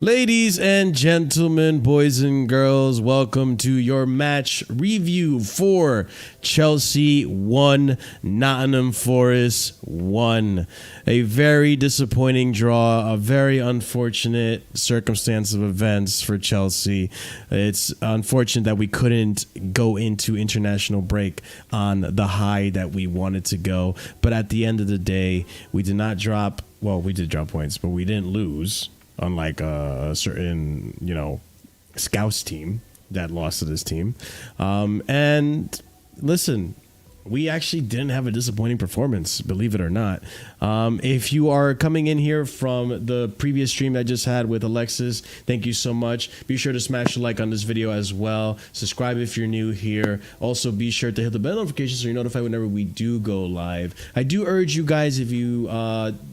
Ladies and gentlemen, boys and girls, welcome to your match review for Chelsea 1, Nottingham Forest 1. A very disappointing draw, a very unfortunate circumstance of events for Chelsea. It's unfortunate that we couldn't go into international break on the high that we wanted to go. But at the end of the day, we did not drop, well, we did drop points, but we didn't lose. Unlike a certain, Scouts team that lost to this team. And listen, we actually didn't have a disappointing performance, believe it or not. If you are coming in here from the previous stream I just had with Alexis, thank you so much. Be sure to smash a like on this video as well. Subscribe if you're new here. Also, be sure to hit the bell notification so you're notified whenever we do go live. I do urge you guys, if you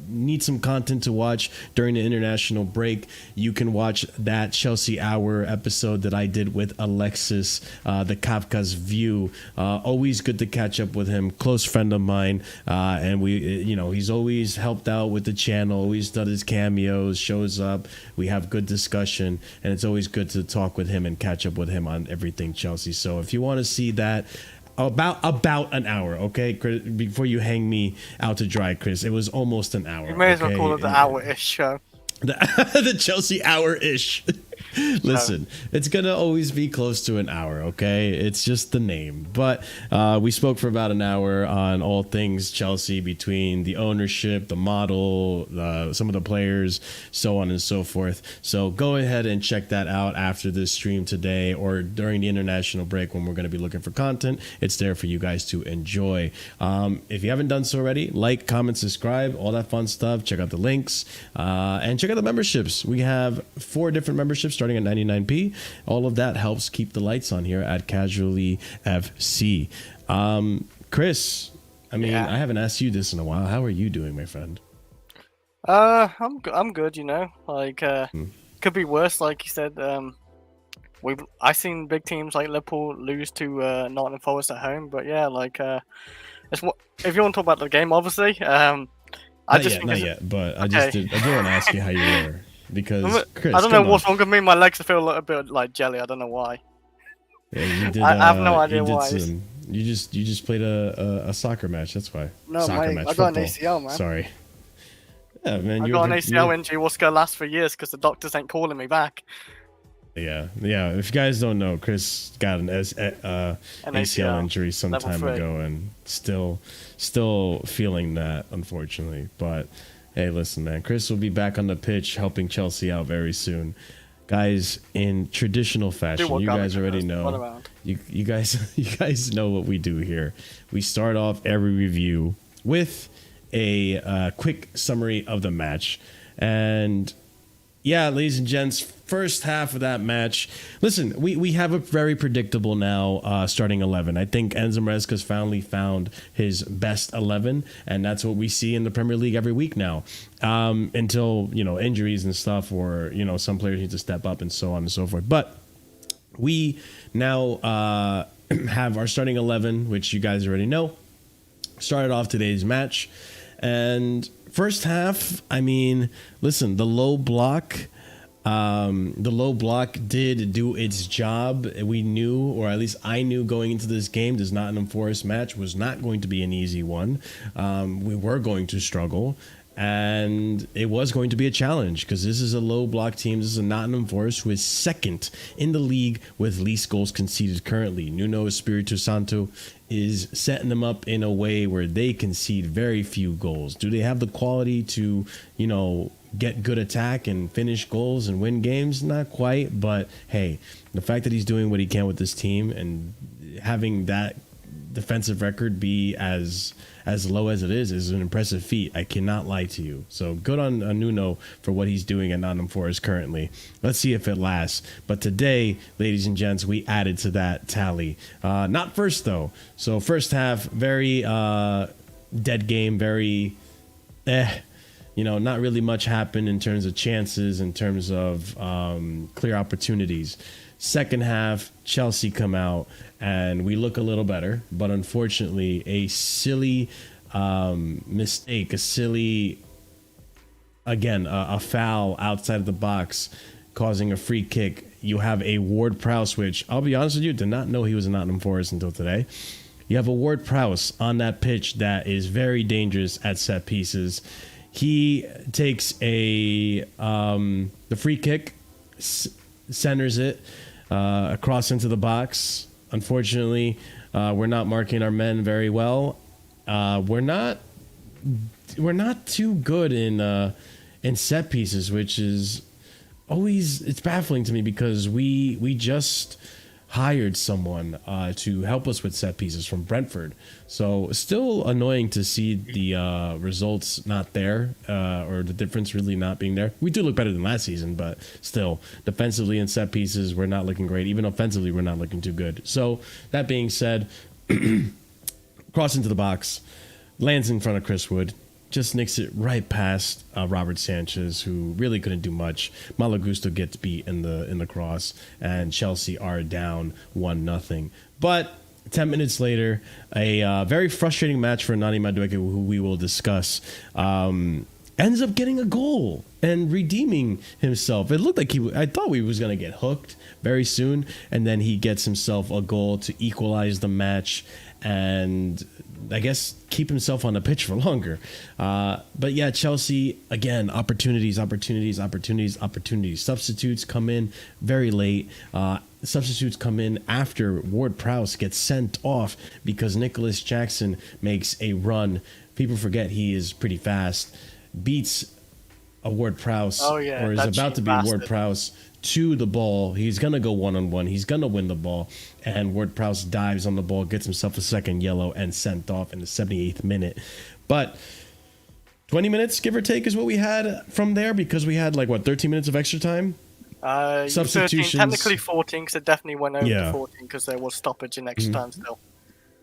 need some content to watch during the international break, you can watch that Chelsea Hour episode that I did with Alexis, the Kafka's View. Always good to catch up with him, close friend of mine, and he's always helped out with the channel, always done his cameos, shows up, we have good discussion, and it's always good to talk with him and catch up with him on everything Chelsea. So if you want to see that, about an hour, okay, Chris, before you hang me out to dry, Chris. It was almost an hour. You may as well call it the hour-ish show. The Chelsea Hour-ish. Listen, it's gonna always be close to an hour, okay? It's just the name. But we spoke for about an hour on all things Chelsea, between the ownership, the model, some of the players, so on and so forth. So go ahead and check that out after this stream today or during the international break when we're going to be looking for content. It's there for you guys to enjoy. If you haven't done so already, like, comment, subscribe, all that fun stuff. Check out the links and check out the memberships. We have 4 different memberships starting at 99p. All of that helps keep the lights on here at Casually FC. Chris, I mean, I haven't asked you this in a while. How are you doing, my friend? I'm good, like could be worse, like you said. I seen big teams like Liverpool lose to Nottingham Forest at home, but yeah, like if you want to talk about the game, obviously, not yet, but I do want to ask you how you were. Because Chris, I don't know what's wrong with me. My legs feel a little bit like jelly. I don't know why. Yeah, you did. I have no idea why. You just played a soccer match. That's why. No, I got an ACL, man. Sorry. Yeah, man. I got an ACL injury. What's gonna last for years because the doctors ain't calling me back. Yeah. If you guys don't know, Chris got an ACL injury some time ago, and still feeling that, unfortunately, but. Hey, listen, man. Chris will be back on the pitch helping Chelsea out very soon. Guys, in traditional fashion, you guys already know. You guys know what we do here. We start off every review with a quick summary of the match. And yeah, ladies and gents, first half of that match. Listen, we have a very predictable now starting 11. I think Enzo Maresca's finally found his best 11, and that's what we see in the Premier League every week now. Until injuries and stuff, or some players need to step up and so on and so forth. But we now have our starting 11, which you guys already know. Started off today's match, and first half, I mean, listen, the low block did do its job. We knew, or at least I knew going into this game, this Nottingham Forest match was not going to be an easy one. We were going to struggle, and it was going to be a challenge because this is a low block team. This is a Nottingham Forest who is second in the league with least goals conceded currently. Nuno Espirito Santo is setting them up in a way where they concede very few goals. Do they have the quality to, get good attack and finish goals and win games? Not quite, but hey, the fact that he's doing what he can with this team and having that defensive record be as low as it is an impressive feat. I cannot lie to you. So good on Nuno for what he's doing at Nottingham Forest currently. Let's see if it lasts. But today, ladies and gents, we added to that tally. Not first, though. So first half, very dead game, very not really much happened in terms of chances, in terms of clear opportunities. Second half, Chelsea come out and we look a little better, but unfortunately a silly mistake, a foul outside of the box causing a free kick. You have a Ward-Prowse, which I'll be honest with you, did not know he was in Nottingham Forest until today. You have a Ward-Prowse on that pitch that is very dangerous at set pieces. He takes the free kick, centers it across into the box. Unfortunately, we're not marking our men very well. We're not too good in set pieces, which is always, it's baffling to me because we just hired someone to help us with set pieces from Brentford. So still annoying to see the results not there, or the difference really not being there. We do look better than last season, but still, defensively and set pieces, we're not looking great. Even offensively, we're not looking too good. So that being said, cross into the box, lands in front of Chris Wood, just nicks it right past Robert Sanchez, who really couldn't do much. Malagusto gets beat in the cross, and Chelsea are down 1-0. But 10 minutes later, a very frustrating match for Nani Madueke, who we will discuss, ends up getting a goal and redeeming himself. It looked like I thought he was going to get hooked very soon, and then he gets himself a goal to equalize the match and I guess keep himself on the pitch for longer. But yeah, Chelsea, again, opportunities. Substitutes come in very late. Substitutes come in after Ward-Prowse gets sent off because Nicholas Jackson makes a run. People forget he is pretty fast. Beats a Ward-Prowse, or is about to be Ward-Prowse, to the ball. He's going to go one-on-one. He's going to win the ball. And Ward-Prowse dives on the ball, gets himself a second yellow, and sent off in the 78th minute. But 20 minutes, give or take, is what we had from there, because we had, 13 minutes of extra time? Substitutions. 13, technically 14, because it definitely went over to 14, because there was stoppage in extra time still.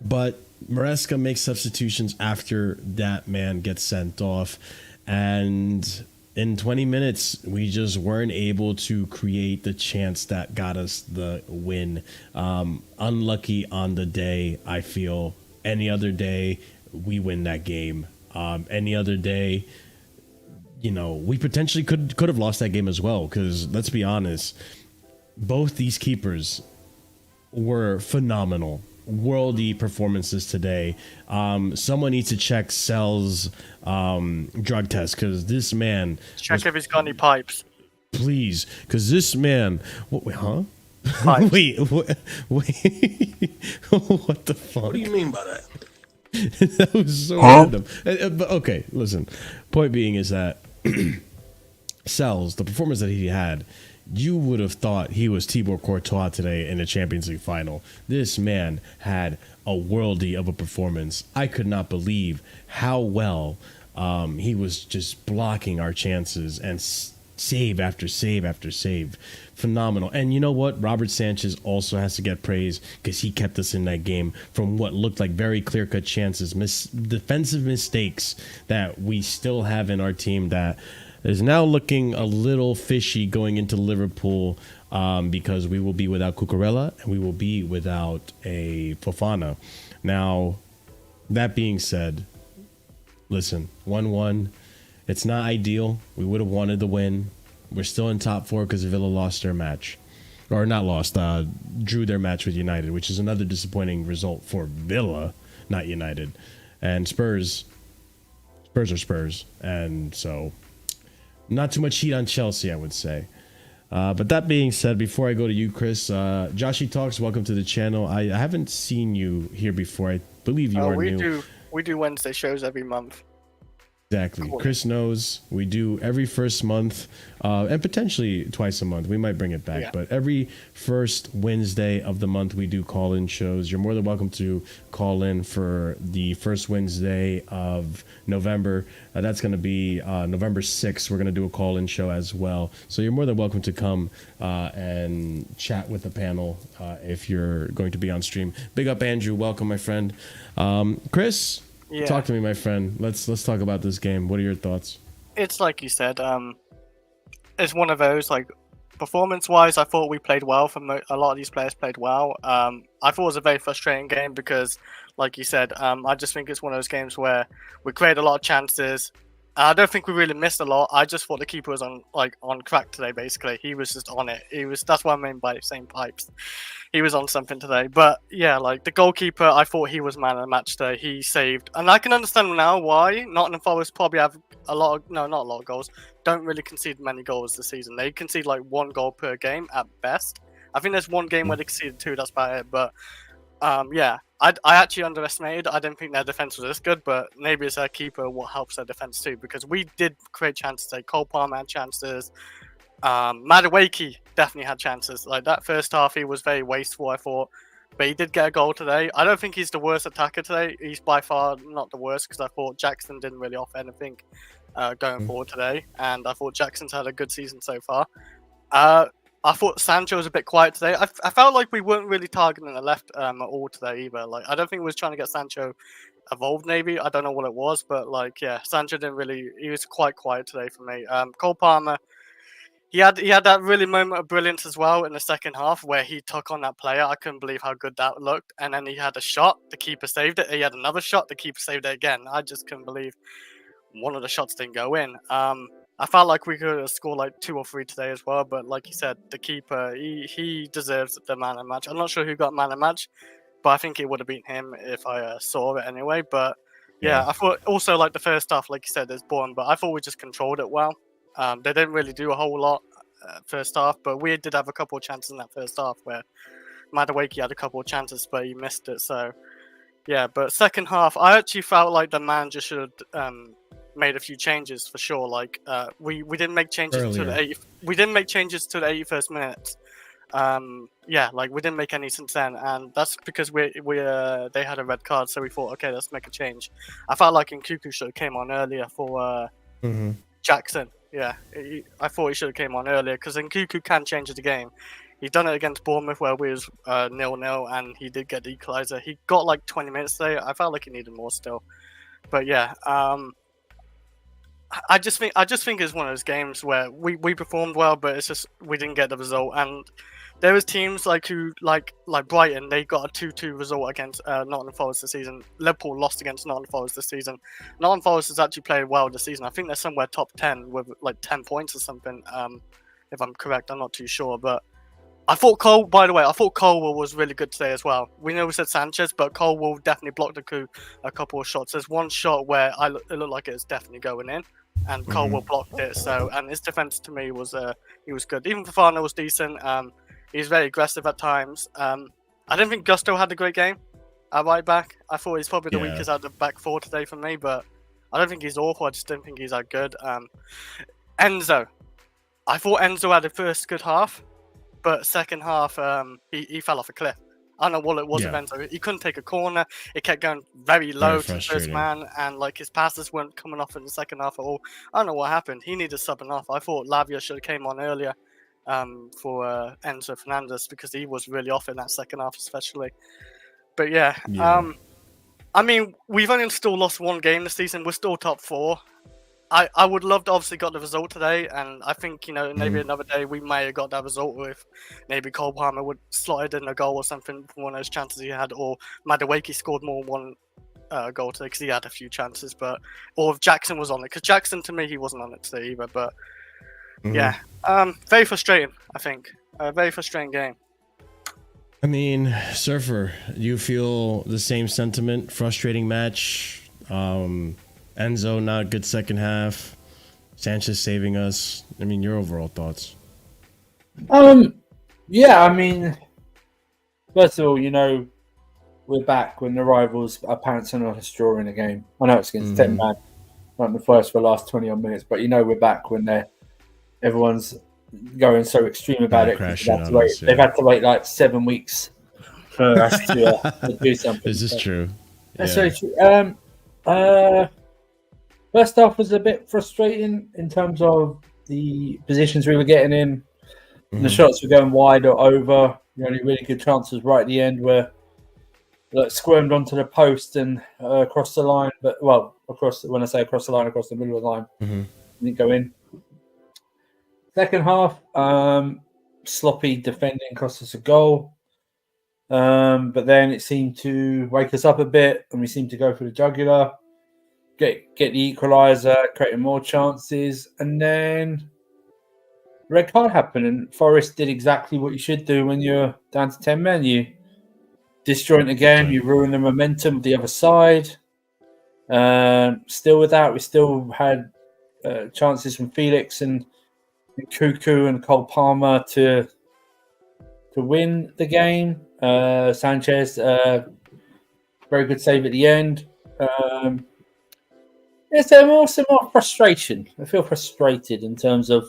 But Maresca makes substitutions after that man gets sent off. And in 20 minutes, we just weren't able to create the chance that got us the win. Unlucky on the day, I feel. Any other day, we win that game. Any other day, we potentially could have lost that game as well. Because let's be honest, both these keepers were phenomenal. Worldy performances today. Someone needs to check Cell's drug test, because this man, check if he's got any pipes, please, because this man, wait, pipes. wait, what the fuck, what do you mean by that? That was so random. But okay, listen, point being is that Cell's, the performance that he had, you would have thought he was Thibaut Courtois today in the Champions League final. This man had a worldie of a performance. I could not believe how well he was just blocking our chances and save after save after save. Phenomenal. And you know what? Robert Sanchez also has to get praise, because he kept us in that game from what looked like very clear-cut chances, defensive mistakes that we still have in our team that is now looking a little fishy going into Liverpool, because we will be without Cucurella and we will be without a Fofana. Now, that being said, listen, 1-1, it's not ideal. We would have wanted the win. We're still in top four because Villa lost their match. Or not lost, drew their match with United, which is another disappointing result for Villa, not United. And Spurs are Spurs. And so, not too much heat on Chelsea, I would say. But that being said, before I go to you, Chris, Joshy Talks, welcome to the channel. I haven't seen you here before. I believe you are new. We do Wednesday shows every month. Exactly. Cool. Chris knows we do every first month, and potentially twice a month. We might bring it back, but every first Wednesday of the month we do call-in shows. You're more than welcome to call in for the first Wednesday of November. That's going to be November 6th. We're going to do a call-in show as well. So you're more than welcome to come and chat with the panel if you're going to be on stream. Big up, Andrew. Welcome, my friend. Chris? Yeah. Talk to me, my friend. Let's talk about this game. What are your thoughts? It's like you said. It's one of those, performance-wise, I thought we played well. A lot of these players played well. I thought it was a very frustrating game because, like you said, I just think it's one of those games where we create a lot of chances. I don't think we really missed a lot. I just thought the keeper was on crack today. Basically, he was just on it. That's what I mean by saying pipes. He was on something today. But yeah, like the goalkeeper, I thought he was man of the match today. He saved, and I can understand now why Nottingham Forest probably have not a lot of goals. Don't really concede many goals this season. They concede like 1 goal per game at best. I think there's one game where they conceded 2. That's about it. But yeah, I actually underestimated. I didn't think their defense was this good, but maybe it's their keeper what helps their defense too, because we did create chances. Like Cole Palmer had chances. MADUEKE definitely had chances. Like that first half, he was very wasteful, I thought, but he did get a goal today. I don't think he's the worst attacker today. He's by far not the worst, because I thought Jackson didn't really offer anything going forward today, and I thought Jackson's had a good season so far. I thought Sancho was a bit quiet today. I felt like we weren't really targeting the left at all today either. Like I don't think we was trying to get Sancho evolved. Maybe I don't know what it was, but like yeah, Sancho didn't really. He was quite quiet today for me. Cole Palmer, he had that really moment of brilliance as well in the second half where he took on that player. I couldn't believe how good that looked. And then he had a shot, the keeper saved it. He had another shot, the keeper saved it again. I just couldn't believe one of the shots didn't go in. I felt like we could have scored like 2 or 3 today as well, but like you said, the keeper, he deserves the man of the match. I'm not sure who got man of the match, but I think it would have been him if I saw it anyway. But yeah, I thought also like the first half, like you said, is boring, but I thought we just controlled it well. They didn't really do a whole lot first half, but we did have a couple of chances in that first half where MADUEKE had a couple of chances, but he missed it. So yeah, but second half, I actually felt like the manager should made a few changes for sure. Like we didn't make changes to the 81st minute. Yeah, like we didn't make any since then, and that's because they had a red card, so we thought, okay, let's make a change. I felt like Nkuku should have came on earlier for Jackson. Yeah, I thought he should have came on earlier because Nkuku can change the game. He done it against Bournemouth where we was 0-0, and he did get the equaliser. He got like 20 minutes there. I felt like he needed more still, but yeah. I just think it's one of those games where we performed well, but it's just we didn't get the result. And there was teams like Brighton, they got a 2-2 result against Nottingham Forest this season. Liverpool lost against Nottingham Forest this season. Nottingham Forest has actually played well this season. I think they're somewhere top 10 with like 10 points or something. If I'm correct, I'm not too sure, but I thought Colwell was really good today as well. We know we said Sanchez, but Colwell definitely blocked a couple of shots. There's one shot where it looked like it was definitely going in, and Colwell blocked it. So, and his defense to me was he was good. Even Fofana was decent. He was very aggressive at times. I didn't think Gusto had a great game at right back. I thought he's probably the weakest out of the back 4 today for me, but I don't think he's awful. I just don't think he's that good. Enzo, I thought Enzo had a first good half. But second half, he fell off a cliff. I don't know what it was with Enzo. He couldn't take a corner. It kept going very low to the first man, and like his passes weren't coming off in the second half at all. I don't know what happened. He needed subbing off. I thought Lavia should have came on earlier for Enzo Fernandez because he was really off in that second half, especially. But yeah. I mean, we've only still lost 1 game this season. We're still top 4. I would love to obviously got the result today, and I think, maybe another day we may have got that result with maybe Cole Palmer would slotted in a goal or something from one of those chances he had, or MADUEKE scored more than 1 goal today because he had a few chances, or if Jackson was on it, because Jackson to me he wasn't on it today either. But yeah, very frustrating. I think a very frustrating game. I mean, Surfer, you feel the same sentiment? Frustrating match. Enzo, not a good second half. Sanchez saving us. I mean, your overall thoughts? Yeah, I mean, first of all, we're back when the rivals are pouncing on us drawing a game. I know it's against 10 man, not in the first for the last 20 odd minutes, but we're back when everyone's going so extreme about it. They've had to wait like 7 weeks for us to do something. This is true. That's so true. First half was a bit frustrating in terms of the positions we were getting in. The shots were going wide or over. The only really good chances right at the end were squirmed onto the post and across the line. But when I say across the line, across the middle of the line, didn't go in. Second half, sloppy defending cost us a goal. But then it seemed to wake us up a bit, and we seemed to go for the jugular. get the equaliser, creating more chances, and then red card happened, and Forest did exactly what you should do when you're down to 10 men. You disjoint the game, you ruin the momentum of the other side. Still with that, we still had chances from Felix and Cuckoo and Cole Palmer to win the game. Sanchez, very good save at the end. There's also more frustration. I feel frustrated in terms of,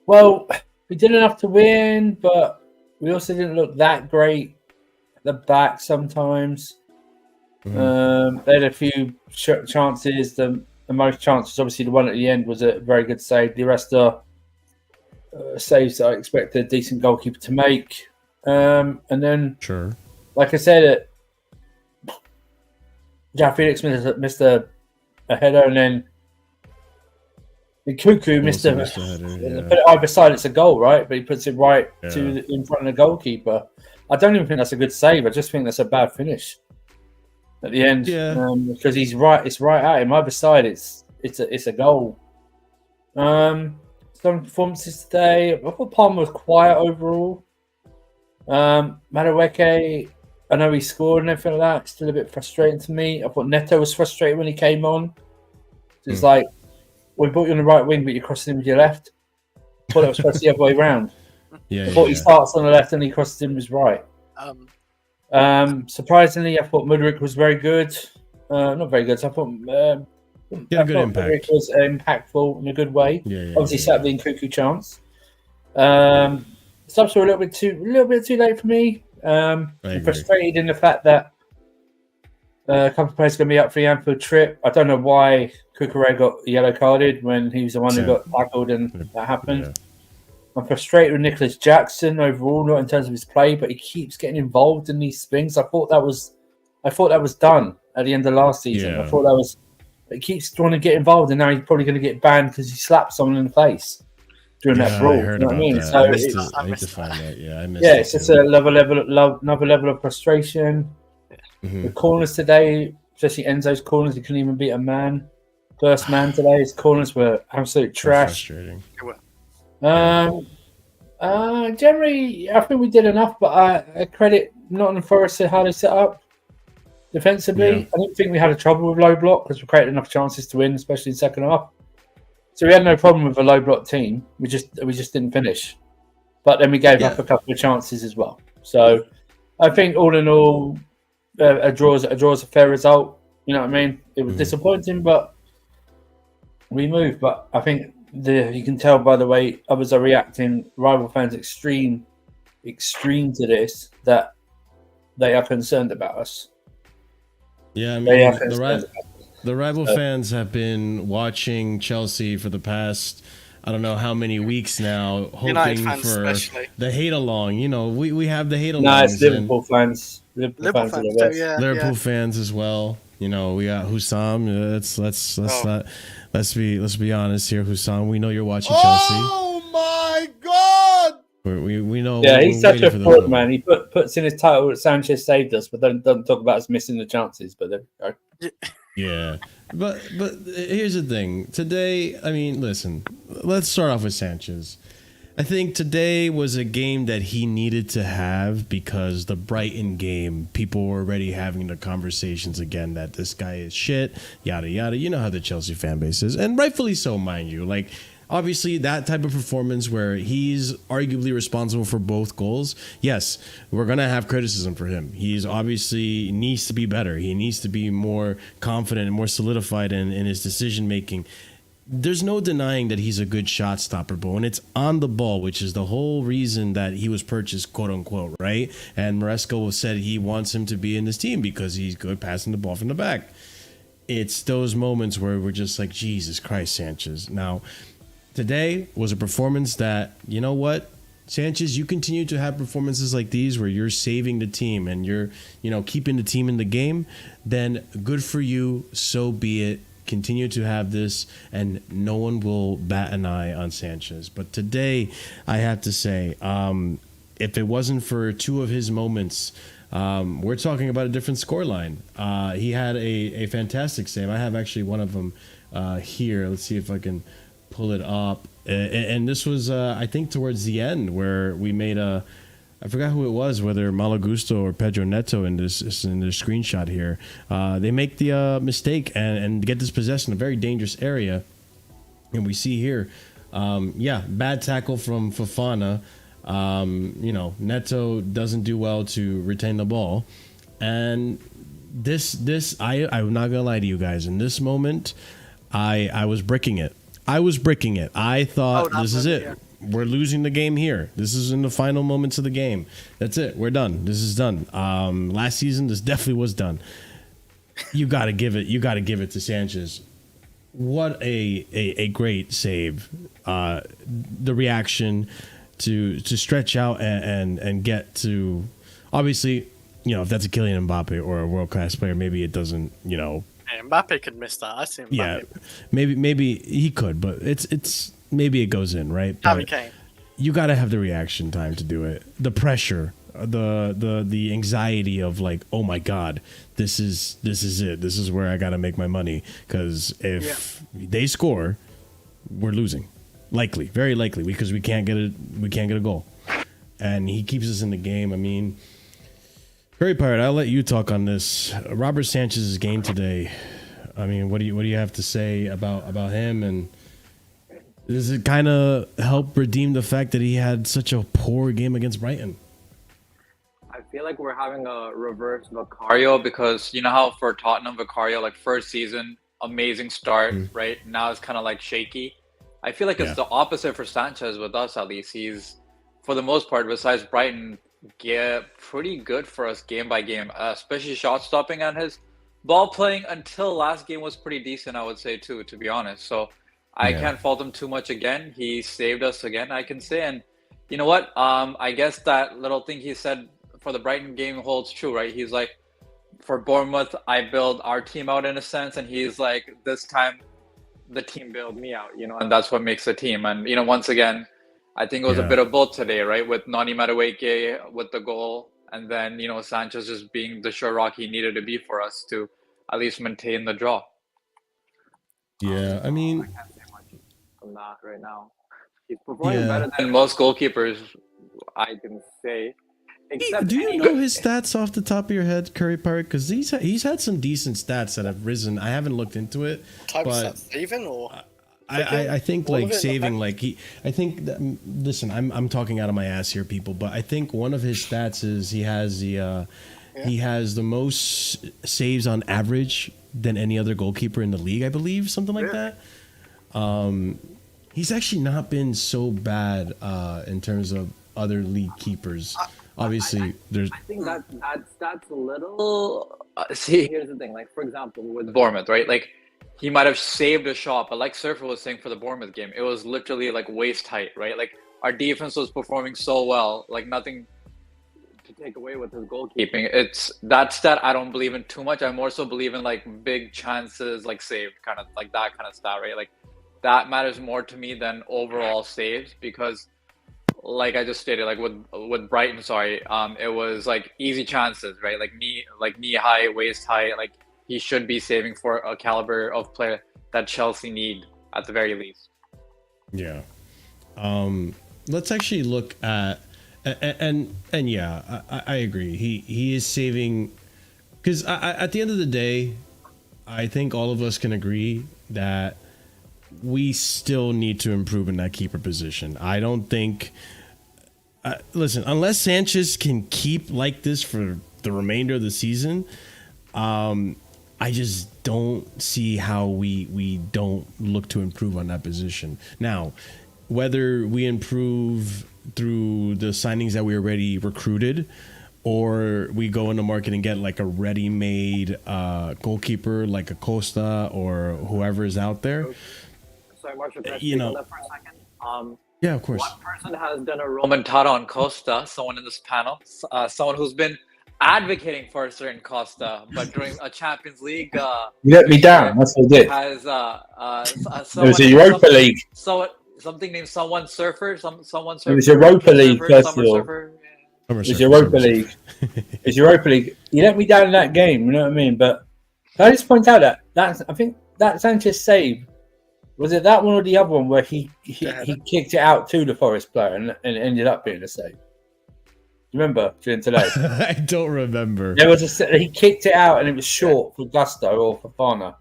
well, we did enough to win, but we also didn't look that great at the back sometimes. They had a few chances. The most chances, obviously, the one at the end was a very good save. The rest are saves that I expect a decent goalkeeper to make. And then, like I said, Jack Felix missed a header, and then the Cuckoo missed a header. Put it either side, it's a goal, right? But he puts it right in front of the goalkeeper. I don't even think that's a good save. I just think that's a bad finish at the end. Because he's right. It's right at him. Either side, it's a goal. Some performances today. I thought Palmer was quiet overall. Madueke, I know he scored and everything like that. It's still a bit frustrating to me. I thought Neto was frustrated when he came on. It's like, we brought you on the right wing, but you're crossing him with your left. I thought it was supposed to be the other way around. I thought he starts on the left and he crosses him with his right. Surprisingly, I thought MADUEKE was very good. Not very good. So I thought good impact. MADUEKE was impactful in a good way. Obviously, Saturday and Cuckoo chance. Subs were a little bit too late for me. I'm frustrated in the fact that a couple of players are going to be up for the Anfield trip. I don't know why Cucurella got yellow carded when he was the one who got tackled and that happened. I'm frustrated with Nicholas Jackson overall, not in terms of his play, but he keeps getting involved in these things. I thought that was done at the end of last season. I thought that was. He keeps trying to get involved, and now he's probably going to get banned because he slapped someone in the face during that brawl. I heard about that. So I need to find that. I missed it's just another level of frustration. The corners today, especially Enzo's corners, he couldn't even beat a man. First man today, his corners were absolute trash. Frustrating. Generally, I think we did enough, but I credit Nottingham Forest to how they set up defensively. I didn't think we had a trouble with low block because we created enough chances to win, especially in second half. So we had no problem with a low block team. We just didn't finish, but then we gave up a couple of chances as well. So I think all in all, a draw is a fair result. You know what I mean? It was disappointing, but we moved. But I think you can tell by the way others are reacting, rival fans extreme to this, that they are concerned about us. Yeah, I mean, the rival fans have been watching Chelsea for the past, I don't know how many weeks now, hoping for the hate along. You know, we have the hate along. No, it's Liverpool fans. Liverpool fans too, Liverpool fans as well. You know, we got Hussam. Let's be honest here, Hussam. We know you're watching Chelsea. Oh my God! We know. Yeah, he's such a fraud, man. He puts in his title that Sanchez saved us, but doesn't talk about us missing the chances. But there we go. Yeah, but here's the thing. Today, I mean, listen. Let's start off with Sanchez. I think today was a game that he needed to have because the Brighton game, people were already having the conversations again that this guy is shit, yada yada. You know how the Chelsea fan base is, and rightfully so, mind you. Like, obviously, that type of performance where he's arguably responsible for both goals, yes, we're going to have criticism for him. He's obviously needs to be better. He needs to be more confident and more solidified in his decision-making. There's no denying that he's a good shot stopper, but when it's on the ball, which is the whole reason that he was purchased, quote-unquote, right? And Maresco said he wants him to be in this team because he's good passing the ball from the back. It's those moments where we're just like, Jesus Christ, Sanchez. Now, today was a performance that, you know what, Sanchez, you continue to have performances like these where you're saving the team and you're, keeping the team in the game, then good for you, so be it. Continue to have this, and no one will bat an eye on Sanchez. But today, I have to say, if it wasn't for two of his moments, we're talking about a different scoreline. He had a fantastic save. I have actually one of them here. Let's see if I can pull it up. And this was, I think, towards the end where we made I forgot who it was, whether Malagusto or Pedro Neto in this screenshot here. They make the mistake and get this possession in a very dangerous area. And we see here, bad tackle from Fofana. Neto doesn't do well to retain the ball. And I'm not gonna lie to you guys. In this moment, I was bricking it. I thought, this is it. Yeah. We're losing the game here. This is in the final moments of the game. That's it. We're done. This is done. Last season, this definitely was done. You got to give it to Sanchez. What a great save. The reaction to stretch out and get to, obviously, if that's a Kylian Mbappe or a world-class player, maybe it doesn't, Hey, Mbappe could miss that. I see Mbappe. Yeah, maybe he could, but it's maybe it goes in, right? But you got to have the reaction time to do it. The pressure, the anxiety of like, oh my God, this is it. This is where I got to make my money, because if they score, we're losing, very likely, because we can't get a goal, and he keeps us in the game. I mean, Curry Pirate, I'll let you talk on this. Robert Sanchez's game today. I mean, what do you have to say about him, and does it kind of help redeem the fact that he had such a poor game against Brighton? I feel like we're having a reverse Vicario, because you know how for Tottenham, Vicario, like first season, amazing start, right? Now it's kind of like shaky. I feel like it's the opposite for Sanchez with us, at least. He's, for the most part, besides Brighton, pretty good for us game by game, especially shot stopping, and his ball playing until last game was pretty decent, I would say, too, to be honest. So I can't fault him too much again. He saved us again, I can say. And you know what? I guess that little thing he said for the Brighton game holds true, right? He's like, for Bournemouth, I build our team out in a sense. And he's like, this time the team build me out, and that's what makes the team. And, once again, I think it was a bit of both today, right? With Noni Madueke with the goal, and then, Sanchez just being the sure rock he needed to be for us to at least maintain the draw. Yeah, I mean, I can't say much from that right now. He's performing better than most goalkeepers, I can say. Do you know his stats off the top of your head, Curry Pirate? Because he's had some decent stats that have risen. I haven't looked into it, type of stats, saving or I think like saving, like I think that, listen, I'm talking out of my ass here, people, but I think one of his stats is he has the most saves on average than any other goalkeeper in the league, I believe, something like that. He's actually not been so bad in terms of other league keepers. Obviously, there's. I think that's a little. See, here's the thing. Like, for example, with Bournemouth, right? Like, he might have saved a shot, but like Surfer was saying for the Bournemouth game, it was literally like waist height, right? Like, our defense was performing so well, like nothing to take away with his goalkeeping. It's that stat I don't believe in too much. I more so believe in like big chances, like saved, kind of like that kind of stat, right? Like, that matters more to me than overall saves, because like I just stated, like with Brighton, it was like easy chances, right? Like knee high, waist high. Like, he should be saving for a caliber of player that Chelsea need at the very least. Yeah. Let's actually look at and yeah, I agree. He is saving, because at the end of the day, I think all of us can agree that we still need to improve in that keeper position. I don't think. Listen, unless Sanchez can keep like this for the remainder of the season, I just don't see how we don't look to improve on that position. Now, whether we improve through the signings that we already recruited, or we go in the market and get like a ready-made goalkeeper like a Costa or whoever is out there. Sorry, Marshall, can I speak on that for a second? Yeah, of course. One person has done a remontada on Costa, someone in this panel, someone who's been advocating for a certain Costa, but during a Champions League, you let me down. That's what I did. Has it was a Europa League. Something named someone surfer. It was Europa League. Surfer. It's Europa League. It's Europa League. You let me down in that game, you know what I mean? But can I just point out I think that Sanchez save, was it that one or the other one where he kicked it out to the Forest player and it ended up being a save? You remember during today? I don't remember. There was he kicked it out and it was short for Gusto or for Fana,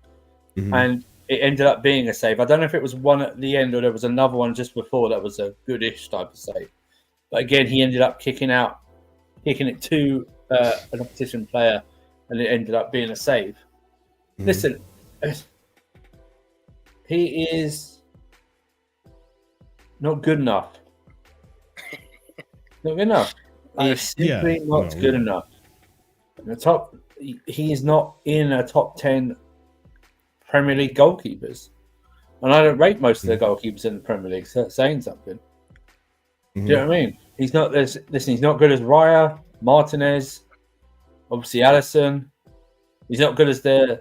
and it ended up being a save. I don't know if it was one at the end or there was another one just before that was a goodish type of save. But again, he ended up kicking it to an opposition player, and it ended up being a save. Listen, he is not good enough. Not good enough. He's simply not good enough. He is not in a top 10 Premier League goalkeepers, and I don't rate most of the goalkeepers in the Premier League. So that's saying something. Do you know what I mean? He's not. Listen, he's not good as Raya, Martinez, obviously Alisson. He's not good as he's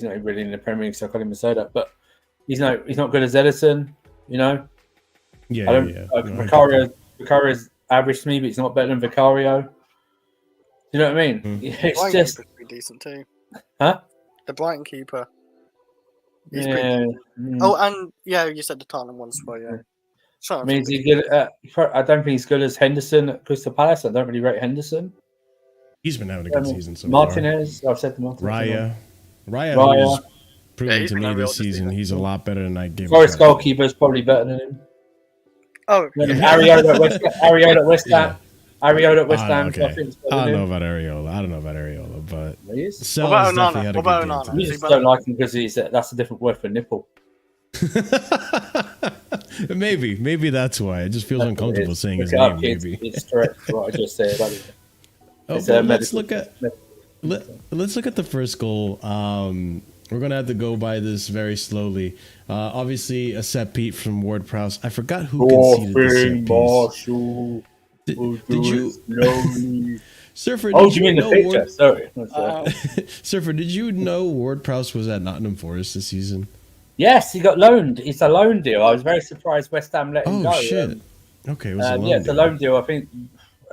not really in the Premier League, so I can't even say that. But he's not good as Edison. You know. Vicario's average to me, but he's not better than Vicario. You know what I mean? It's Brighton just pretty decent too. Huh? The Brighton keeper. He's yeah. Oh, and you said the Tottenham one as well. Yeah. I mean, is he good? I don't think he's good as Henderson at Crystal Palace. I don't really rate Henderson. He's been having a good season so Martinez, I've said to Martinez. Raya has proven to me this season he's a lot better than I gave him. Forest goalkeeper is probably better than him. Oh, Ariota at West Ham. Ariota at West Ham. Okay. I don't know about Areola, but what about Onana? You just don't like him because that's a different word for nipple. maybe that's why. It just feels uncomfortable saying his name. Maybe it's correct what I just said. Let's look at the first goal. We're gonna have to go by this very slowly. Obviously, a set piece from Ward-Prowse. I forgot who conceded the set piece. Did you, Surfer? Oh, you mean the picture? Sorry, Surfer. Did you know Ward-Prowse was at Nottingham Forest this season? Yes, he got loaned. It's a loan deal. I was very surprised West Ham let him go. Oh shit! Okay, it was a loan it's a loan deal. I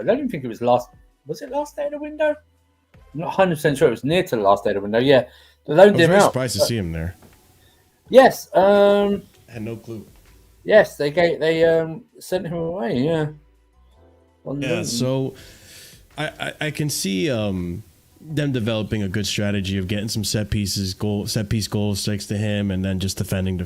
don't even think it was last. Was it last day of the window? I'm not 100% sure. It was near to the last day of the window. Yeah, they loaned him out. I was surprised to see him there. Yes. I had no clue. Yes, they sent him away. Yeah. So I can see them developing a good strategy of getting some set piece goals sticks to him, and then just defending.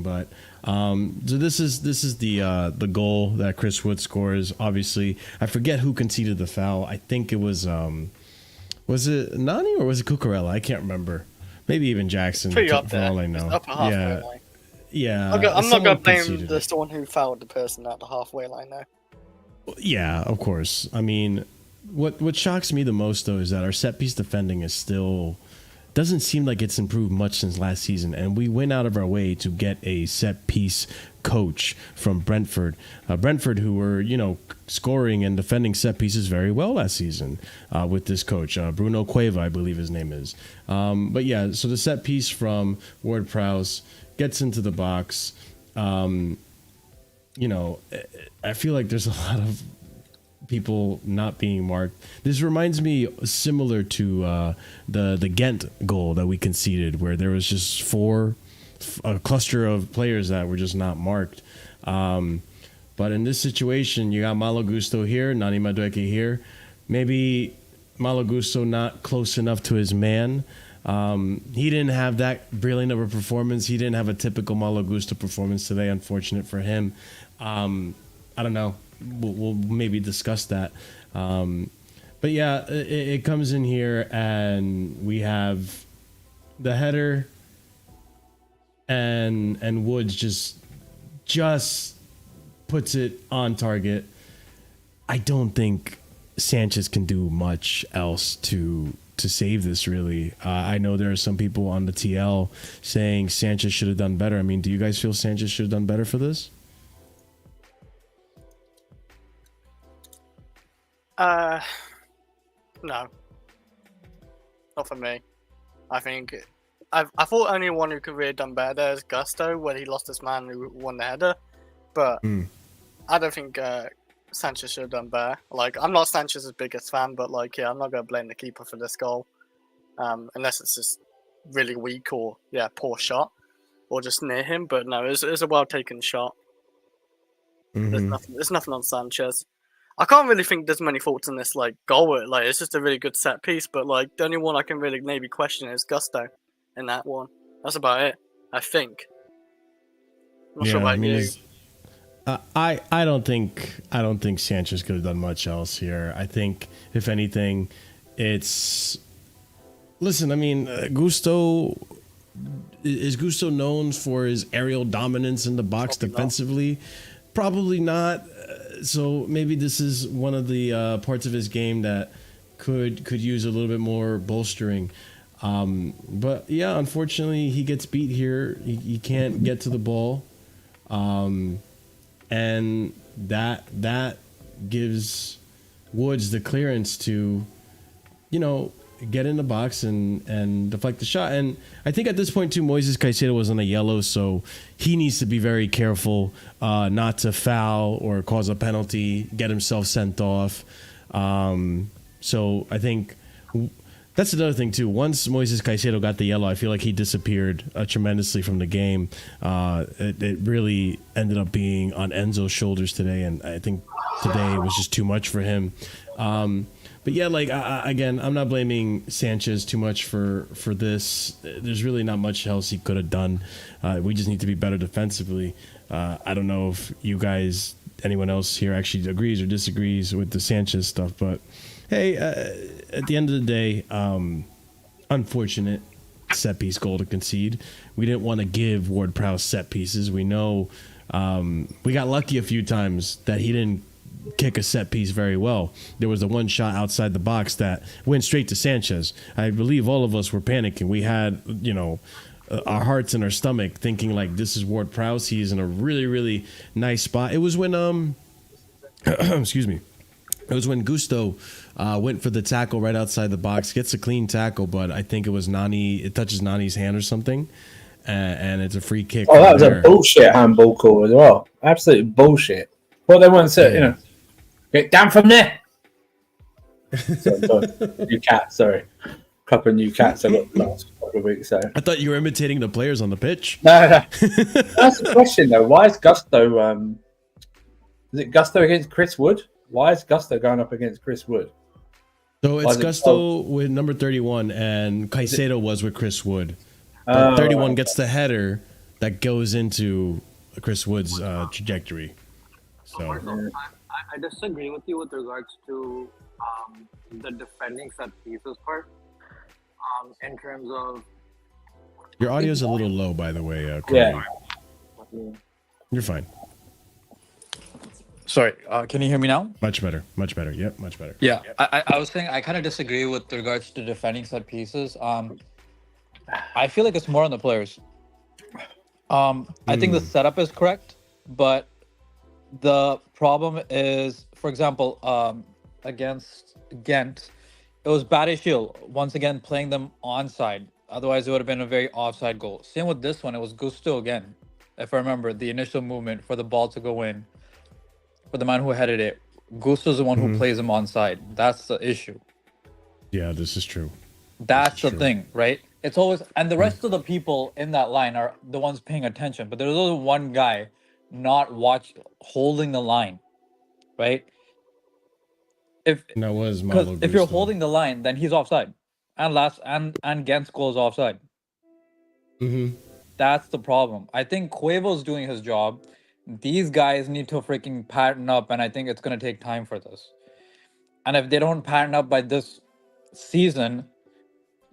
But so this is the goal that Chris Wood scores. Obviously, I forget who conceded the foul. I think it was it Nani or was it Cucurella? I can't remember. Maybe even Jackson. For all I know. Yeah. I'm not gonna blame the someone who fouled the person at the halfway line now. Yeah, of course. I mean, what shocks me the most though is that our set piece defending is still doesn't seem like it's improved much since last season, and we went out of our way to get a set piece coach from Brentford. Brentford, who were scoring and defending set pieces very well last season with this coach, Bruno Cueva, I believe his name is. But yeah, so the set piece from Ward-Prowse gets into the box. I feel like there's a lot of people not being marked. This reminds me similar to the Ghent goal that we conceded, where there was just a cluster of players that were just not marked. But in this situation, you got Malo Gusto here, Nani Madueke here. Maybe Malo Gusto not close enough to his man. He didn't have that brilliant of a performance. He didn't have a typical Malo Gusto performance today. Unfortunate for him. I don't know. We'll maybe discuss that. But yeah, it comes in here and we have the header and Woods just puts it on target. I don't think Sanchez can do much else to save this, really. I know there are some people on the TL saying Sanchez should have done better. I mean, do you guys feel Sanchez should have done better for this? No, not for me. I think I thought only one who could really have done better there is Gusto, when he lost his man who won the header. But I don't think Sanchez should have done better. Like, I'm not Sanchez's biggest fan, but like, yeah, I'm not gonna blame the keeper for this goal, unless it's just really weak or poor shot or just near him. But no, it's a well taken shot. There's nothing on Sanchez. I can't really think there's many faults in this like goal. Like, it's just a really good set piece. But like, the only one I can really maybe question is Gusto in that one. That's about it, I think. I'm not sure about you. I don't think Sanchez could have done much else here. I think if anything, it's listen. I mean, Gusto known for his aerial dominance in the box defensively. Probably not. So maybe this is one of the parts of his game that could use a little bit more bolstering. But yeah, unfortunately, he gets beat here. He can't get to the ball. And that gives Woods the clearance to, get in the box and deflect the shot. And I think at this point too, Moises Caicedo was on a yellow, so he needs to be very careful not to foul or cause a penalty, get himself sent off. So I think that's another thing too. Once Moises Caicedo got the yellow, I feel like he disappeared tremendously from the game. It really ended up being on Enzo's shoulders today, and I think today was just too much for him. But yeah, like again, I'm not blaming Sanchez too much for this. There's really not much else he could have done. We just need to be better defensively. I don't know if you guys, anyone else here, actually agrees or disagrees with the Sanchez stuff, but hey, at the end of the day, unfortunate set piece goal to concede. We didn't want to give Ward-Prowse set pieces. We know we got lucky a few times that he didn't kick a set piece very well. There was the one shot outside the box that went straight to Sanchez. I believe all of us were panicking. We had, our hearts in our stomach thinking like, this is Ward-Prowse. He's in a really, really nice spot. It was when, excuse me. It was when Gusto went for the tackle right outside the box, gets a clean tackle, but I think it was Nani. It touches Nani's hand or something, and it's a free kick. Oh, that was a bullshit handball call as well. Absolute bullshit. Well, they weren't saying, get down from there. New cat, sorry. Couple of new cats I got last couple of weeks. So I thought you were imitating the players on the pitch. No. That's the question though. Why is Gusto? Is it Gusto against Chris Wood? Why is Gusto going up against Chris Wood? So it's Gusto with number 31, and Caicedo was with Chris Wood. But 31 gets the header that goes into Chris Wood's trajectory. So I disagree with you with regards to the defending set pieces part. In terms of your audio is a little low, by the way. Corey. You're fine. Sorry, can you hear me now? Much better. Yep, much better. Yeah, I was saying I kind of disagree with regards to defending set pieces. I feel like it's more on the players. I think the setup is correct, but the problem is, for example, against Ghent, it was Badiashile once again playing them onside. Otherwise, it would have been a very offside goal. Same with this one. It was Gusto again, if I remember, the initial movement for the ball to go in. For the man who headed it, Gusto's the one who plays him onside. That's the issue. Yeah, this is true. That's the thing, right? It's always, and the rest of the people in that line are the ones paying attention. But there's only one guy not holding the line, right? If you're holding the line, then he's offside, and Ghent's goal is offside. That's the problem. I think Cuevo's doing his job. These guys need to freaking pattern up, and I think it's going to take time for this. And if they don't pattern up by this season,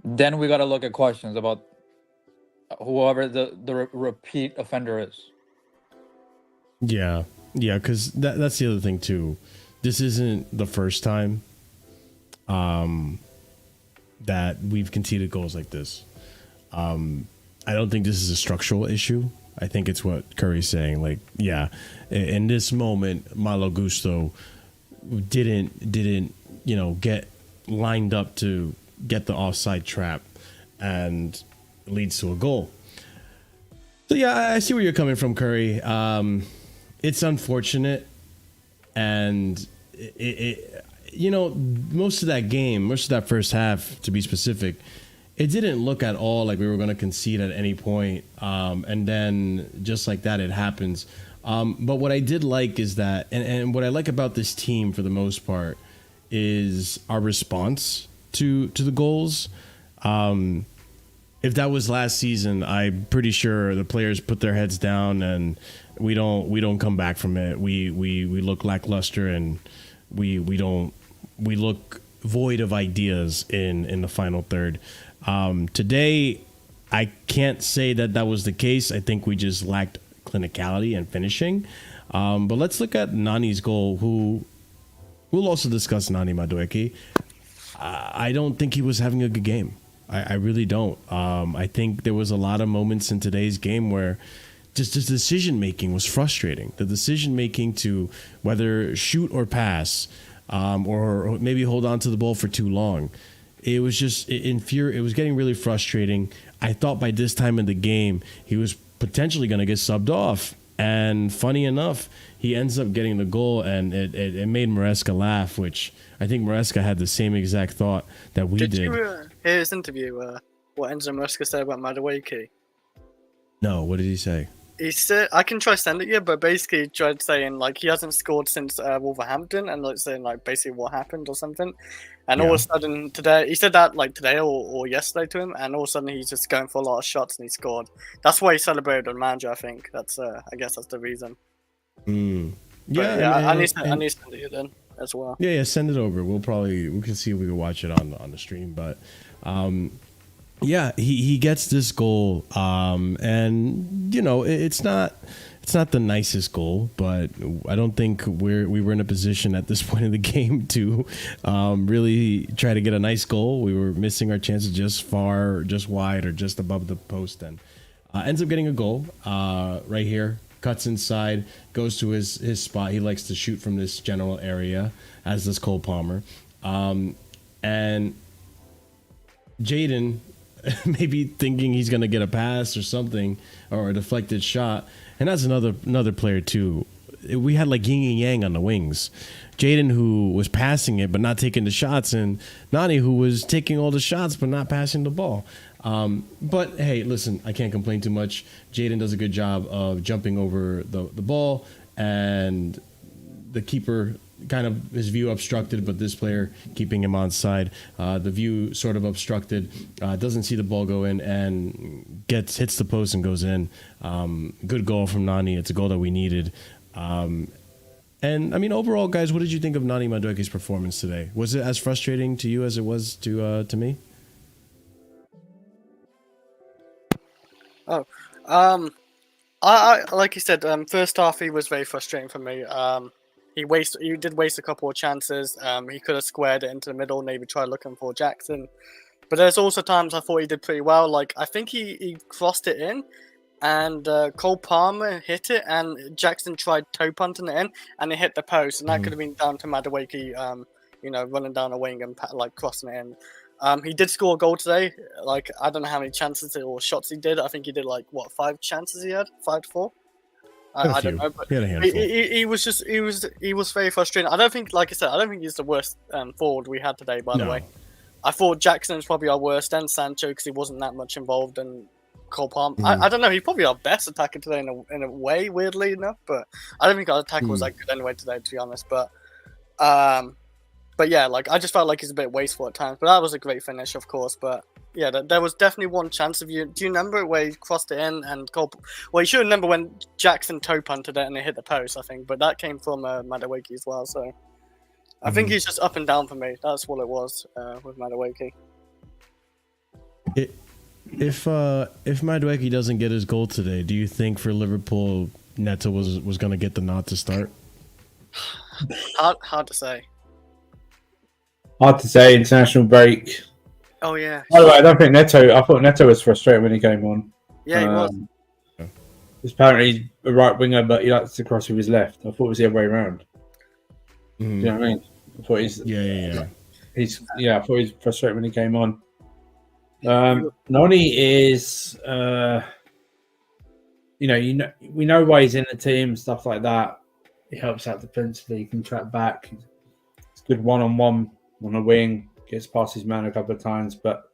then we got to look at questions about whoever the repeat offender is. Yeah, because that's the other thing too. This isn't the first time that we've conceded goals like this. I don't think this is a structural issue. I think it's what Curry's saying. Like, yeah, in this moment, Malo Gusto didn't get lined up to get the offside trap, and leads to a goal. So yeah, I see where you're coming from, Curry. It's unfortunate. and most of that game, most of that first half, to be specific, it didn't look at all like we were going to concede at any point. And then just like that, it happens. But what I did like is that, and what I like about this team for the most part, is our response to the goals. If that was last season, I'm pretty sure the players put their heads down and we don't come back from it. We look lackluster and we look void of ideas in the final third. Today, I can't say that was the case. I think we just lacked clinicality and finishing. But let's look at Nani's goal, who we'll also discuss Nani Madueke. I don't think he was having a good game. I really don't. I think there was a lot of moments in today's game where just the decision making was frustrating. The decision making to whether shoot or pass, or maybe hold on to the ball for too long. It was just it was getting really frustrating. I thought by this time in the game he was potentially going to get subbed off, and funny enough, he ends up getting the goal, and it made Maresca laugh, which I think Maresca had the same exact thought that we did. Did you hear his interview? What Enzo Maresca said about Madueke? No, what did he say? He said, I can try send it you, but basically he tried saying like he hasn't scored since Wolverhampton, and like saying like basically what happened or something. And all of a sudden today, he said that like today or yesterday to him, and all of a sudden he's just going for a lot of shots and he scored. That's why he celebrated on manager. I think that's I guess that's the reason. Yeah, I need to send it you then as well. Yeah, send it over. We can see if we can watch it on the stream, but. Yeah, he gets this goal, and it's not the nicest goal, but I don't think we were in a position at this point in the game to really try to get a nice goal. We were missing our chances just wide, or just above the post, and ends up getting a goal right here. Cuts inside, goes to his spot. He likes to shoot from this general area, as does Cole Palmer, and Jaden. Maybe thinking he's going to get a pass or something, or a deflected shot. And that's another player too. We had like yin and yang on the wings. Jaden, who was passing it but not taking the shots, and Nani, who was taking all the shots but not passing the ball. But hey, listen, I can't complain too much. Jaden does a good job of jumping over the ball, and the keeper kind of his view obstructed, but this player keeping him on side. The view sort of obstructed, doesn't see the ball go in, and hits the post and goes in. Good goal from Nani. It's a goal that we needed. And I mean, overall, guys, what did you think of Nani Madueke's performance today? Was it as frustrating to you as it was to me? I like you said, first half he was very frustrating for me. He did waste a couple of chances. He could have squared it into the middle, maybe try looking for Jackson. But there's also times I thought he did pretty well. Like I think he crossed it in, and Cole Palmer hit it, and Jackson tried toe punting it in, and it hit the post, and that could have been down to Madueke, running down a wing and like crossing it in. He did score a goal today. Like I don't know how many chances or shots he did. I think he did like 5 chances he had, 5 to 4. I don't know, but he was very frustrating. I don't think, like I said, I don't think he's the worst forward we had today. By the way, I thought Jackson was probably our worst, and Sancho, because he wasn't that much involved, and Cole Palmer. I don't know. He's probably our best attacker today in a way, weirdly enough. But I don't think our attacker was that good anyway today, to be honest. But yeah, like I just felt like he's a bit wasteful at times. But that was a great finish, of course. But yeah, there was definitely one chance of you. Do you remember where he crossed it in and Cole? Well, you should remember when Jackson toe punted it and it hit the post, I think. But that came from Madueke as well. So I think he's just up and down for me. That's what it was with Madueke. If Madueke doesn't get his goal today, do you think for Liverpool, Neto was going to get the nod to start? Hard to say. Hard to say. International break. Oh yeah. By the way, I don't think Neto. I thought Neto was frustrated when he came on. Yeah, he was. He's apparently a right winger, but he likes to cross with his left. I thought it was the other way around. Do you know what I mean? I thought he's I thought he was frustrated when he came on. Noni is, we know why he's in the team, stuff like that. He helps out defensively. He can track back. It's good one-on-one on the wing. Gets past his man a couple of times, but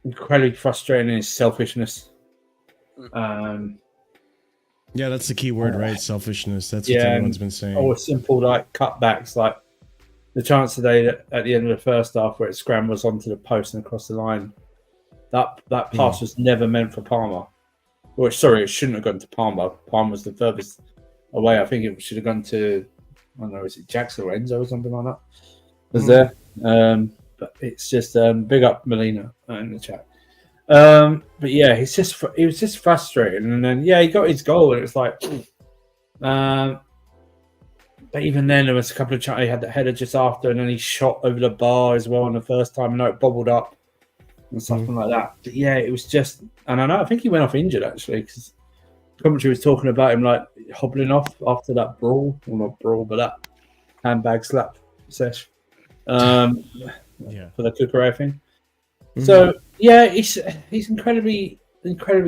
incredibly frustrating in his selfishness. Yeah, that's the key word, right? Selfishness. That's what everyone's been saying. Or simple like cutbacks, like the chance today at the end of the first half where it scrambles onto the post and across the line. That pass was never meant for Palmer. Well, sorry, it shouldn't have gone to Palmer. Palmer was the furthest away. I think it should have gone to, I don't know, is it Jackson or Enzo or something like that? Was there? But it's just big up Molina in the chat. But yeah, he was just frustrating, and then he got his goal, and it was like, but even then there was a couple of he had that header just after, and then he shot over the bar as well on the first time. I know it bobbled up and something like that. But yeah, it was just, and I think he went off injured actually because commentary was talking about him like hobbling off after that brawl, well not brawl, but that handbag slap sesh. For the Cucurella thing. So yeah, he's incredibly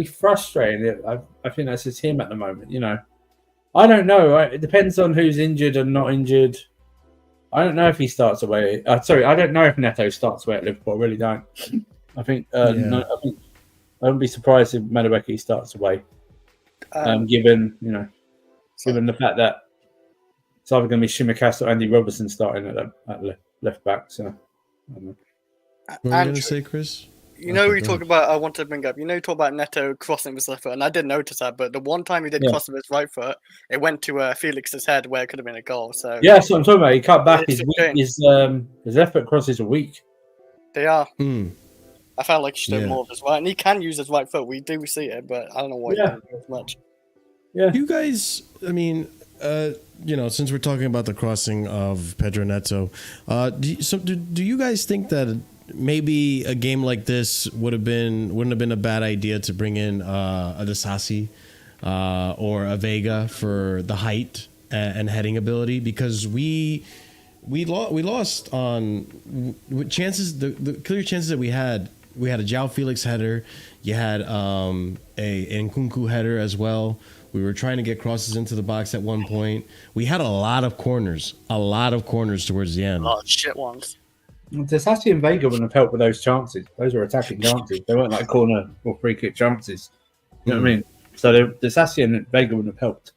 frustrating. I think that's just him at the moment. You know, I don't know. Right? It depends on who's injured and not injured. I don't know if he starts away. I don't know if Neto starts away at Liverpool. I really don't. I think. No, I wouldn't be surprised if MADUEKE starts away. Given the fact that it's either going to be Shimaka's or Andy Robertson starting at left back. So, I don't know. What were you going to say, Chris? You know, we talk about. I wanted to bring up. You know, you talk about Neto crossing with his left foot, and I did notice that. But the one time he did cross with his right foot, it went to Felix's head, where it could have been a goal. So yeah, that's what I'm talking about. He cut back. His left foot crosses are weak. They are. I felt like he should have more of his right, and he can use his right foot. We do see it, but I don't know why he doesn't do as much. Yeah, you guys. I mean, since we're talking about the crossing of Pedro Neto, do you guys think that maybe a game like this wouldn't have been a bad idea to bring in a Disasi or a Vega for the height and heading ability, because we lost on chances, the clear chances that we had a João Felix header, you had a Nkunku header as well. We were trying to get crosses into the box at one point. We had a lot of corners towards the end. A lot of shit ones. Disasi and Vega wouldn't have helped with those chances. Those were attacking chances. They weren't like corner or free kick chances. You know what I mean? So Disasi and Vega wouldn't have helped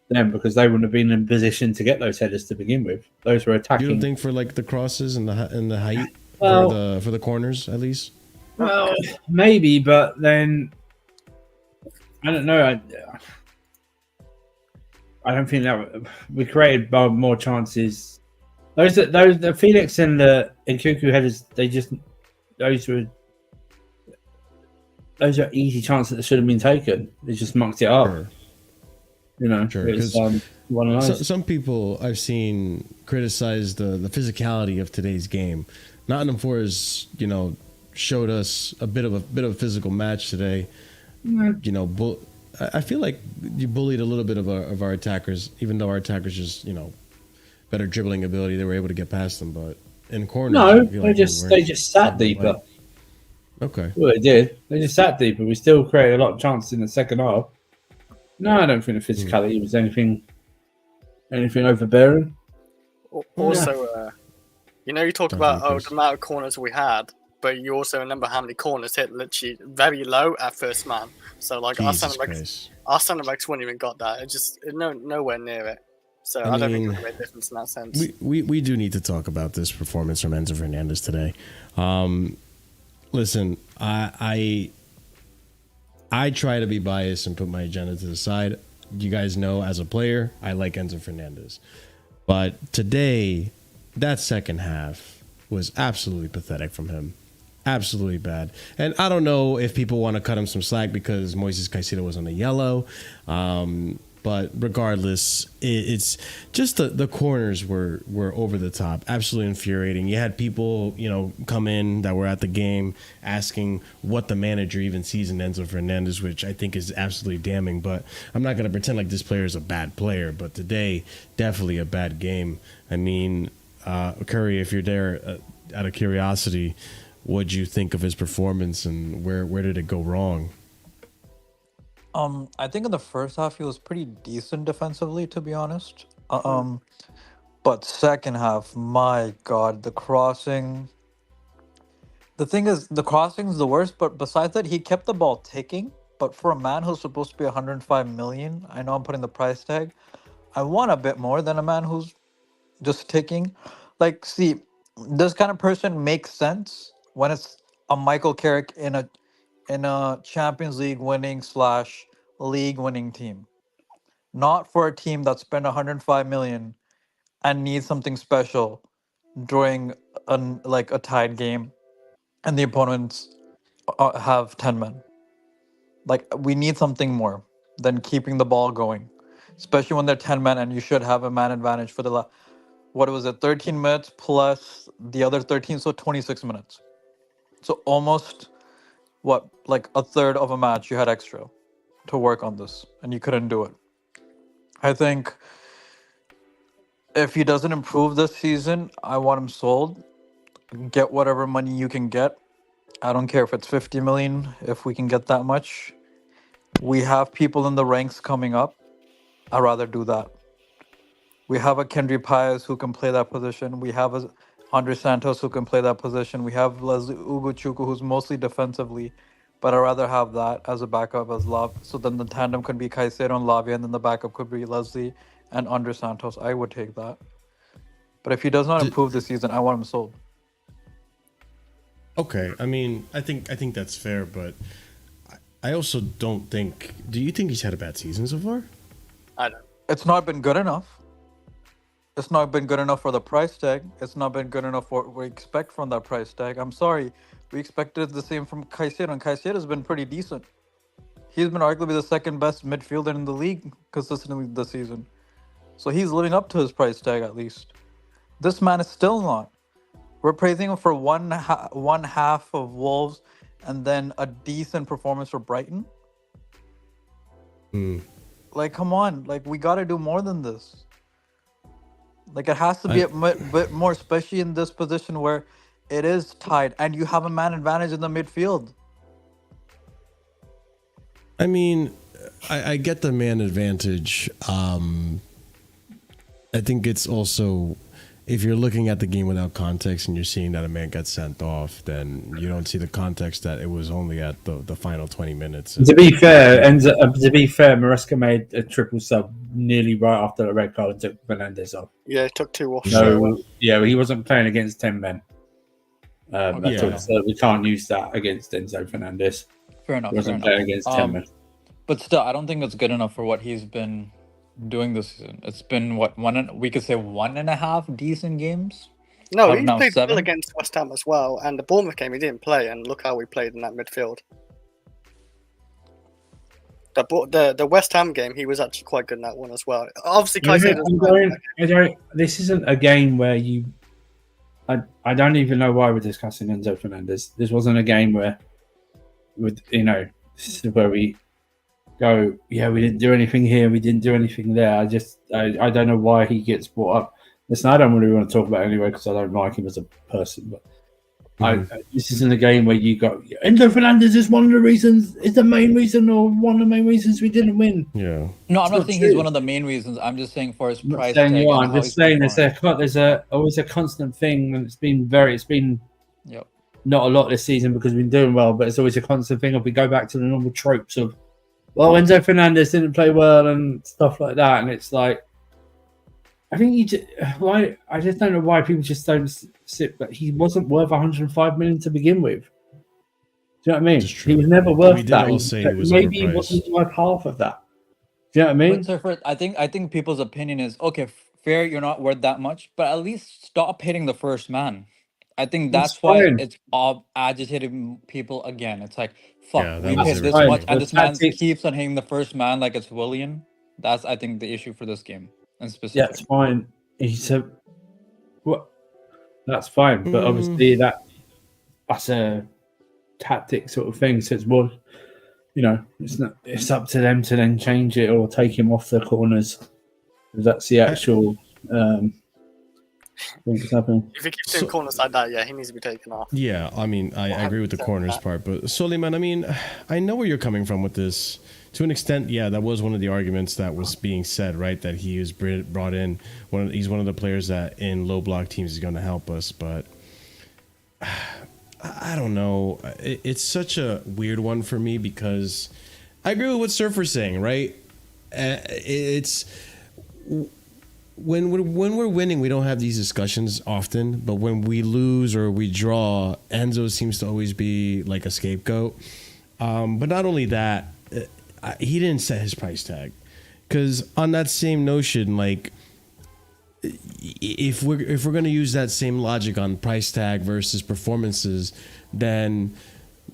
them because they wouldn't have been in position to get those headers to begin with. Those were attacking. You don't think for like the crosses and the height for the corners at least? Well, maybe, but then I don't know. I don't think that we created more chances. The Felix and the Nkunku headers, those are easy chances that should have been taken. They just mucked it up. Sure. You know, sure, it was one of those. Some people I've seen criticize the physicality of today's game. Nottingham Forest, showed us a bit of a physical match today. I feel like you bullied a little bit of our attackers, even though our attackers just better dribbling ability. They were able to get past them, but in corners, no, they just sat deeper. Okay, well, they did. They just sat deeper. We still created a lot of chances in the second half. No, I don't think the physicality was anything overbearing. Also, you talk about the amount of corners we had, but you also remember how many corners hit literally very low at first man. So like our centre backs wouldn't even got that. It just nowhere near it. So I don't think it would make a difference in that sense. We do need to talk about this performance from Enzo Fernandez today. Listen, I try to be biased and put my agenda to the side. You guys know, as a player, I like Enzo Fernandez. But today, that second half was absolutely pathetic from him. Absolutely bad. And I don't know if people want to cut him some slack because Moises Caicedo was on the yellow. But regardless, it's just the corners were over the top, absolutely infuriating. You had people, come in that were at the game asking what the manager even sees in Enzo Fernandez, which I think is absolutely damning. But I'm not going to pretend like this player is a bad player. But today, definitely a bad game. I mean, Curry, if you're there, out of curiosity, what'd you think of his performance and where did it go wrong? I think in the first half he was pretty decent defensively, to be honest. But second half, my God, the crossing. The thing is, the crossing is the worst. But besides that, he kept the ball ticking. But for a man who's supposed to be 105 million, I know I'm putting the price tag. I want a bit more than a man who's just ticking. Like, see, this kind of person makes sense when it's a Michael Carrick in a Champions League winning / league winning team. Not for a team that spent 105 million and needs something special during a tied game and the opponents have 10 men. Like, we need something more than keeping the ball going, especially when they're 10 men and you should have a man advantage for the what was it, 13 minutes plus the other 13, so 26 minutes. So almost like a third of a match you had extra to work on this, and you couldn't do it. I think if he doesn't improve this season, I want him sold. Get whatever money you can get. I don't care if it's 50 million, if we can get that much. We have people in the ranks coming up. I'd rather do that. We have a Kendry Paez who can play that position. We have a Andre Santos who can play that position. We have Leslie Ugochukwu who's mostly defensively, but I'd rather have that as a backup as Lav. So then the tandem could be Caicedo and Lavia, and then the backup could be Leslie and Andre Santos. I would take that. But if he does not improve this season, I want him sold. Okay, I mean, I think that's fair, but I also don't think. Do you think he's had a bad season so far? I don't. It's not been good enough. It's not been good enough for the price tag. It's not been good enough for what we expect from that price tag. I'm sorry. We expected the same from Caicedo, and Caicedo's been pretty decent. He's been arguably the second best midfielder in the league consistently this season. So he's living up to his price tag at least. This man is still not. We're praising him for one half of Wolves and then a decent performance for Brighton. Like, come on. Like, we got to do more than this. Like, it has to be a bit more, especially in this position where it is tied and you have a man advantage in the midfield. I mean, I get the man advantage. I think it's also, if you're looking at the game without context and you're seeing that a man got sent off, then you don't see the context that it was only at the final 20 minutes. To be fair, Maresca made a triple sub nearly right after the red card and took Fernandez off. Yeah, he took 2 off. No, yeah, he wasn't playing against 10 men. Yeah. So we can't use that against Enzo Fernandez. Fair enough. He wasn't playing against 10 men. But still, I don't think it's good enough for what he's been doing this season. It's been we could say 1.5 decent games. No, Out he now played 7? well against West Ham as well, and the Bournemouth game he didn't play, and look how we played in that midfield. The West Ham game, he was actually quite good in that one as well. Obviously, This isn't a game where I don't even know why we're discussing Enzo Fernandez. This wasn't a game where, this is where we go, yeah, we didn't do anything here, we didn't do anything there. I don't know why he gets brought up. Listen, I don't really want to talk about it anyway because I don't like him as a person, but this isn't a game where you go, Enzo Fernandez is one of the reasons, is the main reason or one of the main reasons we didn't win. Yeah. No, I'm not saying he's one of the main reasons. I'm just saying for his price tag. I'm just saying there's always a constant thing, and it's been Yep. not a lot this season because we've been doing well, but it's always a constant thing if we go back to the normal tropes of, well, Enzo Fernandez didn't play well and stuff like that, and it's like, I just don't know why people just don't sit. But he wasn't worth 105 million to begin with. Do you know what I mean? He was never worth that. Maybe he wasn't worth half of that. Do you know what I mean? So first, I think people's opinion is, okay, fair, you're not worth that much, but at least stop hitting the first man. I think that's why it's all agitating people again. It's like, fuck, we hit this much, and this man keeps on hitting the first man like it's Willian. That's, I think, the issue for this game. And specific. Yeah, it's fine. He said, "What? That's fine." But obviously, that's a tactic sort of thing. So it's more, it's not. It's up to them to then change it or take him off the corners. That's the actual thing that's happening. If he keeps doing corners like that, yeah, he needs to be taken off. Yeah, I mean, I agree with the corners part, but Soliman, I mean, I know where you're coming from with this. to an extent, yeah, that was one of the arguments that was being said, right? That he was brought in. He's one of the players that in low block teams is going to help us. But I don't know. It's such a weird one for me because I agree with what Surfer's saying, right? It's when we're winning, we don't have these discussions often. But when we lose or we draw, Enzo seems to always be like a scapegoat. But not only that, he didn't set his price tag, because on that same notion, like if we're gonna use that same logic on price tag versus performances, then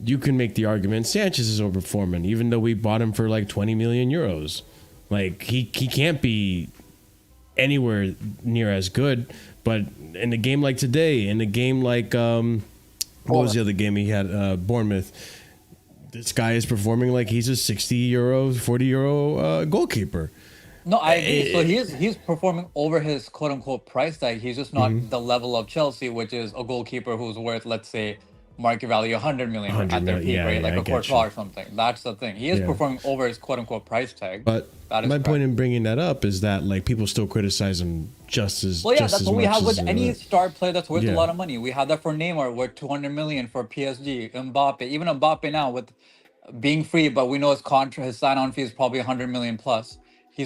you can make the argument Sanchez is overperforming, even though we bought him for like 20 million euros. Like he can't be anywhere near as good. But in a game like today, in a game like what was the other game he had, Bournemouth, this guy is performing like he's a 60 euro, 40 euro goalkeeper. No, I agree. So he's performing over his quote unquote price tag. He's just not the level of Chelsea, which is a goalkeeper who's worth, let's say, market value 100 million at their peak, right? Like a Courtois or something. That's the thing. He is performing over his quote unquote price tag. But my point in bringing that up is that like people still criticize him just as well. Yeah, just that's as what we much have with as, any star player that's worth a lot of money. We had that for Neymar, worth 200 million for PSG. Mbappe, even Mbappe now with being free, but we know his contract, his sign-on fee is probably 100 million plus. He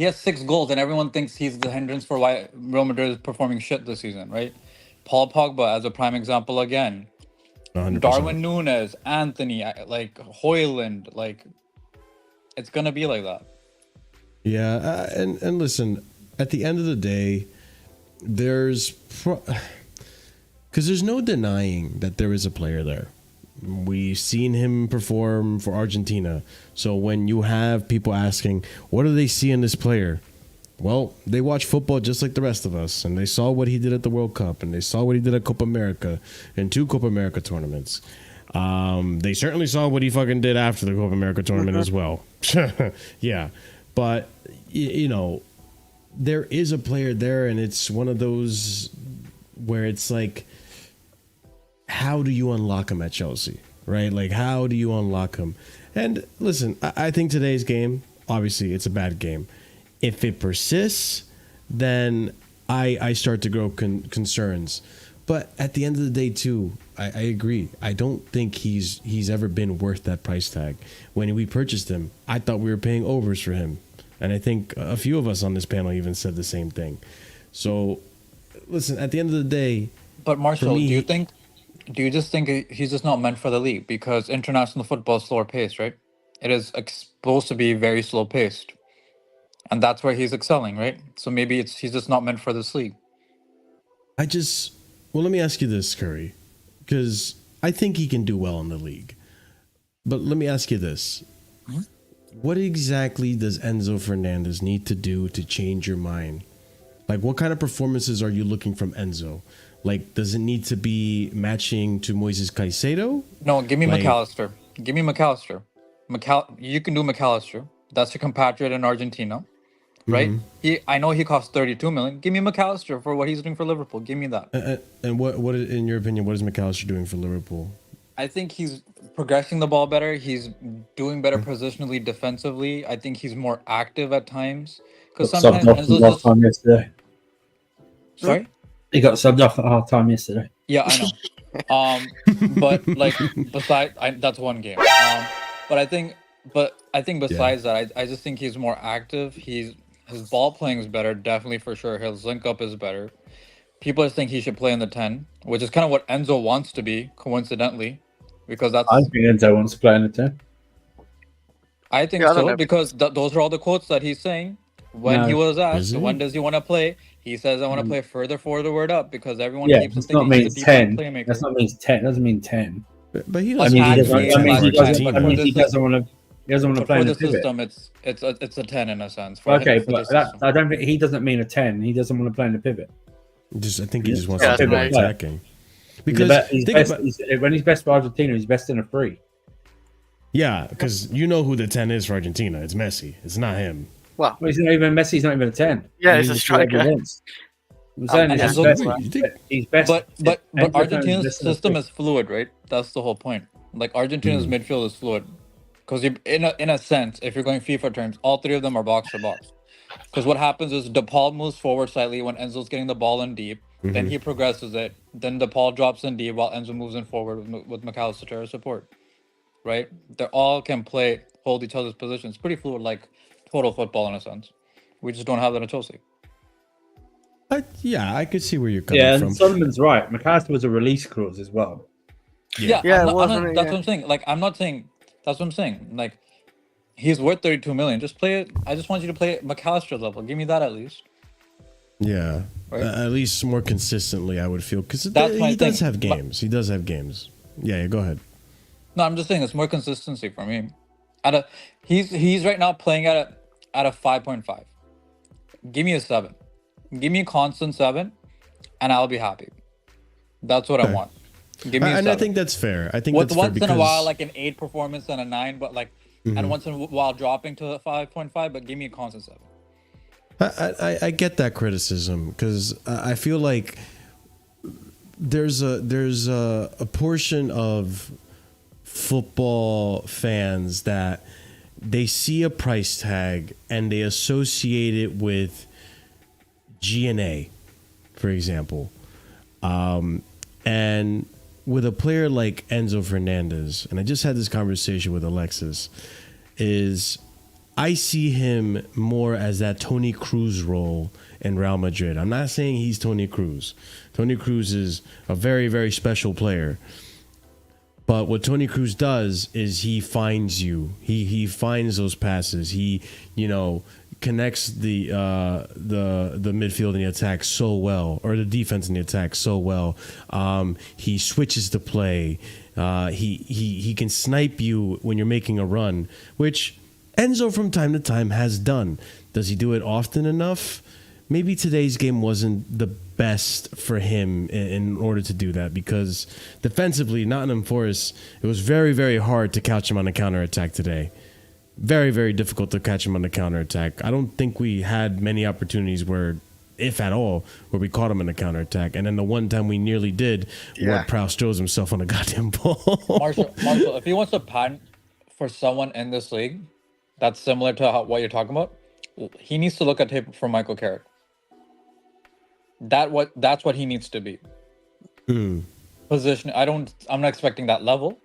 has 6 goals, and everyone thinks he's the hindrance for why Real Madrid is performing shit this season, right? Paul Pogba as a prime example again. 100%. Darwin Núñez, Anthony, like Højlund, like it's gonna be like that. Yeah, and listen, at the end of the day, because there's no denying that there is a player there. We've seen him perform for Argentina. So when you have people asking, what do they see in this player? Well, they watch football just like the rest of us, and they saw what he did at the World Cup, and they saw what he did at Copa America and 2 Copa America tournaments. They certainly saw what he fucking did after the Copa America tournament as well. Yeah, but you know, there is a player there, and it's one of those where it's like, how do you unlock him at Chelsea, right? Like, how do you unlock him? And listen, I think today's game, obviously, it's a bad game. If it persists, then I start to grow concerns. But at the end of the day, too, I agree. I don't think he's ever been worth that price tag. When we purchased him, I thought we were paying overs for him. And I think a few of us on this panel even said the same thing. So, listen, at the end of the day... But Marshall, do you just think he's just not meant for the league? Because international football is slower paced, right? It is supposed to be very slow paced. And that's where he's excelling, right? So maybe he's just not meant for this league. Well, let me ask you this, Curry, because I think he can do well in the league. But let me ask you this. What exactly does Enzo Fernandez need to do to change your mind? Like, what kind of performances are you looking from Enzo? Like, does it need to be matching to Moises Caicedo? No, give me McAllister. Give me McAllister. You can do McAllister. That's your compatriot in Argentina, right? I know he costs 32 million. Give me McAllister for what he's doing for Liverpool. Give me that. And what, in your opinion, what is McAllister doing for Liverpool? I think he's progressing the ball better. He's doing better positionally, defensively. I think he's more active at times. Because sometimes Enzo's just... Sorry? He got subbed off at half time yesterday. Yeah, I know. But like, besides, that's one game. But I think besides that, I just think he's more active. His ball playing is better, definitely for sure. His link up is better. People just think he should play in the 10, which is kind of what Enzo wants to be, coincidentally, because that's. I think Enzo wants to play in the 10. I think so, because those are all the quotes that he's saying. When he was asked, when does he want to play? He says, I want to play further forward up, because everyone keeps thinking he's a deep playmaker. That's not means 10. Doesn't mean 10. But he doesn't. He doesn't want to. He doesn't want to play in the system. It's a 10 in a sense. Okay, but I don't think he doesn't mean a 10. He doesn't want to play in the pivot. I think he just wants to be attacking. Because when he's best for Argentina, he's best in a 3. Yeah, because you know who the 10 is for Argentina. It's Messi. It's not him. Well, he's not even Messi. He's not even a 10. Yeah, he's a striker. He's best. But Argentina's system is fluid, right? That's the whole point. Like Argentina's midfield is fluid. because in a sense, if you're going FIFA terms, all three of them are box to box. Because what happens is DePaul moves forward slightly when Enzo's getting the ball in deep. Then he progresses it. Then DePaul drops in deep while Enzo moves in forward with McAllister as support. Right? They all can hold each other's positions. Pretty fluid, like total football in a sense. We just don't have that at Chelsea. Yeah, I could see where you're coming Yeah, from. and Solomon's right. McAllister was a release clause as well. Yeah, Yeah, that's wasn't what it? I'm saying. Like, I'm not saying that's what I'm saying. Like, he's worth 32 million. Just play it. I just want you to play it McAllister level. Give me that at least. Yeah, Right? at least more consistently, I would feel, because That's my he does thing. have games. He does have games. Yeah, go ahead. No, I'm just saying it's more consistency for me. He's right now playing at a 5.5. Give me a 7. Give me a constant 7, and I'll be happy. That's what I want. Give me a 7. And I think that's fair. I think With that's fair once because in a while, like an 8 performance and a 9, but like, and once in a while dropping to a 5.5, but give me a constant 7. I get that criticism, because I feel like there's a portion of football fans that they see a price tag and they associate it with G&A, for example, and with a player like Enzo Fernandez, and I just had this conversation with Alexis, is I see him more as that Toni Kroos role in Real Madrid. I'm not saying he's Toni Kroos. Toni Kroos is a very, very special player. But what Toni Kroos does is he finds you. He finds those passes. He, connects the midfield and the attack so well, or the defense and the attack so well. He switches the play. He can snipe you when you're making a run, which Enzo from time to time has done. Does he do it often enough? Maybe today's game wasn't the best for him in order to do that, because defensively, Nottingham Forest, it was very, very hard to catch him on the counterattack today. Very, very difficult to catch him on the counterattack. I don't think we had many opportunities where, if at all, where we caught him in the counterattack. And then the one time we nearly did, Ward Prowse throws himself on the goddamn ball. Marshall, if he wants to patent for someone in this league that's similar to what you're talking about, he needs to look at tape from Michael Carrick. That's what he needs to be. Position. I'm not expecting that level.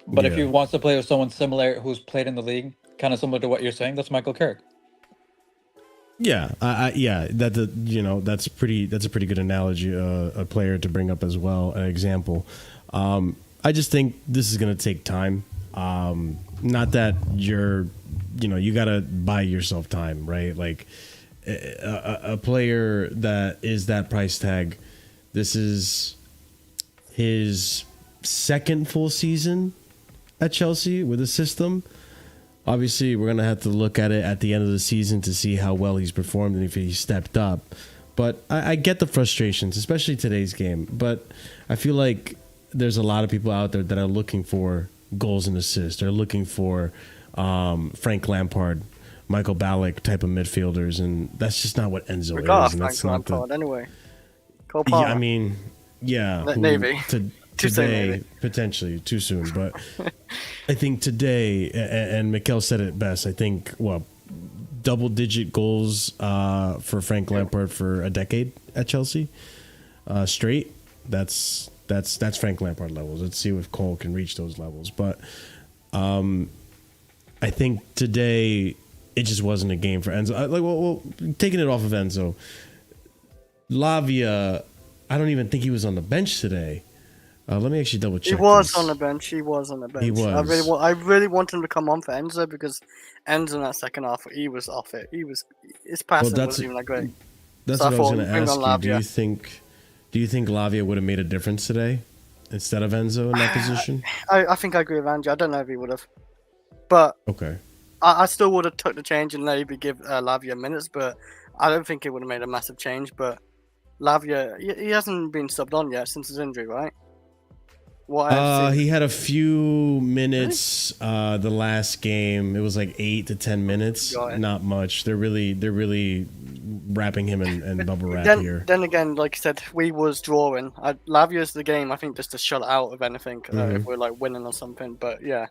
But if he wants to play with someone similar who's played in the league, kind of similar to what you're saying, that's Michael Carrick. Yeah, that's a pretty good analogy, a player to bring up as well, an example. I just think this is going to take time. Not that you got to buy yourself time, right? Like a player that is that price tag, this is his second full season at Chelsea with the system. Obviously, we're going to have to look at it at the end of the season to see how well he's performed and if he stepped up. But I get the frustrations, especially today's game. But I feel like there's a lot of people out there that are looking for goals and assists. They're looking for Frank Lampard, Michael Ballack type of midfielders, and that's just not what Enzo is. And that's Frank not Lampard anyway. Cole Yeah, Palmer. I mean, yeah, Navy. Too soon, today maybe. potentially too soon, but I think today, and Mikel said it best. I think double-digit goals for Frank Lampard for a decade at Chelsea straight. That's Frank Lampard levels. Let's see if Cole can reach those levels. But I think today it just wasn't a game for Enzo. Taking it off of Enzo, Lavia, I don't even think he was on the bench today. Let me actually double check. He was on the bench. He was. He was. I really want him to come on for Enzo, because Enzo in that second half, he was off it. His passing wasn't even that great. That's So what I I was thought, going to bring ask on you. Lavia. Do you think Lavia would have made a difference today instead of Enzo in that position? I think I agree with Angie. I don't know if he would have, but Okay. I still would have took the change and maybe give Lavia minutes, but I don't think it would have made a massive change. But Lavia, he hasn't been subbed on yet since his injury, right? What I've seen. He had a few minutes the last game. It was like 8 to 10 minutes. Got it. Not much. They're really wrapping him in bubble wrap here. Then again, like I said, we was drawing. Lavia's the game, I think, just to shut it out of anything if we're like winning or something. But yeah,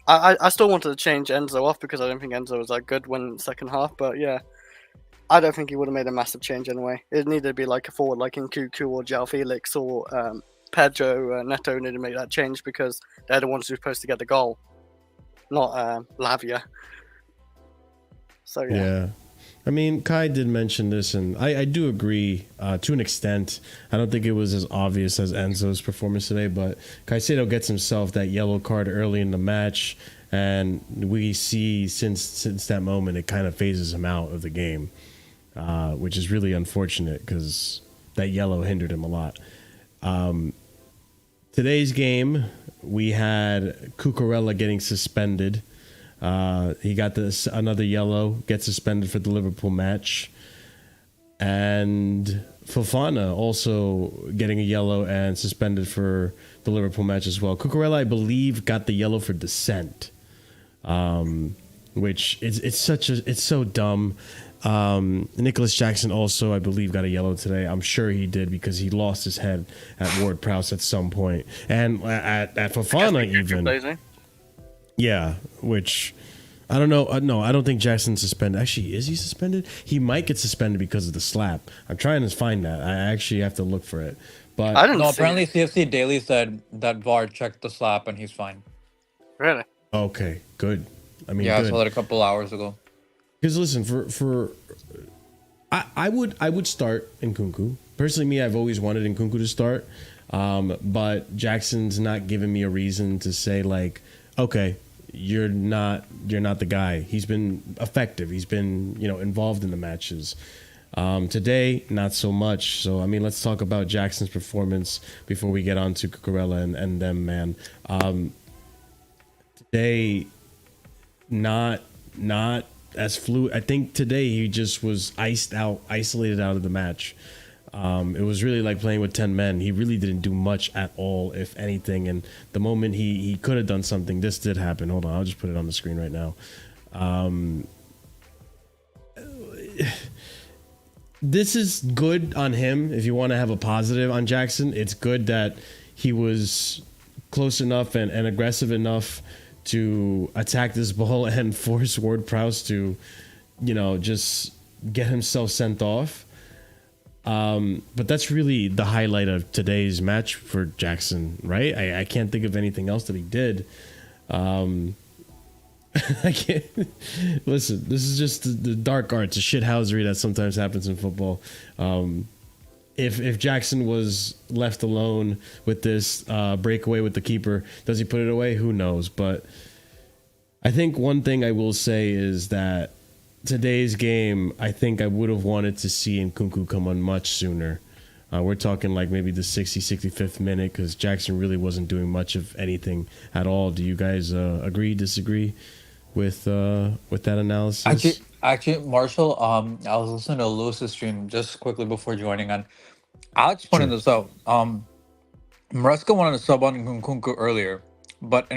I still wanted to change Enzo off because I don't think Enzo was that good when second half. But yeah, I don't think he would have made a massive change anyway. It needed to be like a forward like in Cuckoo or João Felix or Pedro Neto needed to make that change because they're the ones who are supposed to get the goal, not Lavia. So Yeah. I mean, Kai did mention this, and I do agree to an extent. I don't think it was as obvious as Enzo's performance today, but Caicedo gets himself that yellow card early in the match, and we see since that moment it kind of phases him out of the game, which is really unfortunate because that yellow hindered him a lot. Today's game, we had Cucurella getting suspended. He got another yellow, gets suspended for the Liverpool match. And Fofana also getting a yellow and suspended for the Liverpool match as well. Cucurella, I believe, got the yellow for dissent, which it's so dumb. Nicholas Jackson also, I believe, got a yellow today. I'm sure he did because he lost his head at Ward Prowse at some point. And at Fofana even. Yeah, which I don't know. No, I don't think Jackson's suspended. Actually, is he suspended? He might get suspended because of the slap. I'm trying to find that. I actually have to look for it. But I didn't. No, see apparently it. CFC Daily said that VAR checked the slap and he's fine. Really? okay, good. I mean, Yeah, I good. saw that a couple hours ago. Because listen, I would start Nkunku. Personally, me, I've always wanted Nkunku to start, but Jackson's not giving me a reason to say like, okay, you're not the guy. He's been effective. He's been involved in the matches. Today, not so much. So I mean, let's talk about Jackson's performance before we get on to Cucurella and them, man. Today, not as fluid. I think today he just was isolated out of the match. It was really like playing with 10 men. He really didn't do much at all, if anything. And the moment he could have done something, this did happen. Hold on, I'll just put it on the screen right now. This is good on him. If you want to have a positive on Jackson, it's good that he was close enough and aggressive enough to attack this ball and force Ward Prowse to, just get himself sent off. But that's really the highlight of today's match for Jackson, right? I can't think of anything else that he did. I can't listen. This is just the dark arts, the shithousery that sometimes happens in football. If Jackson was left alone with this breakaway with the keeper, does he put it away? Who knows? But I think one thing I will say is that today's game, I think I would have wanted to see Nkunku come on much sooner. We're talking like maybe the 65th minute because Jackson really wasn't doing much of anything at all. Do you guys agree, disagree with that analysis? Actually, Marshall, I was listening to Lewis's stream just quickly before joining, and Alex pointed this out. Maresca wanted to sub on Nkunku earlier, but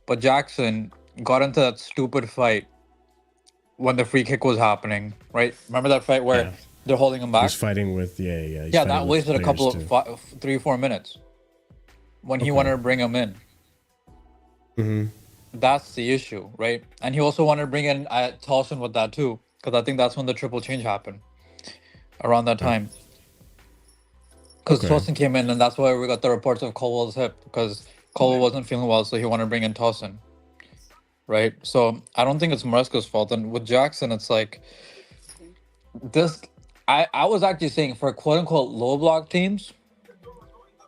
but Jackson got into that stupid fight when the free kick was happening, right? Remember that fight where they're holding him back? He's fighting with he's yeah, fighting that with wasted a couple players of 3-4 minutes when he wanted to bring him in. Mm-hmm. That's the issue, right? And he also wanted to bring in Tolson with that too, because I think that's when the triple change happened around that time. Because Tolson came in, and that's why we got the reports of Colwell's hip, because Colwell wasn't feeling well, so he wanted to bring in Tolson, right? So I don't think it's Maresca's fault. And with Jackson, it's like this. I was actually saying for quote unquote low block teams,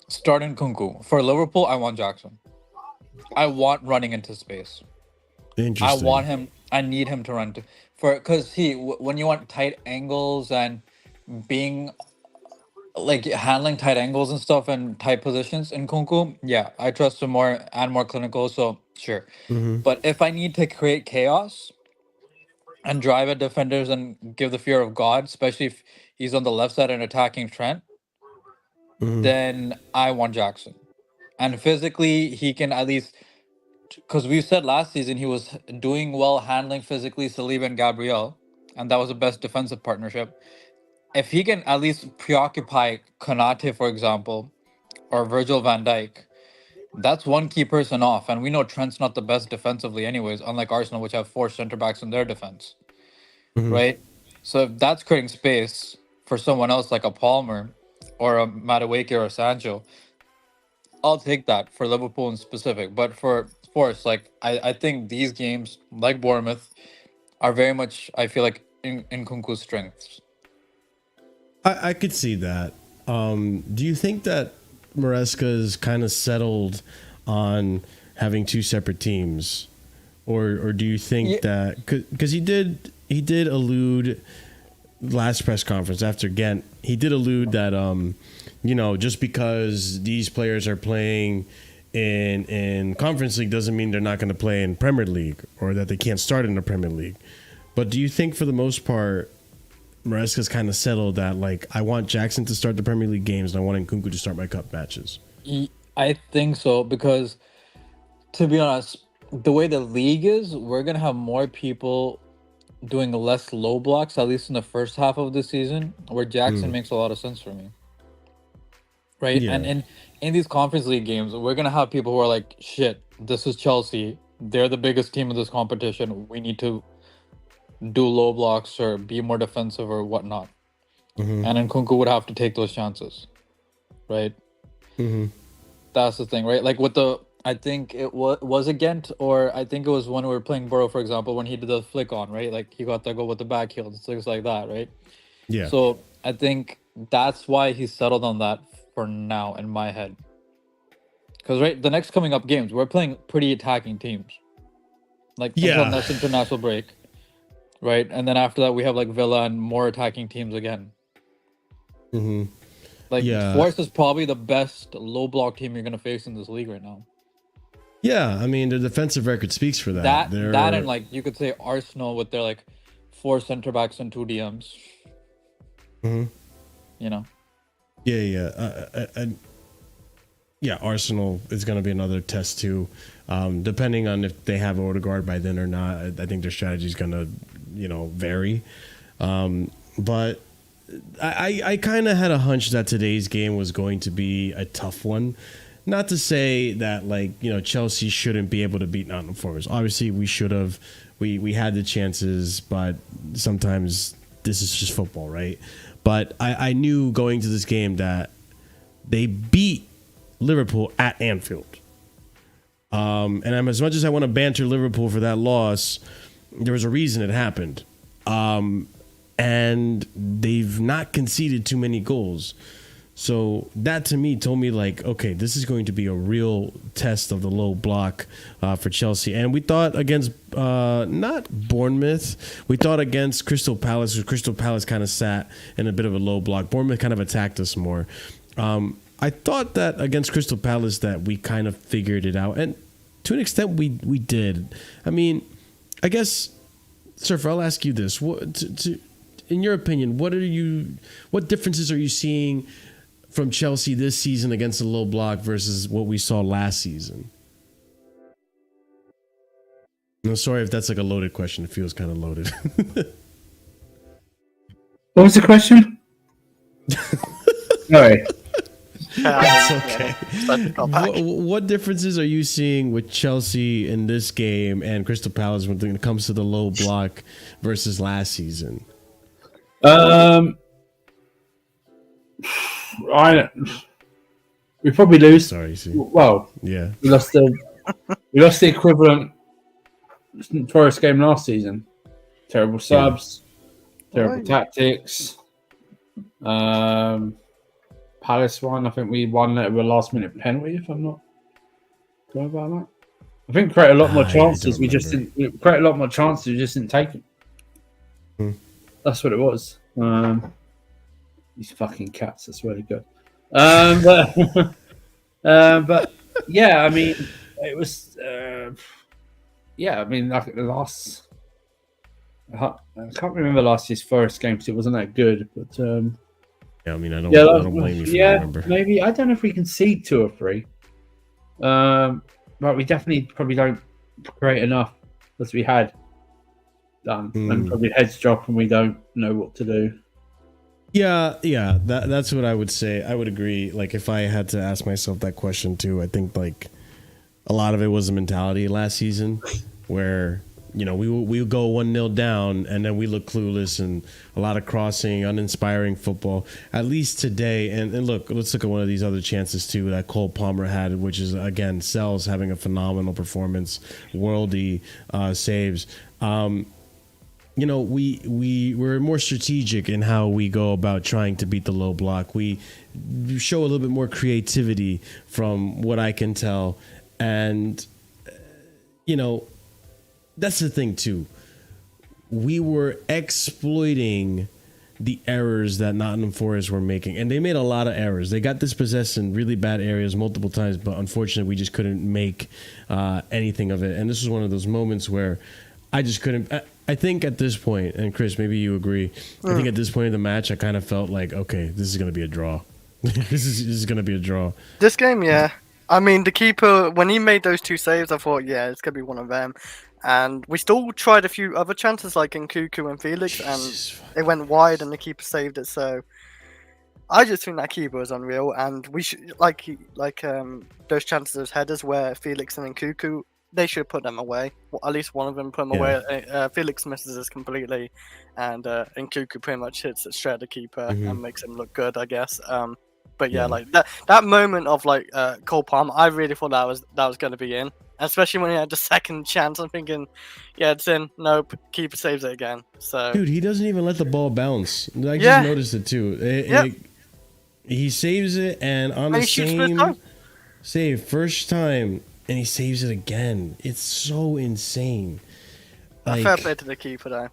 start Nkunku. For Liverpool, I want Jackson. I want running into space. Interesting. I want him. I need him to run because when you want tight angles and being like handling tight angles and stuff and tight positions in Nkunku, yeah, I trust him more and more clinical. So sure, but if I need to create chaos and drive at defenders and give the fear of God, especially if he's on the left side and attacking Trent, then I want Jackson. And physically, he can at least, because we said last season he was doing well handling physically Saliba and Gabriel, and that was the best defensive partnership. If he can at least preoccupy Konate, for example, or Virgil van Dijk, That's one key person off, and we know Trent's not the best defensively, anyways. Unlike Arsenal, which have 4 center backs in their defense, right? So if that's creating space for someone else like a Palmer or a Madueke or a Sancho, I'll take that for Liverpool in specific. But for Forest, like I think these games, like Bournemouth, are very much, I feel like, in Nkunku's strengths. I could see that. Do you think that Maresca is kind of settled on having 2 separate teams, or do you think that because he did allude last press conference after Ghent, he did allude that just because these players are playing in Conference League doesn't mean they're not going to play in Premier League or that they can't start in the Premier League. But do you think for the most part Maresca's kind of settled that, like, I want Jackson to start the Premier League games and I want Nkunku to start my cup matches? I think so, because to be honest, the way the league is, we're going to have more people doing less low blocks, at least in the first half of the season, where Jackson makes a lot of sense for me. Right? Yeah. And in these Conference League games, we're going to have people who are like, shit, this is Chelsea. They're the biggest team in this competition. We need to do low blocks or be more defensive or whatnot. And Nkunku would have to take those chances. Right? That's the thing, right? Like with I think it was it Ghent, or I think it was when we were playing Borough, for example, when he did the flick on, right? Like he got that goal with the back heel and things like that, right? Yeah. So I think that's why he settled on that for now in my head. Because right, the next coming up games, we're playing pretty attacking teams. Like until next international break, right? And then after that, we have like Villa and more attacking teams again. Like Forest is probably the best low block team you're gonna face in this league right now. Yeah, I mean, the defensive record speaks for that. That and like you could say Arsenal with their like 4 center backs and 2 DMs. You know. Yeah, Arsenal is going to be another test too, depending on if they have Odegaard by then or not. I think their strategy is going to, vary. But I kind of had a hunch that today's game was going to be a tough one. Not to say that, like, Chelsea shouldn't be able to beat Nottingham Forest. Obviously, we should have. We had the chances, but sometimes this is just football, right? But I knew going to this game that they beat Liverpool at Anfield. And as much as I want to banter Liverpool for that loss, there was a reason it happened. And they've not conceded too many goals. So that to me told me, like, okay, this is going to be a real test of the low block for Chelsea. And we thought against not Bournemouth, we thought against Crystal Palace, because Crystal Palace kind of sat in a bit of a low block. Bournemouth kind of attacked us more. I thought that against Crystal Palace that we kind of figured it out. And to an extent, we did. I mean, I guess, Surfer, I'll ask you this. In your opinion, what differences are you seeing from Chelsea this season against the low block versus what we saw last season? No, sorry if that's like a loaded question. It feels kind of loaded. What was the question? Sorry. That's okay. What differences are you seeing with Chelsea in this game and Crystal Palace when it comes to the low block versus last season? We probably lose. Sorry, see. Well, yeah, we lost the equivalent Forest game last season. Terrible subs, terrible tactics. Palace won. I think we won it with a last minute penalty, if I'm not wrong about that. I think we created a lot more chances. We just didn't create a lot more chances. We just didn't take them. That's what it was. These fucking cats, I swear to God. But yeah, I mean, it was. I mean, like the last. I can't remember last year's Forest game because it wasn't that good. But I mean, I don't blame you for that number. Maybe I don't know if we can see 2 or 3. But we definitely probably don't create enough as we had done, and probably heads drop and we don't know what to do. Yeah, that's what I would say. I would agree. Like, if I had to ask myself that question too, I think, like, a lot of it was the mentality last season where, you know, we would go 1-0 down and then we look clueless and a lot of crossing, uninspiring football. At least today, and look, let's look at one of these other chances too that Cole Palmer had, which is, again, Sells having a phenomenal performance, worldy saves. You know, we're more strategic in how we go about trying to beat the low block. We show a little bit more creativity from what I can tell. And, you know, that's the thing, too. We were exploiting the errors that Nottingham Forest were making. And they made a lot of errors. They got dispossessed in really bad areas multiple times, but unfortunately, we just couldn't make anything of it. And this was one of those moments where I just couldn't. I think at this point, and Chris, maybe you agree, I think at this point in the match, I kind of felt like, okay, this is going to be a draw. This is going to be a draw. This game, yeah. I mean, the keeper, when he made those 2 saves, I thought, yeah, it's going to be one of them. And we still tried a few other chances, like in Cuckoo and Felix, and it went wide and the keeper saved it. So I just think that keeper was unreal. And we should, like those chances, those headers where Felix and then Cuckoo, they should put them away. Well, at least one of them put them away. Felix misses this completely, and Cuckoo pretty much hits it straight at the keeper and makes him look good, I guess. But yeah, like that moment of like Cole Palmer, I really thought that was going to be in, especially when he had the second chance. I'm thinking, yeah, it's in. Nope, keeper saves it again. So dude, he doesn't even let the ball bounce. I just noticed it too. He saves it, and on the same save, first time. And he saves it again. It's so insane. Like, fair play to the keeper, though.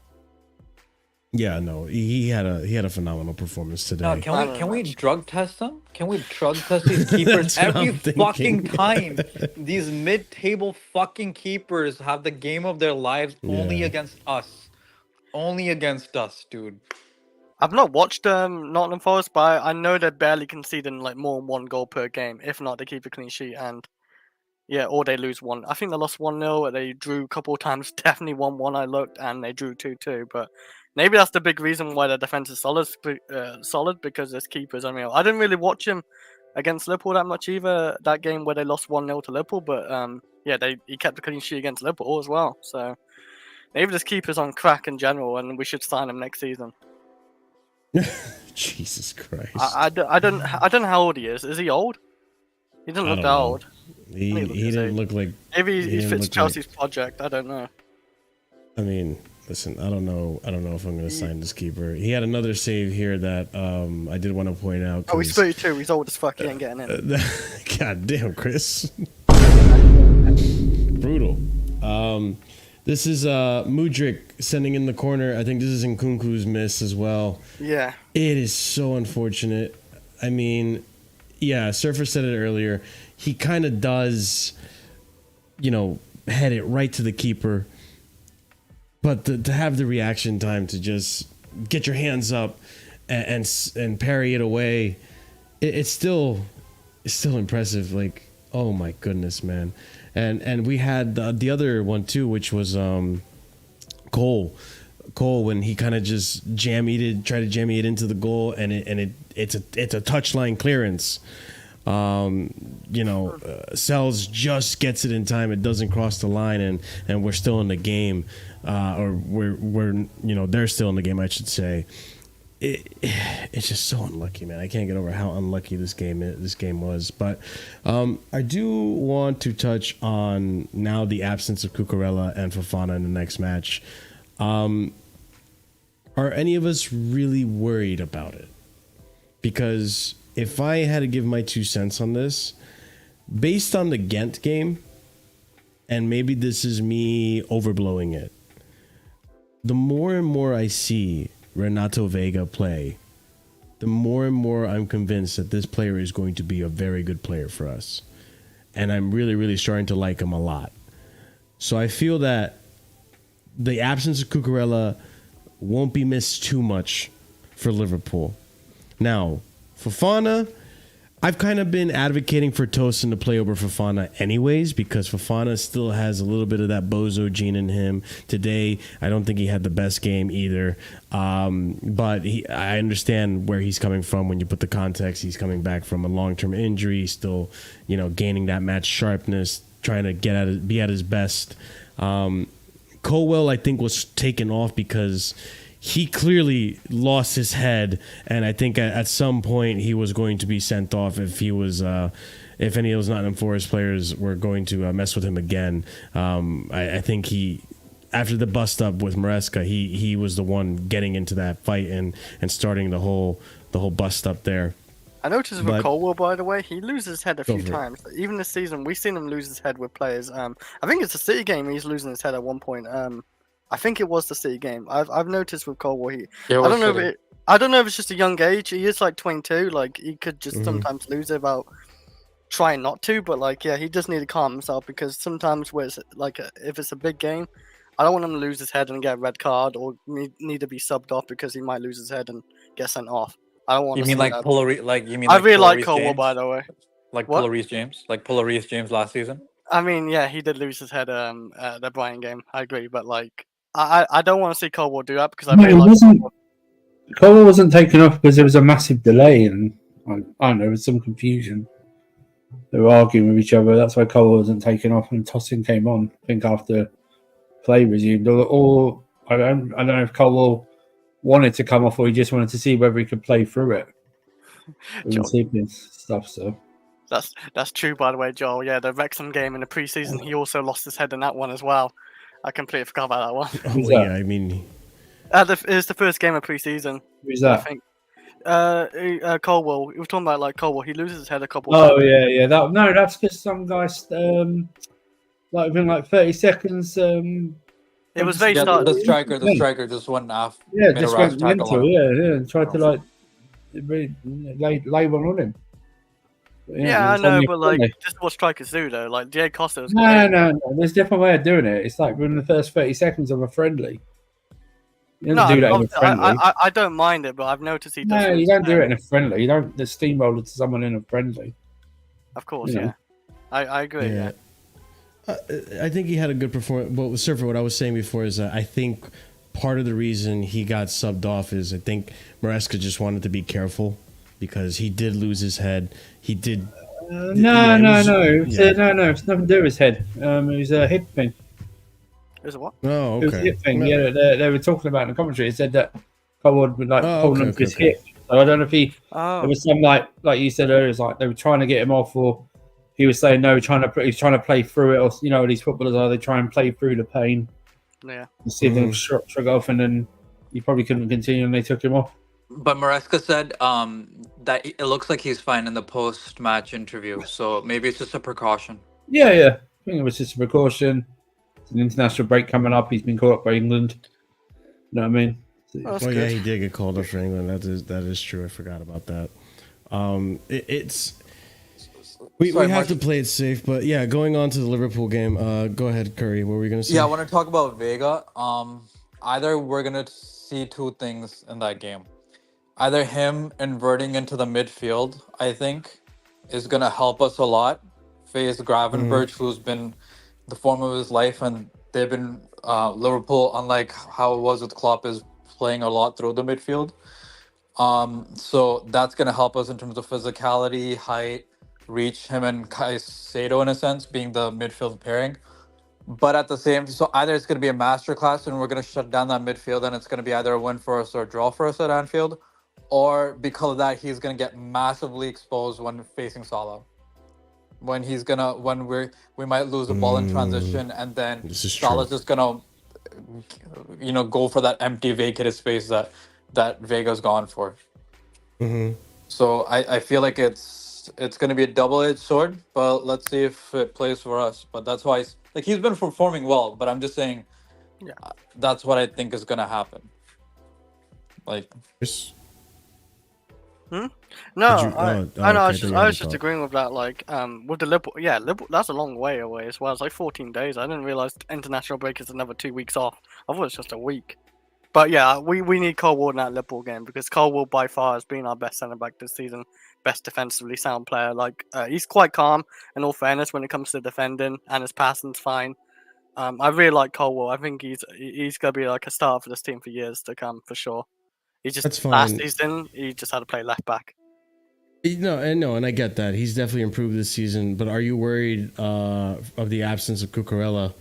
Yeah, no, he had a phenomenal performance today. No, can we drug test them? Can we drug test these keepers every fucking time? These mid-table fucking keepers have the game of their lives only against us. Only against us, dude. I've not watched Nottingham Forest, but I know they're barely conceding like more than 1 goal per game. If not, they keep a clean sheet and. Yeah, or they lose 1. I think they lost 1-0. They drew a couple of times. Definitely 1-1. I looked, and they drew 2-2. But maybe that's the big reason why their defense is solid because this keeper's unreal. I didn't really watch him against Liverpool that much either. That game where they lost 1-0 to Liverpool, but yeah, he kept a clean sheet against Liverpool as well. So maybe this keeper's on crack in general, and we should sign him next season. Jesus Christ! I don't know how old he is. Is he old? He doesn't look that old. He didn't look like. Maybe he fits Chelsea's project. I don't know. I mean, listen, I don't know if I'm going to sign this keeper. He had another save here that I did want to point out. Oh, he's 32. He's old as fuck. He ain't getting in. God damn, Chris. Brutal. This is Mudryk sending in the corner. I think this is Nkunku's miss as well. Yeah. It is so unfortunate. I mean, yeah, Surfer said it earlier. He kind of does, you know, head it right to the keeper. But to have the reaction time to just get your hands up and parry it away, it's still impressive. Like, oh my goodness, man. And we had the other one too, which was Cole when he kind of just tried to jammy it into the goal, and it's a touchline clearance. You know, Sells just gets it in time. It doesn't cross the line, and we're still in the game, or we're you know, they're still in the game, I should say. It's just so unlucky, man. I can't get over how unlucky this game was. But I do want to touch on now the absence of Cucurella and Fofana in the next match. Are any of us really worried about it? Because if I had to give my 2 cents on this, based on the Ghent game, and maybe this is me overblowing it, the more and more I see Renato Vega play, the more and more I'm convinced that this player is going to be a very good player for us. And I'm really, really starting to like him a lot. So I feel that the absence of Cucurella won't be missed too much for Liverpool. Now, Fofana, I've kind of been advocating for Tosin to play over Fofana anyways, because Fofana still has a little bit of that bozo gene in him. Today, I don't think he had the best game either. But I understand where he's coming from when you put the context. He's coming back from a long-term injury, still, you know, gaining that match sharpness, trying to be at his best. Colwell, I think, was taken off because he clearly lost his head, and I think at some point he was going to be sent off if if any of those Nottingham Forest players were going to mess with him again. I think after the bust up with Maresca, he was the one getting into that fight and starting the whole bust up there. I noticed with Colwell, by the way, he loses his head a Go few for it. times. Even this season, we've seen him lose his head with players. I think it's the City game. He's losing his head at one point. I think it was the City game. I've noticed with Colwell, I don't know if it's just a young age. He is like 22. Like he could just sometimes lose it about trying not to. But like, yeah, he does need to calm himself because sometimes where it's like if it's a big game, I don't want him to lose his head and get a red card or need to be subbed off because he might lose his head and get sent off. I don't want. You to mean see like that. I really like Colwell, by the way. Like What? Pullareese James, like Pullareese James last season. I mean, yeah, he did lose his head at the Brighton game. I agree, but like, I don't want to see Colwell do that because I really like Colwell. Colwell wasn't taken off because there was a massive delay and I don't know, there was some confusion. They were arguing with each other. That's why Colwell wasn't taken off and Tosin came on. I think after play resumed. Or I don't know if Colwell wanted to come off or he just wanted to see whether he could play through it. Stuff. So that's true, by the way, Joel. Yeah, the Wrexham game in the preseason, he also lost his head in that one as well. I completely forgot about that one. Oh, yeah, I mean, it was the first game of preseason. Who's that? I think. Colwell. We were talking about like Colwell. He loses his head a couple. Oh times. yeah. That's because some guys like within like 30 seconds. It was very the striker just went off. Yeah, just went mental. Yeah, and tried to like lay one on him. Yeah, I know, but like this is what strikers do, though. Like Diego Costa. No. There's a different way of doing it. It's like within the first 30 seconds of a friendly. You don't do that in a friendly. I don't mind it, but I've noticed he does. No, you don't do it in a friendly. You don't the steamroller to someone in a friendly. Of course, yeah. I agree. Yeah. I think he had a good performance. But Surfer, what I was saying before is I think part of the reason he got subbed off is I think Maresca just wanted to be careful because he did lose his head. He did. No. It's nothing to do with his head. It was a hip thing. Is it what? Oh, okay. It was a hip thing. Yeah, they were talking about in the commentary. It said that Colwell would like pull him his hip. So I don't know if there was some like you said earlier, it's like they were trying to get him off, or he was saying no, he's trying to play through it, or these footballers are they try and play through the pain. Yeah. And see if they shrug off, and then he probably couldn't continue, and they took him off. But Maresca said that it looks like he's fine in the post-match interview, so maybe it's just a precaution. Yeah. I think it was just a precaution. It's an international break coming up. He's been called up by England. You know what I mean? Well, yeah, he did get called up for England. That is true. I forgot about that. We have to play it safe, but yeah, going on to the Liverpool game. Go ahead, Curry. What were we going to say? Yeah, I want to talk about Vega. Either we're going to see two things in that game. Either him inverting into the midfield, I think, is going to help us a lot. Face Gravenberch, who's been the form of his life, and they've been Liverpool, unlike how it was with Klopp, is playing a lot through the midfield. So that's going to help us in terms of physicality, height, reach, him and Caicedo in a sense being the midfield pairing. But at the same, so either it's going to be a masterclass and we're going to shut down that midfield and it's going to be either a win for us or a draw for us at Anfield, or because of that he's going to get massively exposed when facing Salah. When we might lose the ball in transition, and then Salah's just gonna, go for that empty vacated space that Vega's gone for. So I feel like it's gonna be a double-edged sword, but let's see if it plays for us. But that's why he's been performing well, but I'm just saying, that's what I think is gonna happen. No, I was just agreeing with that. Like, with the Liverpool, Liverpool, that's a long way away as well. It's like 14 days. I didn't realize international break is another 2 weeks off. I thought it was just a week. But yeah, we need Colwell in that Liverpool game because Colwell by far has been our best centre back this season, best defensively sound player. Like, he's quite calm in all fairness when it comes to defending, and his passing's fine. I really like Colwell. I think he's gonna be like a star for this team for years to come for sure. Last season he just had to play left back. And I get that he's definitely improved this season. But are you worried of the absence of Cucurella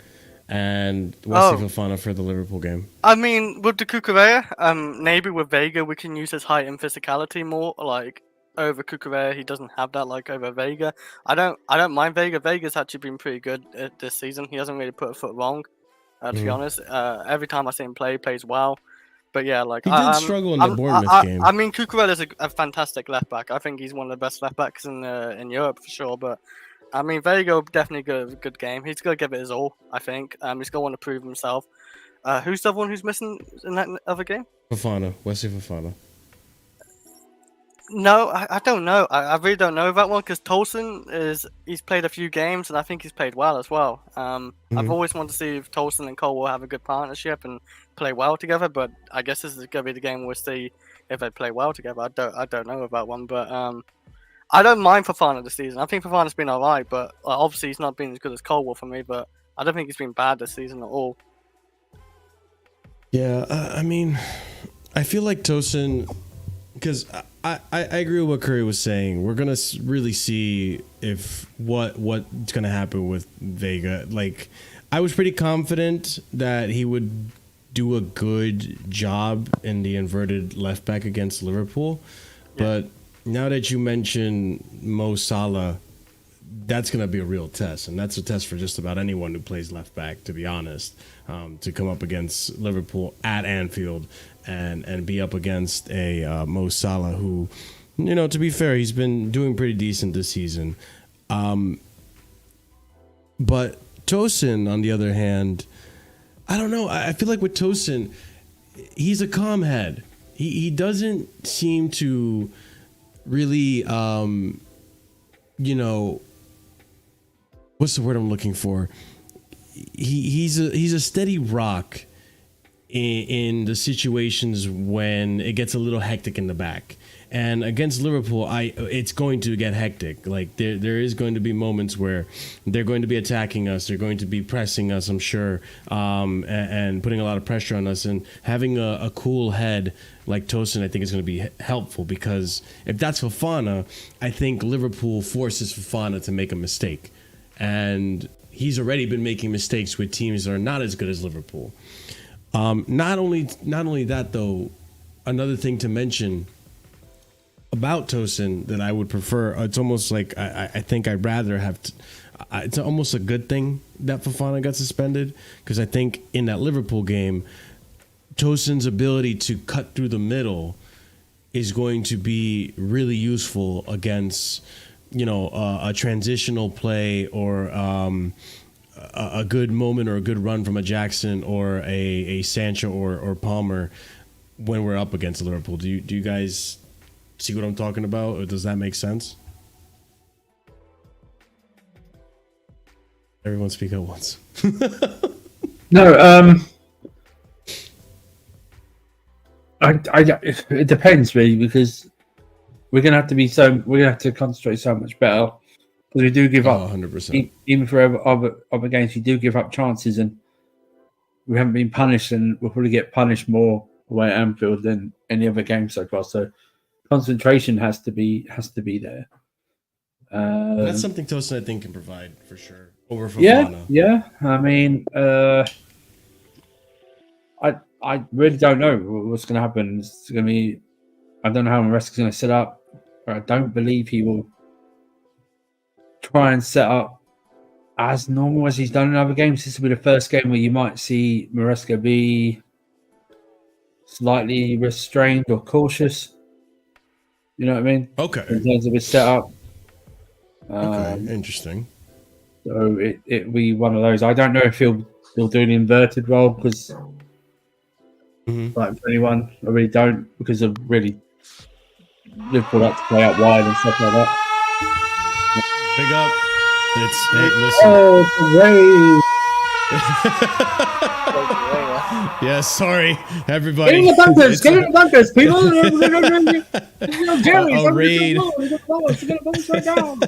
and Wesley Fofana for the Liverpool game? I mean, with the Cucurella, maybe with Vega we can use his height and physicality more. Like over Cucurella, he doesn't have that. Like over Vega, I don't mind Vega. Vega's actually been pretty good this season. He hasn't really put a foot wrong. To be honest, every time I see him play, he plays well. But yeah, like he did struggle in the Bournemouth game. I mean, Cucurella's a fantastic left back. I think he's one of the best left backs in Europe for sure. But I mean, Vega definitely good game. He's gonna give it his all. I think. He's gonna want to prove himself. Who's the other one who's missing in that other game? Fofana, Wesley Fofana. No, I don't know. I really don't know that one because he's played a few games and I think he's played well as well. I've always wanted to see if Tolson and Cole will have a good partnership and play well together, but I guess this is gonna be the game we'll see if they play well together. I don't know about one, but I don't mind Fofana this season. I think Fofana's been alright, but obviously he's not been as good as Colwell for me. But I don't think he's been bad this season at all. Yeah, I mean, I feel like Tosin, because I agree with what Curry was saying. We're gonna really see if what's gonna happen with Vega. Like, I was pretty confident that he would do a good job in the inverted left back against Liverpool, but now that you mention Mo Salah, that's going to be a real test, and that's a test for just about anyone who plays left back, to be honest, to come up against Liverpool at Anfield and be up against a Mo Salah who, to be fair, he's been doing pretty decent this season. But Tosin, on the other hand, I don't know. I feel like with Tosin, he's a calm head. He doesn't seem to really, what's the word I'm looking for? He's a steady rock in the situations when it gets a little hectic in the back. And against Liverpool, it's going to get hectic. Like there is going to be moments where they're going to be attacking us. They're going to be pressing us, I'm sure, and putting a lot of pressure on us. And having a cool head like Tosin, I think, is going to be helpful, because if that's Fofana, I think Liverpool forces Fofana to make a mistake. And he's already been making mistakes with teams that are not as good as Liverpool. Not only that, though, another thing to mention about Tosin that I would prefer, it's almost like I think I'd rather have it's almost a good thing that Fofana got suspended, because I think in that Liverpool game, Tosin's ability to cut through the middle is going to be really useful against a transitional play or a good moment or a good run from a Jackson or a Sancho or Palmer when we're up against Liverpool. Do you guys see what I'm talking about, or does that make sense? Everyone speak at once. No, it depends really, because we're gonna have to concentrate so much better, because we do give up 100%. Even for other games, we do give up chances, and we haven't been punished, and we'll probably get punished more away at Anfield than any other game so far. So concentration has to be there. That's something Tosin, I think, can provide for sure over Fofana. Yeah. I mean, I really don't know what's going to happen. It's going to be, I don't know how Maresca's going to set up, but I don't believe he will try and set up as normal as he's done in other games. This will be the first game where you might see Maresca be slightly restrained or cautious. You know what I mean? Okay. In terms of his setup. Okay, interesting. So it'll be one of those. I don't know if he'll do an inverted role, because like for anyone, I really don't, because of really Liverpool like to play out wide and stuff like that. Big up. Hey, listen. Yeah, sorry, Get everybody. in the bunkers! Get in the bunkers, people! Jerry, A raid. right down.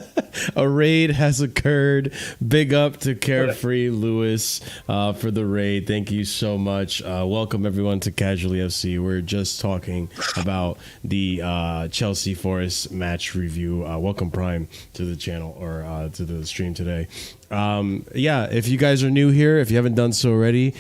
A raid has occurred. Big up to Carefree Lewis for the raid. Thank you so much. Welcome everyone to Casually FC. We're just talking about the Chelsea Forest match review. Welcome Prime to the channel or to the stream today. Yeah, if you guys are new here, if you haven't done so already,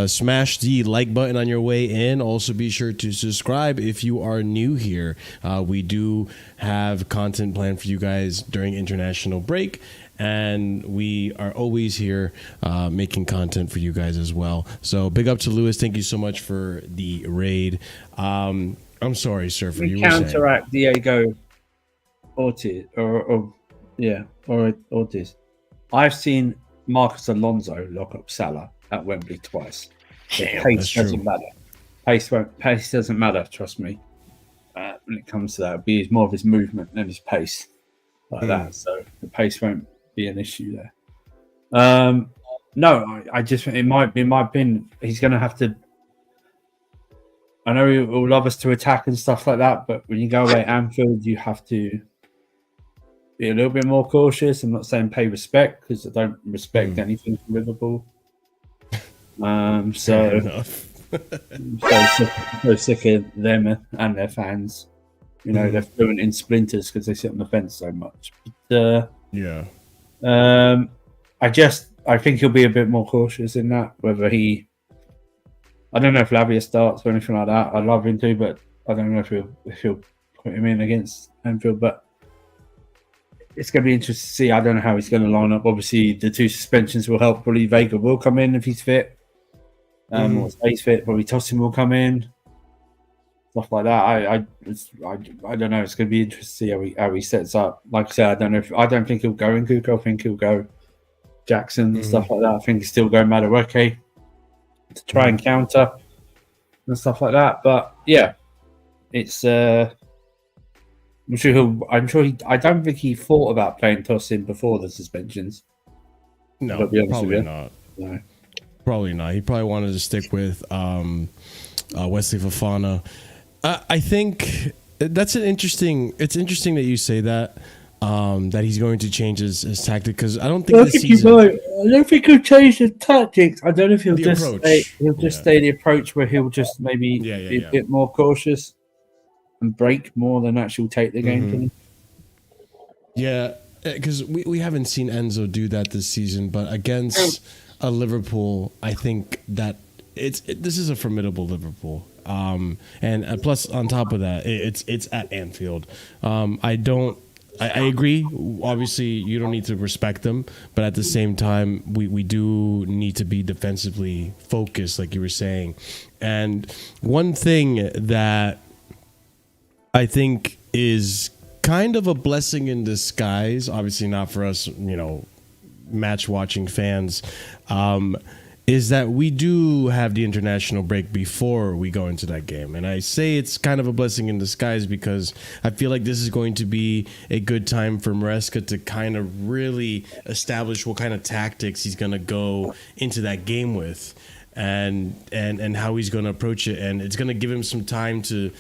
smash the like button on your way in. Also be sure to subscribe if you are new here. We do have content planned for you guys during international break, and we are always here making content for you guys as well. So big up to Lewis. Thank you so much for the raid. I'm sorry, sir, for you were saying. Counteract Diego Ortiz or Ortiz. I've seen Marcus Alonso lock up Salah at Wembley twice. Pace doesn't matter. Pace doesn't matter. Trust me. When it comes to that, it'll be more of his movement than his pace, like that. So the pace won't be an issue there. No, I just think it might be. In my opinion, he's going to have to. I know he will love us to attack and stuff like that, but when you go away at Anfield, you have to be a little bit more cautious. I'm not saying pay respect because I don't respect anything from Liverpool. So sick of them and their fans. You know, they're fluent in splinters because they sit on the fence so much. But, I think he'll be a bit more cautious in that. Whether I don't know if Lavia starts or anything like that. I'd love him to, but I don't know if he'll put him in against Anfield. But it's going to be interesting to see. I don't know how he's going to line up. Obviously, the 2 suspensions will help. Probably Vega will come in if he's fit. Or he's fit. Probably Tosin will come in. Stuff like that. I don't know. It's going to be interesting to see how he sets up. Like I said, I don't think he'll go in Kuko. I think he'll go Jackson and stuff like that. I think he'll still go Madueke to try and counter and stuff like that. But yeah, it's. I don't think he thought about playing Tosin before the suspensions. No, probably not. No. Probably not. He probably wanted to stick with Wesley Fofana. I think that's it's interesting that you say that he's going to change his tactic, because I don't think this season. I don't think he'll change the tactics. I don't know if he'll just stay the approach where he'll just maybe be a bit more cautious and break more than actually take the game to them. Yeah, because we haven't seen Enzo do that this season, but against a Liverpool, I think that this is a formidable Liverpool. And plus, on top of that, it's at Anfield. I agree. Obviously, you don't need to respect them, but at the same time, we do need to be defensively focused, like you were saying. And one thing that I think is kind of a blessing in disguise, obviously not for us, match watching fans, is that we do have the international break before we go into that game. And I say it's kind of a blessing in disguise because I feel like this is going to be a good time for Maresca to kind of really establish what kind of tactics he's going to go into that game with, and how he's going to approach it. And it's going to give him some time to,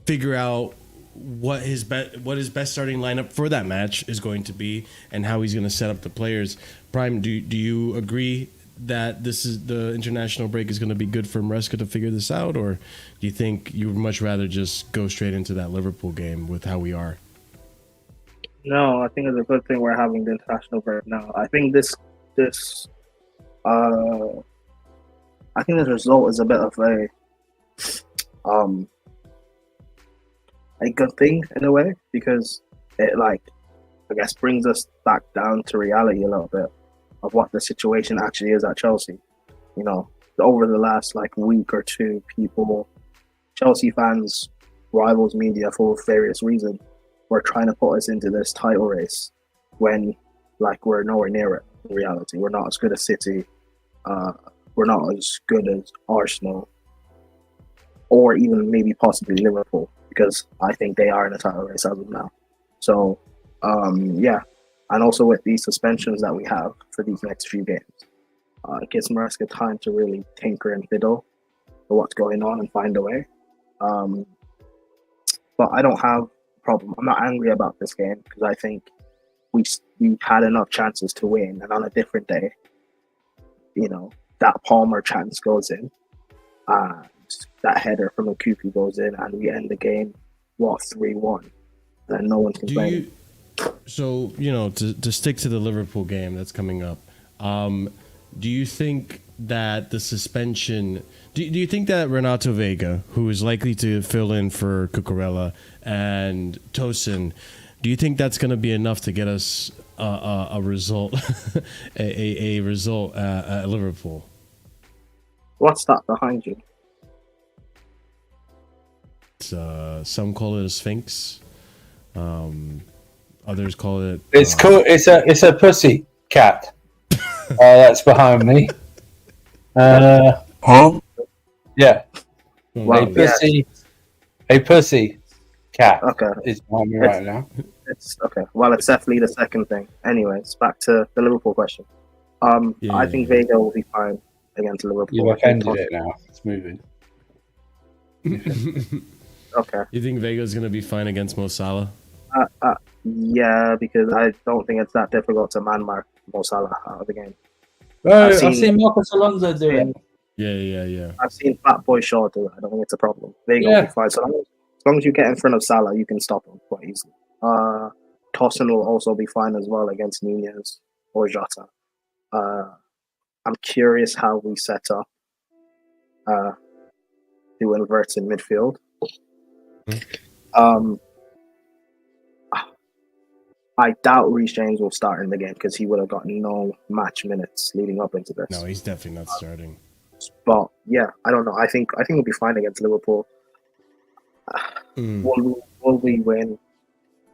figure out what his best starting lineup for that match is going to be, and how he's going to set up the players. Prime, do you agree that the international break is going to be good for Maresca to figure this out, or do you think you would much rather just go straight into that Liverpool game with how we are? No, I think it's a good thing we're having the international break now. I think this result is a bit of a good thing in a way, because it, I guess, brings us back down to reality a little bit of what the situation actually is at Chelsea. Over the last week or two, Chelsea fans, rivals, media, for various reasons, were trying to put us into this title race when we're nowhere near it. In reality, we're not as good as City. We're not as good as Arsenal, or even maybe possibly Liverpool, because I think they are in a title race as of now. So, And also with these suspensions that we have for these next few games, it gives Maresca time to really tinker and fiddle for what's going on and find a way. But I don't have a problem. I'm not angry about this game because I think we had enough chances to win, and on a different day, you know, that Palmer chance goes in, and that header from Okuku goes in, and we end the game 3-1, and no one's complaining. So, you know, to stick to the Liverpool game that's coming up, do you think that the suspension... Do you think that Renato Vega, who is likely to fill in for Cucurella and Tosin, do you think that's going to be enough to get us a result, a result at Liverpool? What's that behind you? It's, some call it a sphinx. Others call it. It's cool. It's a pussy cat. That's behind me. Huh? Yeah. Well, A pussy cat. Okay. Is behind me right now. It's okay. Well, it's definitely the second thing. Anyways, back to the Liverpool question. I think Vega will be fine against Liverpool. You've offended it now. It's moving. Okay. You think Vega's going to be fine against Mo Salah? Yeah, because I don't think it's that difficult to man mark Mo Salah out of the game. I've seen Marcos Alonso do it. Yeah. I've seen Fat Boy Shaw do it. I don't think it's a problem. Vega will be fine. So as long as you get in front of Salah, you can stop him quite easily. Tosin will also be fine as well against Nunez or Jota. I'm curious how we set up to invert in midfield. I doubt Reece James will start in the game because he would have got no match minutes leading up into this. No, he's definitely not starting. But yeah, I don't know. I think we'll be fine against Liverpool. Will we win?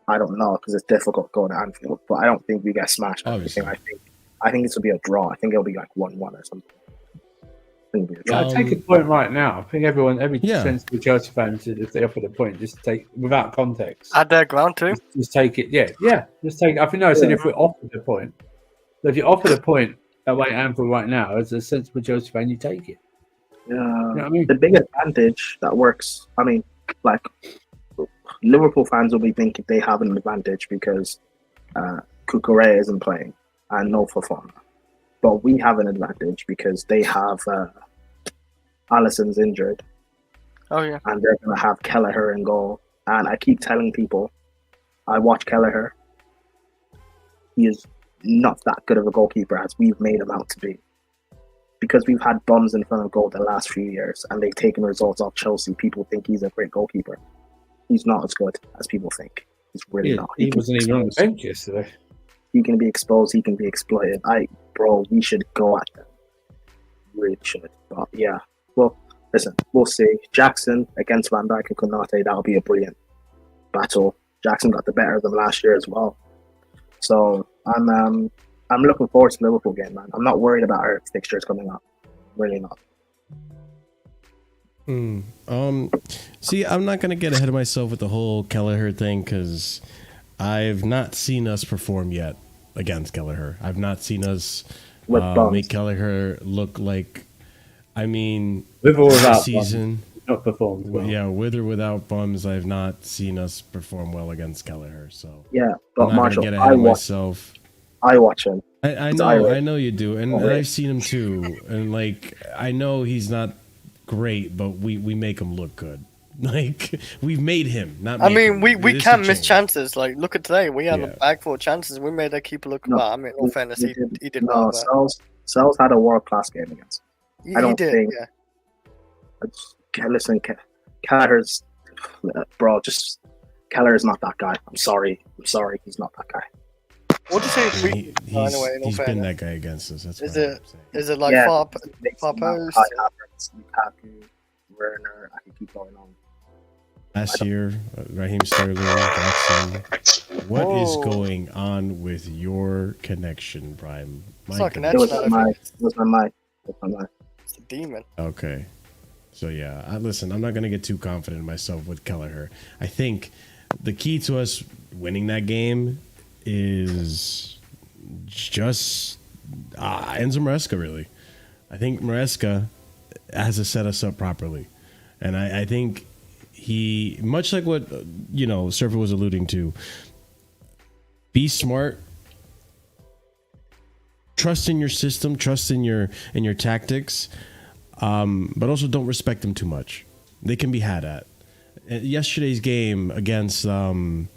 I don't know because it's difficult going to Anfield. But I don't think we get smashed. I think this will be a draw. I think it'll be like 1-1 or something. I'll take a point right now. I think every sensible Chelsea fan should, if they offered a point, just take without context. At their ground too. Just take it. Yeah. Just take. I think I said if we offered a point. So if you offered a point away at Anfield right now, as a sensible Chelsea fan, you take it. Yeah. You know what I mean? The big advantage that works. I mean, like Liverpool fans will be thinking they have an advantage because Cucurella isn't playing and no Fofana. But we have an advantage because they have Alisson's injured. Oh, yeah. And they're going to have Kelleher in goal. And I keep telling people, I watch Kelleher. He is not that good of a goalkeeper as we've made him out to be. Because we've had bums in front of goal the last few years and they've taken results off Chelsea. People think he's a great goalkeeper. He's not as good as people think. He's really not. He wasn't even on the bench yesterday. He can be exposed. He can be exploited. We should go at them. Really should. But yeah. Well, listen, we'll see. Jackson against Van Dijk and Konate, that'll be a brilliant battle. Jackson got the better of them last year as well. So I'm looking forward to the Liverpool game, man. I'm not worried about our fixtures coming up. Really not. See, I'm not gonna get ahead of myself with the whole Kelleher thing because I've not seen us perform yet against Kelleher. I've not seen us make Kelleher look like. I mean, with or without season, not performed well. Yeah, with or without bums, I've not seen us perform well against Kelleher. So yeah, but I'm not Marshall, gonna get ahead of myself. I watch him. I know you do, and I've seen him too. And like, I know he's not great, but we make him look good. Like we've made him. We can't miss chances. Like look at today, we had a bag full of chances. We made our keeper look bad. I mean, in all fairness, he did well. Sells had a world class game against. I don't think. Yeah. Listen, Kelleher's bro. Just Kelleher's not that guy. I'm sorry. He's not that guy. What do you say? He's been that guy against us. That's is it like far post? Lukaku, Werner. I can keep going on. Last year, Raheem Sterling, Jackson. What is going on with your connection, Prime? It was my mic. It's a demon. Okay. So yeah, listen, I'm not going to get too confident in myself with Kelleher. I think the key to us winning that game is just Enzo Maresca, really. I think Maresca has to set us up properly. And I think he, much like what, Surfer was alluding to, be smart, trust in your system, trust in your tactics, but also don't respect them too much. They can be had at. Yesterday's game against who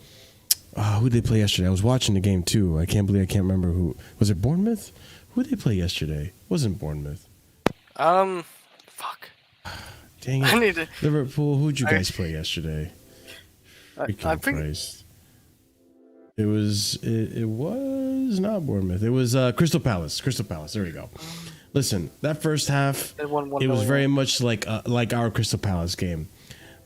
did they play yesterday? I was watching the game too. I can't remember who was it. Bournemouth? Who did they play yesterday? It wasn't Bournemouth. Fuck. Dang I it. need to. Liverpool. Who'd you guys play yesterday? I Freaking think Christ. It was not Bournemouth. It was Crystal Palace. Crystal Palace. There we go. Listen, that first half, they won 1-0. it was very much like our Crystal Palace game.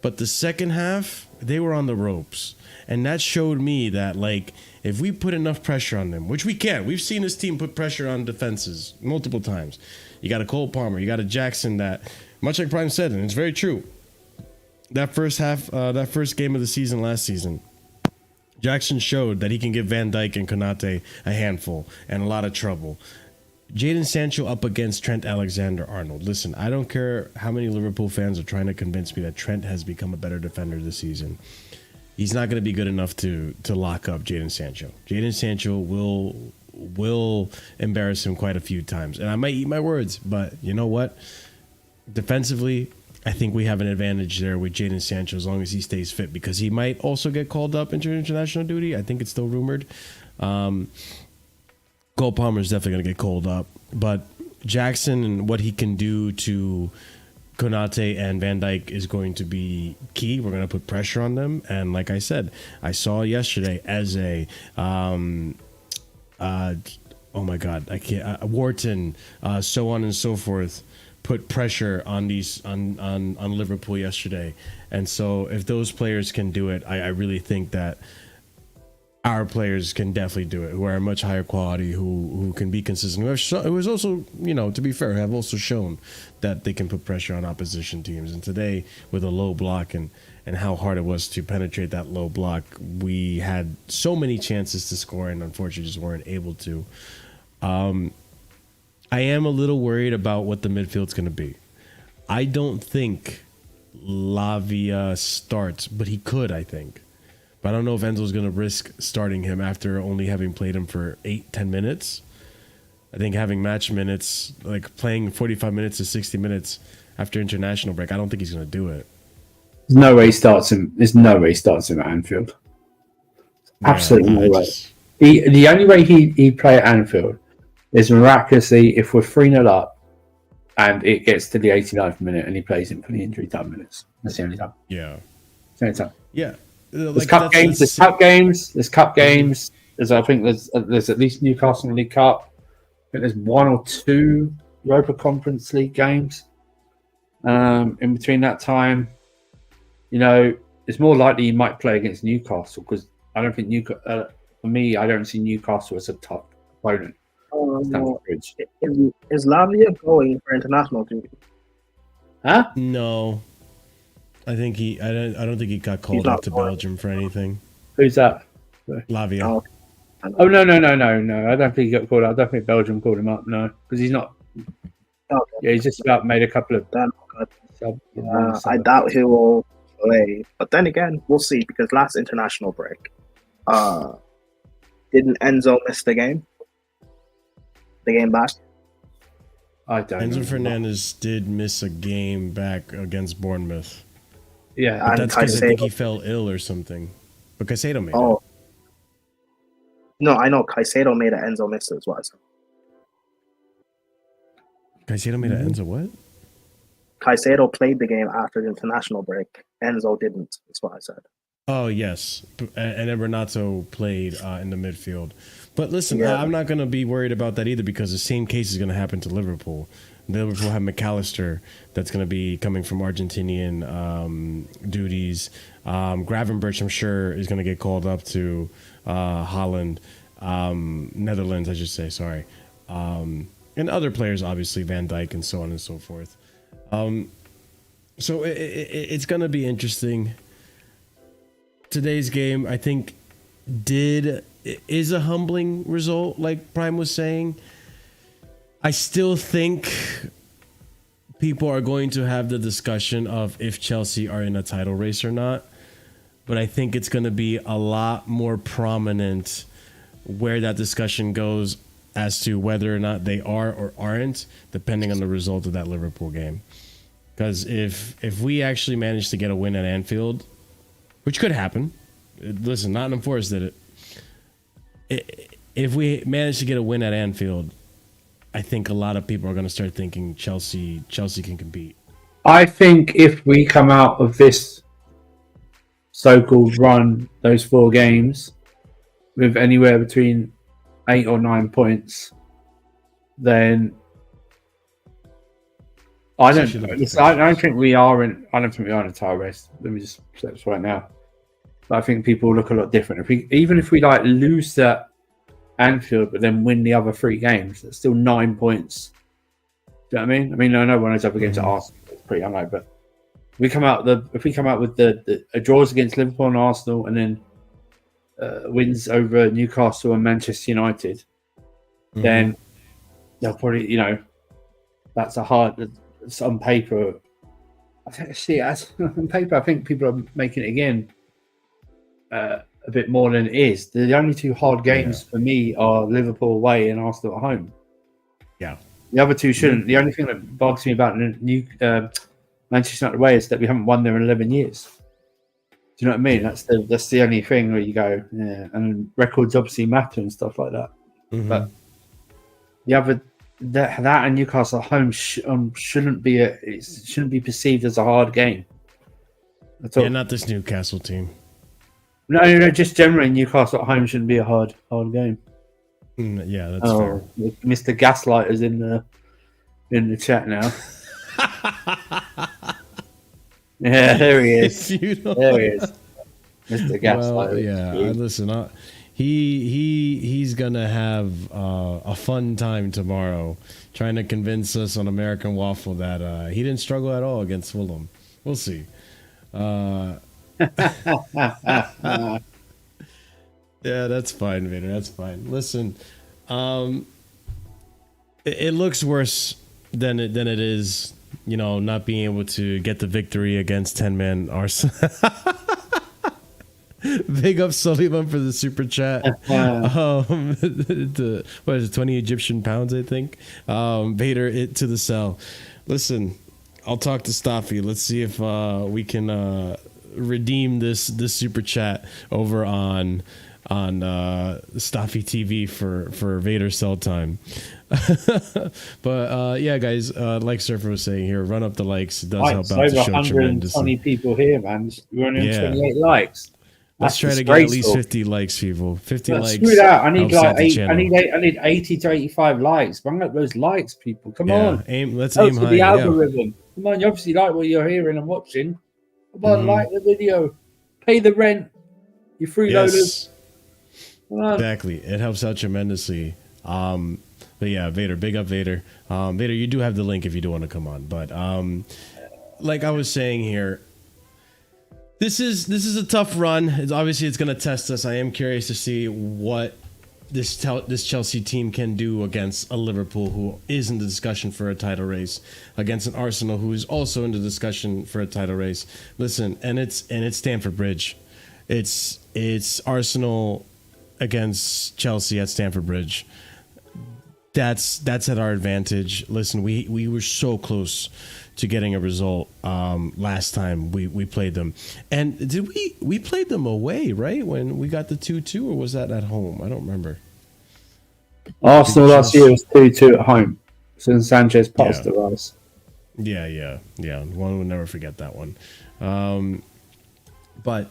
But the second half, they were on the ropes. And that showed me that, like, if we put enough pressure on them, which we can, we've seen this team put pressure on defenses multiple times. You got a Cole Palmer, you got a Jackson that, much like Prime said, and it's very true, that first half, that first game of the season last season, Jackson showed that he can give Van Dijk and Konate a handful and a lot of trouble. Jadon Sancho up against Trent Alexander-Arnold. Listen, I don't care how many Liverpool fans are trying to convince me that Trent has become a better defender this season. He's not going to be good enough to lock up Jadon Sancho. Jadon Sancho will embarrass him quite a few times. And I might eat my words, but you know what? Defensively, I think we have an advantage there with Jadon Sancho as long as he stays fit, because he might also get called up into international duty. I think it's still rumored. Cole Palmer is definitely going to get called up. But Jackson and what he can do to Konate and Van Dijk is going to be key. We're going to put pressure on them. And like I said, I saw yesterday Eze, oh my God, I can't, Wharton, so on and so forth, put pressure on these on Liverpool yesterday. And so if those players can do it, I really think that our players can definitely do it, who are much higher quality, who can be consistent. It was also, to be fair, have also shown that they can put pressure on opposition teams. And today, with a low block and how hard it was to penetrate that low block, we had so many chances to score and unfortunately just weren't able to. I am a little worried about what the midfield's going to be. I don't think Lavia starts, but he could, I think. But I don't know if Enzo's going to risk starting him after only having played him for 8-10 minutes. I think having match minutes, like playing 45 minutes to 60 minutes after international break, I don't think he's going to do it. There's no way he starts him. There's no way he starts him at Anfield. Absolutely no way. The only way he'd play at Anfield is miraculously if we're 3-0 up and it gets to the 89th minute and he plays him for the injury time minutes. That's the only time. Yeah. That's the only time. Yeah. There's cup games. There's cup games. There's cup games. I think there's at least Newcastle League Cup. I think there's 1 or 2 Europa Conference League games. In between that time, it's more likely you might play against Newcastle, because I don't think for me, I don't see Newcastle as a tough opponent. Is Lavia going for international duty? Huh? No. I think I don't think he got called up to Belgium for anything. Who's that? Lavia. Oh no! I don't think he got called up. I don't think Belgium called him up. No, because he's not. Okay. Yeah, he's just about made a couple of. I doubt he will play, but then again, we'll see, because last international break, didn't Enzo miss the game? The game back. I don't. Enzo Fernandez did miss a game back against Bournemouth. Yeah, but that's because I think he fell ill or something. But Caicedo made it. No, I know Caicedo made an Enzo miss as well. Caicedo made an Enzo what? Caicedo played the game after the international break. Enzo didn't. That's what I said. Oh, yes. And then Renato played in the midfield. But listen, I'm not going to be worried about that either, because the same case is going to happen to Liverpool. Liverpool have McAllister that's going to be coming from Argentinian duties. Gravenberch, I'm sure, is going to get called up to Holland, Netherlands, I should say, sorry. And other players, obviously, Van Dijk and so on and so forth. So it's going to be interesting. Today's game, I think, did is a humbling result, like Prime was saying. I still think people are going to have the discussion of if Chelsea are in a title race or not. But I think it's going to be a lot more prominent where that discussion goes as to whether or not they are or aren't, depending on the result of that Liverpool game. Because if we actually manage to get a win at Anfield, which could happen, listen, Nottingham Forest did it. If we manage to get a win at Anfield, I think a lot of people are going to start thinking Chelsea can compete. I think if we come out of this so-called run, those 4 games, with anywhere between 8 or 9 points, then I don't think we are in a title race. Let me just say this right now. But I think people look a lot different. Even if we like lose that Anfield, but then win the other 3 games, that's still 9 points. Do you know what I mean? I mean, I know when it's up against Arsenal, it's pretty unlike, but if we come out with the draws against Liverpool and Arsenal, and then wins over Newcastle and Manchester United, then they'll probably, that's a hard. It's on paper. On paper, I think people are making it again a bit more than it is. The only 2 hard games for me are Liverpool away and Arsenal at home. Yeah, the other 2 shouldn't. The only thing that bugs me about Manchester United away is that we haven't won there in 11 years. Do you know what I mean? That's the only thing where you go, yeah. And records obviously matter and stuff like that. But the other. That and Newcastle at home shouldn't be perceived as a hard game. Yeah, not this Newcastle team. No, just generally Newcastle at home shouldn't be a hard game. Yeah, that's fair. Mr. Gaslighter's in the chat now. Yeah, there he is. There he is, Mr. Gaslighter. Well, yeah, listen. He's gonna have a fun time tomorrow, trying to convince us on American Waffle that he didn't struggle at all against Fulham. We'll see. Yeah, that's fine, Vader. That's fine. Listen, it looks worse than it is. Not being able to get the victory against 10-man Arsenal. Big up Sullivan for the super chat. What is it, 20 Egyptian pounds, I think. Vader, it to the cell. Listen, I'll talk to Staffy. Let's see if we can redeem this super chat over on Staffy TV for Vader cell time. But yeah, guys, like Surfer was saying here, run up the likes. It does help out the show tremendously. People here, man. We're only on 28 likes. Let's try to get at least 50 likes, people. 50 likes. Screw that. I need like 80 to 85 likes. Bring up those likes, people. Come on. Let's aim high. The algorithm. Yeah. Come on, you obviously like what you're hearing and watching. Come on, like the video. Pay the rent. You freeloaders. Come on. Exactly. It helps out tremendously. But yeah, Vader, big up Vader. Vader, you do have the link if you do want to come on. But like I was saying here, This is a tough run. It's going to test us. I am curious to see what this Chelsea team can do against a Liverpool who is in the discussion for a title race, against an Arsenal who is also in the discussion for a title race. Listen, and it's Stamford Bridge. It's Arsenal against Chelsea at Stamford Bridge. That's at our advantage. Listen, we were so close to getting a result last time we played them. And did we played them away, right? When we got the 2-2, or was that at home? I don't remember. Arsenal last year was 2-2 at home. Since Sanchez passed to us. Yeah. One would never forget that one. But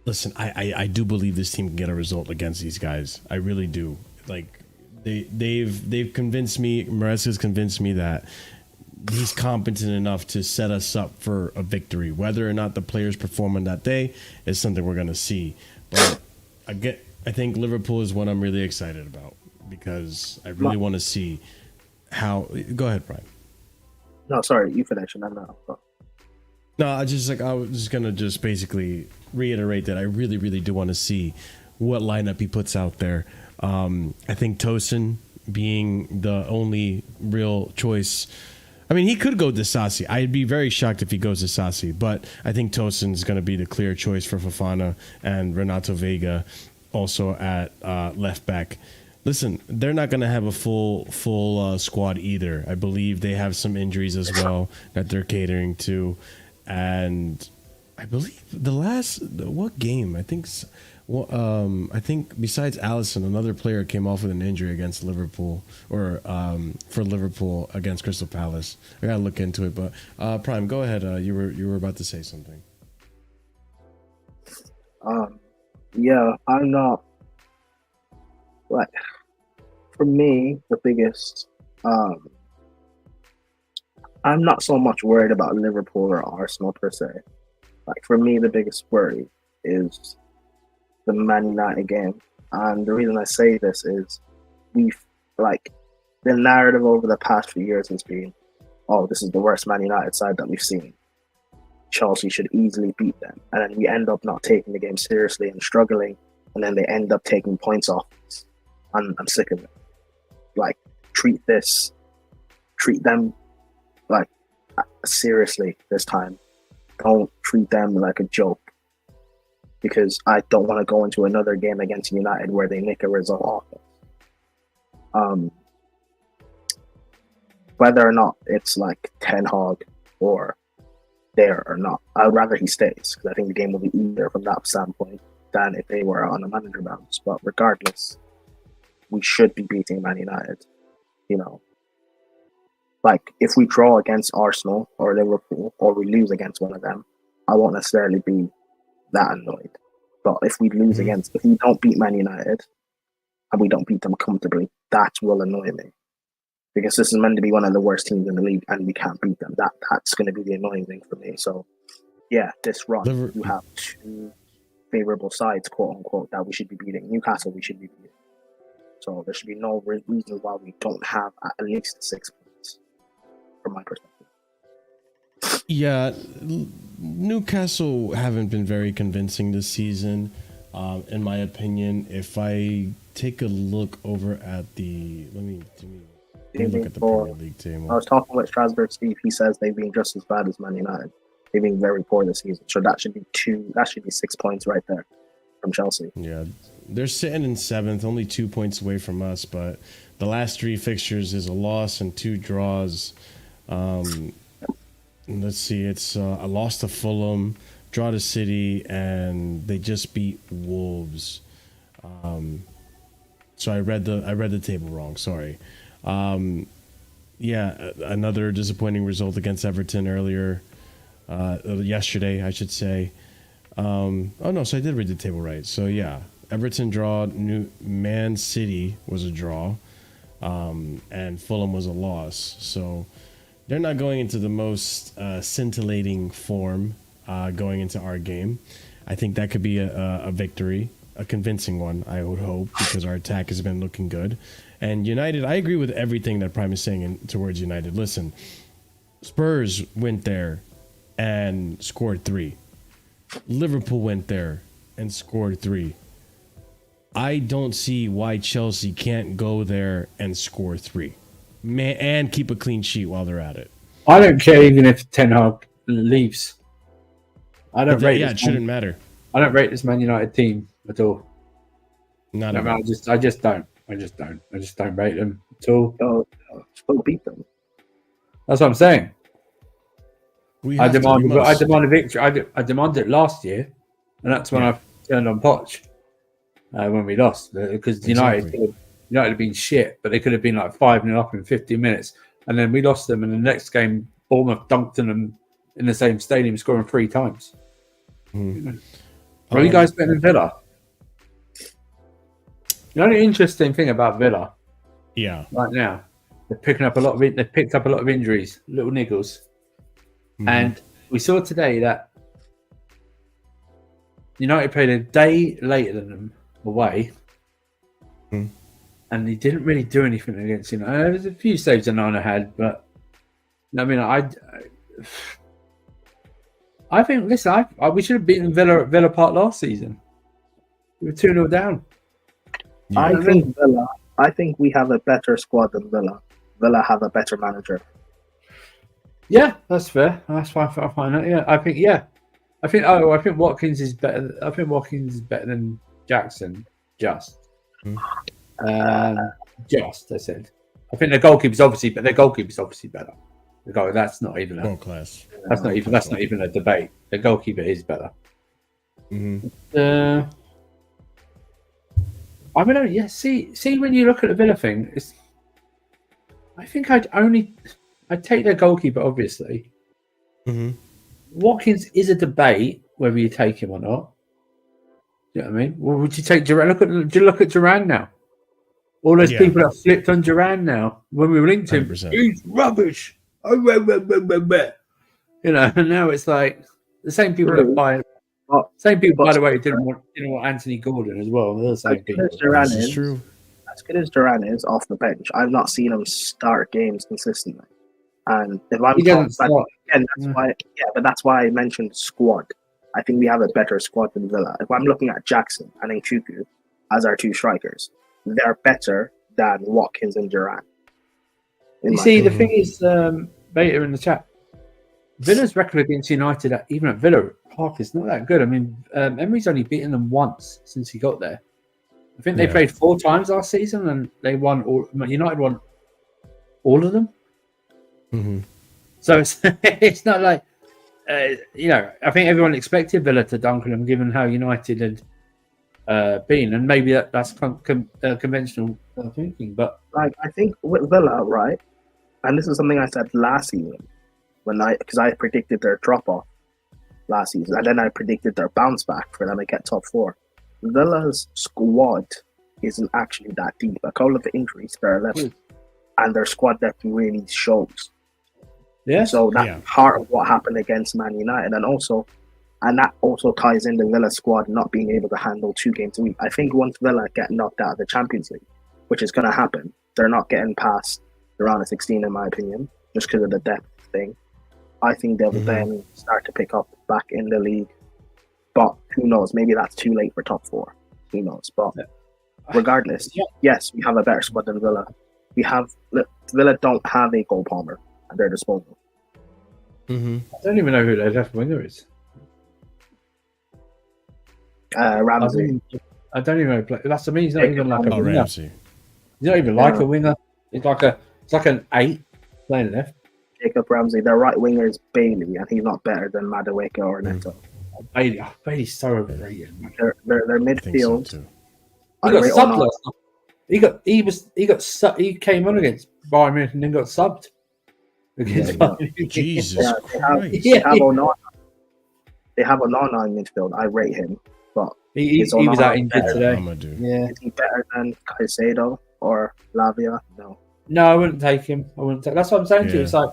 listen, I do believe this team can get a result against these guys. I really do. Like they've convinced me. Maresca's convinced me that he's competent enough to set us up for a victory. Whether or not the players perform on that day is something we're going to see. But I think Liverpool is what I'm really excited about, because I really want to see how. Go ahead, Brian. No, sorry, you finish, and I'm not. No, I was just gonna basically reiterate that I really, really do want to see what lineup he puts out there. I think Tosin being the only real choice. I mean, he could go Disasi. I'd be very shocked if he goes Disasi, but I think Tosin is going to be the clear choice for Fofana and Renato Vega also at left back. Listen, they're not going to have a full squad either. I believe they have some injuries as well that they're catering to. And I believe what game? I think besides Allison, another player came off with an injury against Liverpool or for Liverpool against Crystal Palace. I got to look into it, but Prime, go ahead. You were about to say something. Yeah, I'm not like, for me, the biggest, I'm not so much worried about Liverpool or Arsenal per se. Like, for me, the biggest worry is the Man United game. And the reason I say this is the narrative over the past few years has been, oh, this is the worst Man United side that we've seen. Chelsea should easily beat them. And then we end up not taking the game seriously and struggling, and then they end up taking points off us. I'm sick of it. Like, treat them like seriously this time. Don't treat them like a joke, because I don't want to go into another game against United where they nick a result off us. Whether or not it's like Ten Hag or there or not, I'd rather he stays, because I think the game will be easier from that standpoint than if they were on a manager bounce. But regardless, we should be beating Man United. You know, like, if we draw against Arsenal or Liverpool, or we lose against one of them, I won't necessarily be that annoyed. But if we lose if we don't beat Man United and we don't beat them comfortably, that will annoy me, because this is meant to be one of the worst teams in the league and we can't beat them. That's going to be the annoying thing for me. So yeah, this run, you have two favourable sides, quote unquote, that we should be beating. Newcastle, we should be beating. So there should be no reason why we don't have at least 6 points, from my perspective. Yeah, Newcastle haven't been very convincing this season, in my opinion. If I take a look over at let me look at the Premier League table. I was talking with Strasbourg Steve. He says they've been just as bad as Man United. They've been very poor this season. So that should be 6 points right there from Chelsea. Yeah, they're sitting in 7th, only 2 points away from us, but the last 3 fixtures is a loss and 2 draws. Let's see, it's a loss to Fulham, draw to City, and they just beat Wolves. So I read the table wrong. Sorry. Yeah, another disappointing result against Everton yesterday, I should say. Oh no, so I did read the table right. So yeah, Everton draw, Man City was a draw, and Fulham was a loss. So they're not going into the most scintillating form going into our game. I think that could be a victory, a convincing one, I would hope, because our attack has been looking good. And United, I agree with everything that Prime is saying towards United. Listen, Spurs went there and scored 3. Liverpool went there and scored 3. I don't see why Chelsea can't go there and score 3. And keep a clean sheet while they're at it. I don't care even if Ten Hag leaves. It shouldn't matter. I don't rate this Man United team at all. Not at all. I just don't. I just don't rate them at all. Still beat them. That's what I'm saying. I demand a victory. I demanded it last year, and that's when I turned on Poch when we lost, because United have been shit, but they could have been like 5-0 up in 15 minutes, and then we lost them. And the next game, Bournemouth dunked on them in the same stadium, scoring 3 times. Are you guys better than Villa? The only interesting thing about Villa, right now, they're picking up a lot of they picked up a lot of injuries, little niggles. And we saw today that United played a day later than them away, and he didn't really do anything against United. There was a few saves Onana had, but I mean, I think, listen, we should have beaten Villa at Villa Park last season. We were 2-0 down. Yeah. I think we have a better squad than Villa. Villa have a better manager. Yeah, that's fair. That's fine. I find that. Yeah, I think Watkins is better. I think Watkins is better than Jackson. Just. Just. I said. I think their goalkeeper's obviously better. That's not even World class. That's not even a debate. The goalkeeper is better. Mm-hmm. I mean, yeah. See, when you look at the Villa thing, I think I'd take their goalkeeper, obviously. Mm-hmm. Watkins is a debate whether you take him or not. You know what I mean? Well, would you take Duran? Look at Duran now. All those people that flipped on Duran now. When we linked him, 100%. he's rubbish. You know, and now it's like the same people that buy. Same people, by the way, didn't want Anthony Gordon as well. They're the same people. This is true. As good as Duran is off the bench, I've not seen him start games consistently. And if I'm that's why I mentioned squad. I think we have a better squad than Villa. If I'm looking at Jackson and Nchuku as our two strikers, they're better than Watkins and Duran. You see, the thing is, Beta in the chat, Villa's record against United, even at Villa Park, is not that good. I mean, Emery's only beaten them once since he got there. I think they played 4 times last season, and they won United won all of them. Mm-hmm. So it's not like I think everyone expected Villa to dunk on them, given how United had been, and maybe that's conventional thinking. But like, I think with Villa, right, and this is something I said last season because I predicted their drop off last season, and then I predicted their bounce back for them to get top 4. Villa's squad isn't actually that deep. A couple of the injuries to their 11, and their squad depth really shows. Yeah. So that's part of what happened against Man United, and that also ties in the Villa squad not being able to handle 2 games a week. I think once Villa get knocked out of the Champions League, which is going to happen, they're not getting past the round of 16, in my opinion, just because of the depth thing. I think they'll then start to pick up back in the league. But who knows? Maybe that's too late for top 4. Who knows? But regardless, yes, we have a better squad than Villa. Villa don't have a goal palmer at their disposal. Mm-hmm. I don't even know who their left winger is. Ramsey. I don't even know. That's I mean, he's not even like a winger. Ramsey. He's not even like a winger. It's like an 8 playing left. Jacob Ramsey. Their right winger is Bailey, and he's not better than Madueke or Neto. Bailey's so overrated. Their midfield. So he got subbed last night. He came on against Bayern Munich and then got subbed. Jesus Christ. They have Onana. They have Onana in midfield. I rate him, but he was out injured today. Is he better than Caicedo or Lavia? No, I wouldn't take him. That's what I'm saying to you. It's like,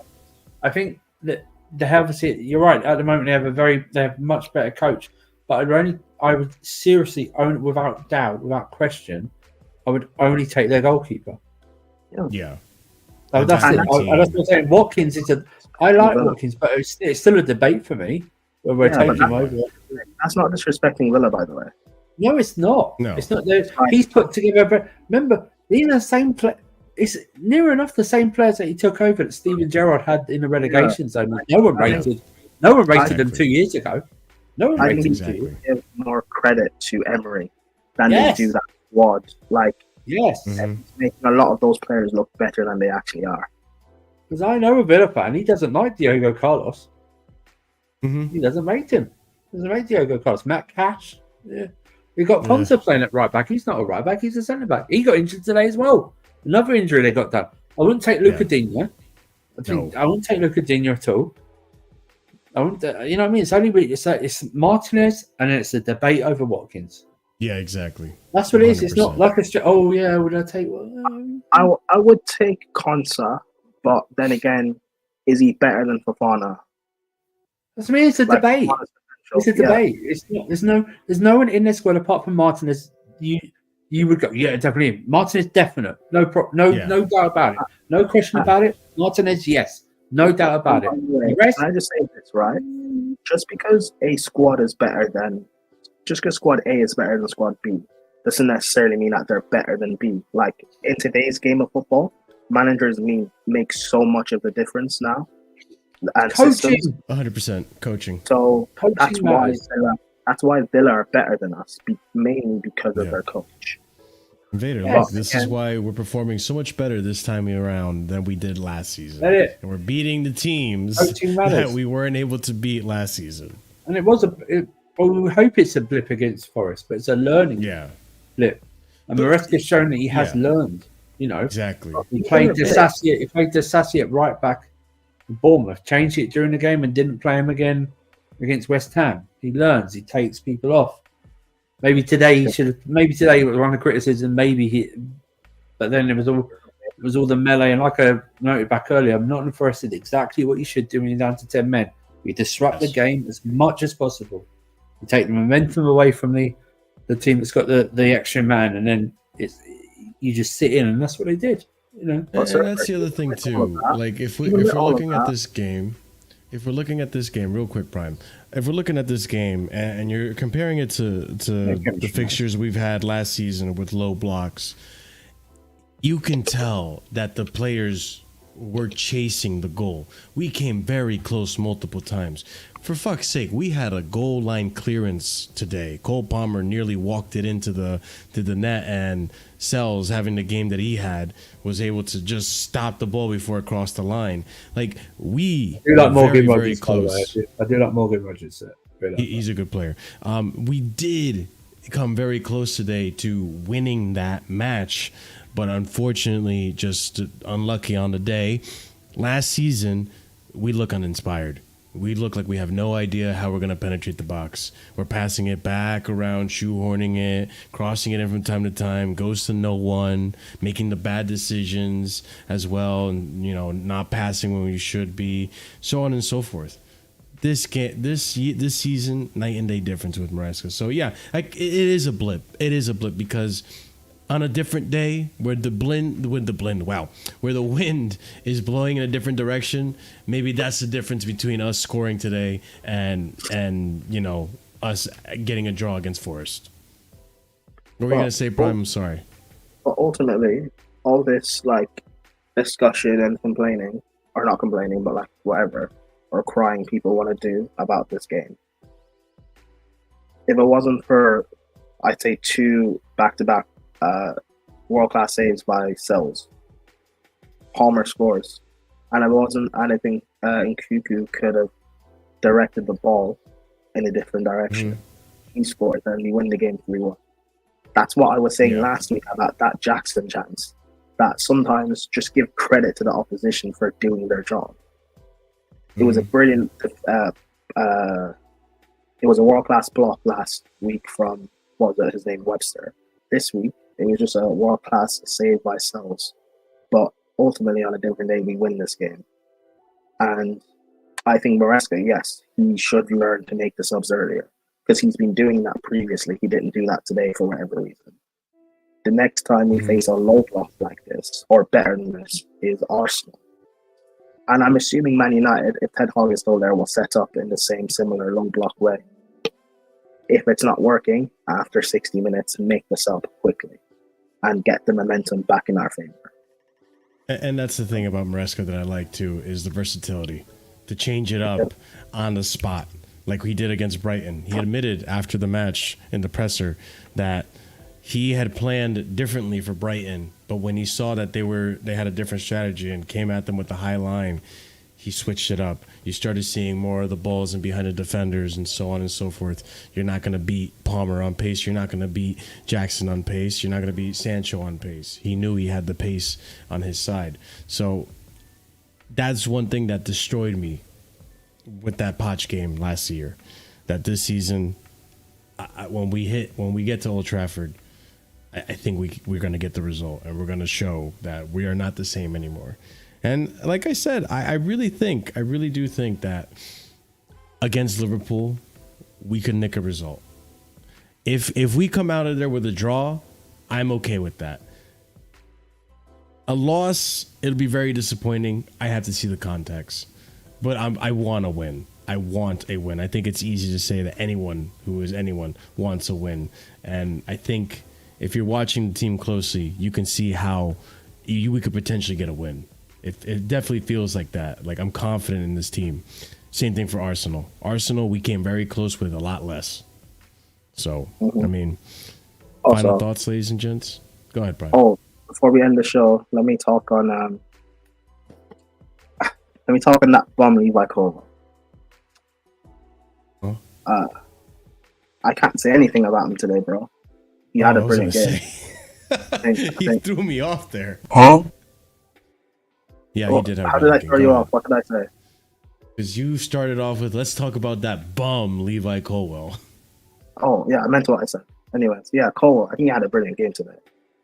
I think that they have. You're right. At the moment, they have much better coach. But I would seriously own, without doubt, without question, I would only take their goalkeeper. Yeah. That's it. That's what I'm saying. Watkins is I like Watkins, but it's still a debate for me whether we're taking him over. That's not disrespecting Villa, by the way. No, it's not. No. It's not. He's put together. Remember, these are the same it's near enough the same players that he took over that Steven Gerrard had in the relegation zone. No one rated them 2 years ago. No one rated them. Give more credit to Emery than they do that squad. Making a lot of those players look better than they actually are. Because I know a Villa fan, he doesn't like Diogo Carlos. Mm-hmm. He doesn't rate him. He doesn't rate Diogo Carlos. Matt Cash. Yeah. We got Ponta playing at right back. He's not a right back. He's a centre back. He got injured today as well. Another injury they got done. I wouldn't take Luca Digne. I wouldn't take Luca Digne at all. I wouldn't. You know what I mean? It's only it's Martinez, and then it's a debate over Watkins. Yeah, exactly. That's what it is. It's not like would I take? I would take Konsa, but then again, is he better than Fofana? That's me. It's a debate. It's a debate. It's not. There's no one in this squad apart from Martinez. You would go, definitely. Martinez, definite. No doubt about it. No question about it. Martinez, yes. No doubt about it. Can I just say this, right? Just because a squad is better than just because squad A is better than squad B doesn't necessarily mean that they're better than B. Like in today's game of football, managers make so much of the difference now. And Coaching, 100% coaching. So Coaching that's why Villa are better than us, mainly because of their coach. Vader, Yes, look, this is why we're performing so much better this time around than we did last season. That it. And we're beating the teams Coaching matters. that we weren't able to beat last season. And it was well, we hope it's a blip against Forest, but it's a learning blip. And Maresca's shown that he has learned. You know, exactly. He played Disassi at right back in Bournemouth, changed it during the game, and didn't play him again against West Ham. He learns. He takes people off. Maybe today he should have. Maybe today was one of the criticism. But then it was all the melee. And like I noted back earlier, Nottingham Forest did exactly what you should do when you're down to 10 men. You disrupt the game as much as possible. You take the momentum away from the team that's got the extra man, and then you just sit in, and that's what they did. You know, and that's the other thing too. Like if we're looking at this game. If we're looking at this game, real quick, Prime. If we're looking at this game and you're comparing it to the fixtures we've had last season with low blocks, you can tell that the players were chasing the goal. We came very close multiple times. For fuck's sake, we had a goal line clearance today. Cole Palmer nearly walked it into the net, and Sells, having the game that he had, was able to just stop the ball before it crossed the line. Like, we were very close. I do like Morgan Rogers. He's a good player. We did come very close today to winning that match, but unfortunately, just unlucky on the day. Last season, we look uninspired. We look like we have no idea how we're going to penetrate the box. We're passing it back around, shoehorning it, crossing it in from time to time, goes to no one, making the bad decisions as well, and not passing when we should be, so on and so forth. This season, night and day difference with Maresca. So yeah, it is a blip. It is a blip because on a different day where the wind is blowing in a different direction, maybe that's the difference between us scoring today and us getting a draw against Forest. What were you gonna say, Prime? I'm sorry. But ultimately, all this discussion and complaining, or not complaining, but whatever, or crying people want to do about this game. If it wasn't for, I'd say, 2 back-to-back world-class saves by Sells, Palmer scores, and it wasn't anything Nkuku could have directed the ball in a different direction. He scored and we win the game 3-1. That's what I was saying last week about that Jackson chance, that sometimes just give credit to the opposition for doing their job. It was a brilliant it was a world-class block last week from his name, Webster. This week it was just a world-class save by Sells. But ultimately, on a different day, we win this game. And I think Maresca, yes, he should learn to make the subs earlier because he's been doing that previously. He didn't do that today for whatever reason. The next time we face a low block like this, or better than this, is Arsenal. And I'm assuming Man United, if Ted Hogg is still there, will set up in the same similar low block way. If it's not working, after 60 minutes, make the sub quickly and get the momentum back in our favor. And that's the thing about Maresca that I like too, is the versatility to change it up on the spot, like he did against Brighton. He admitted after the match in the presser that he had planned differently for Brighton, but when he saw that they had a different strategy and came at them with the high line, he switched it up. You started seeing more of the balls and behind the defenders and so on and so forth. You're not going to beat Palmer on pace. You're not going to beat Jackson on pace. You're not going to beat Sancho on pace. He knew he had the pace on his side. So that's one thing that destroyed me with that Poch game last year. That this season, when we get to Old Trafford, I think we're going to get the result, and we're going to show that we are not the same anymore. And like I said, I really do think that against Liverpool, we could nick a result. If we come out of there with a draw, I'm okay with that. A loss, it'll be very disappointing. I have to see the context. But I want to win. I want a win. I think it's easy to say that anyone who is anyone wants a win. And I think if you're watching the team closely, you can see how we could potentially get a win. It definitely feels like that. Like, I'm confident in this team. Same thing for Arsenal. Arsenal, we came very close with a lot less. So, I mean, final thoughts, ladies and gents? Go ahead, Brian. Oh, before we end the show, let me talk on that bum Levi Colville. Huh? I can't say anything about him today, bro. He had a brilliant game. He threw me off there. Huh? Yeah, he did have How did I throw you off? What did I say? Because you started off with, let's talk about that bum, Levi Colwell. Oh, yeah, I meant what I said. Anyways, yeah, Colwell, I think he had a brilliant game today.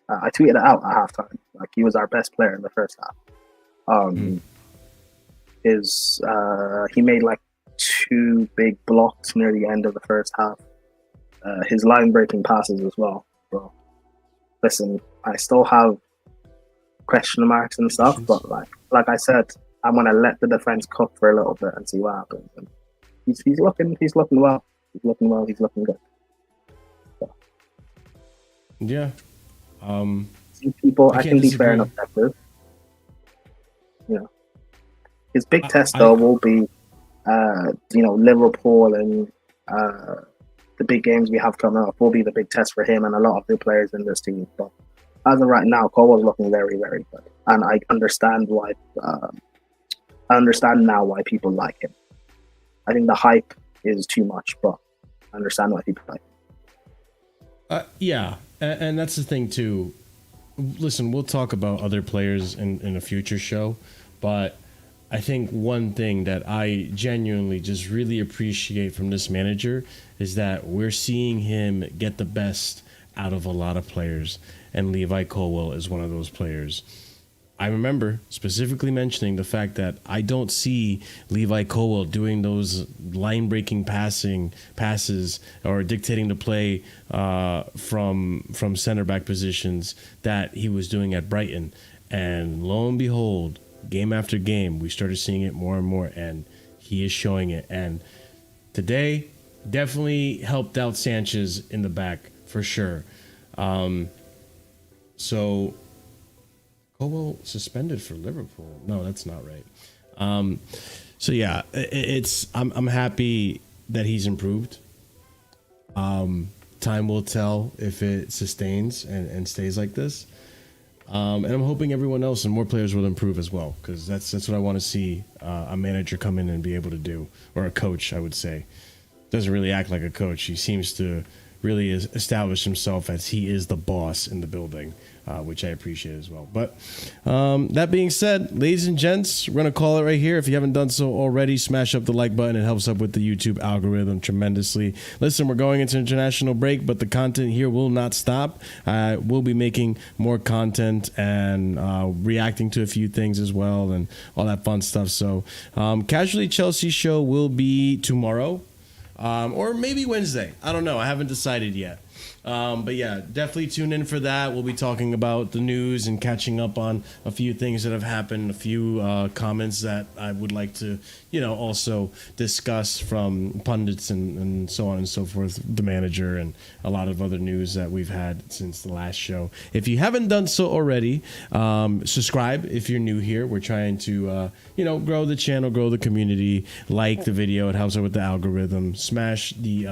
I tweeted it out at halftime. Like, he was our best player in the first half. He made like 2 big blocks near the end of the first half. His line breaking passes as well, bro. Listen, I still have question marks and stuff, but like I said, I'm gonna let the defense cook for a little bit and see what happens. And he's looking well. He's looking well. He's looking good. So. Yeah. I can be fair and objective. You know, his big test though will be, Liverpool and the big games we have coming up will be the big test for him and a lot of the players in this team. But as of right now, Colwell's looking very, very good, and I understand why. I understand now why people like him. I think the hype is too much, but I understand why people like him. Yeah, and that's the thing too. Listen, we'll talk about other players in a future show, but I think one thing that I genuinely just really appreciate from this manager is that we're seeing him get the best out of a lot of players, and Levi Colwell is one of those players. I remember specifically mentioning the fact that I don't see Levi Colwell doing those line-breaking passes or dictating the play from center-back positions that he was doing at Brighton. And lo and behold, game after game, we started seeing it more and more, and he is showing it. And today, definitely helped out Sanchez in the back, for sure. So... Colwell suspended for Liverpool. No, that's not right. So yeah, I'm happy that he's improved. Time will tell if it sustains and stays like this. And I'm hoping everyone else and more players will improve as well, because that's what I want to see a manager come in and be able to do, or a coach, I would say. Doesn't really act like a coach. He seems to really establish himself as he is the boss in the building, which I appreciate as well. But that being said, ladies and gents, we're going to call it right here. If you haven't done so already, smash up the like button. It helps up with the YouTube algorithm tremendously. Listen, we're going into international break, but the content here will not stop. We'll be making more content and reacting to a few things as well and all that fun stuff. So Casually Chelsea show will be tomorrow. Or maybe Wednesday. I don't know. I haven't decided yet. But yeah, definitely tune in for that. We'll be talking about the news and catching up on a few things that have happened, a few comments that I would like to, also discuss from pundits and so on and so forth, the manager, and a lot of other news that we've had since the last show. If you haven't done so already, subscribe if you're new here. We're trying to, grow the channel, grow the community, like the video. It helps out with the algorithm. Smash the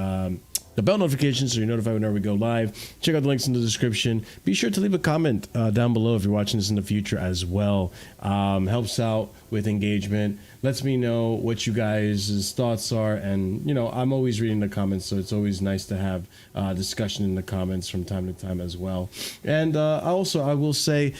bell notifications so you're notified whenever we go live. Check out the links in the description. Be sure to leave a comment down below if you're watching this in the future as well. Helps out with engagement. Lets me know what you guys' thoughts are. And, I'm always reading the comments, so it's always nice to have discussion in the comments from time to time as well. And I will say,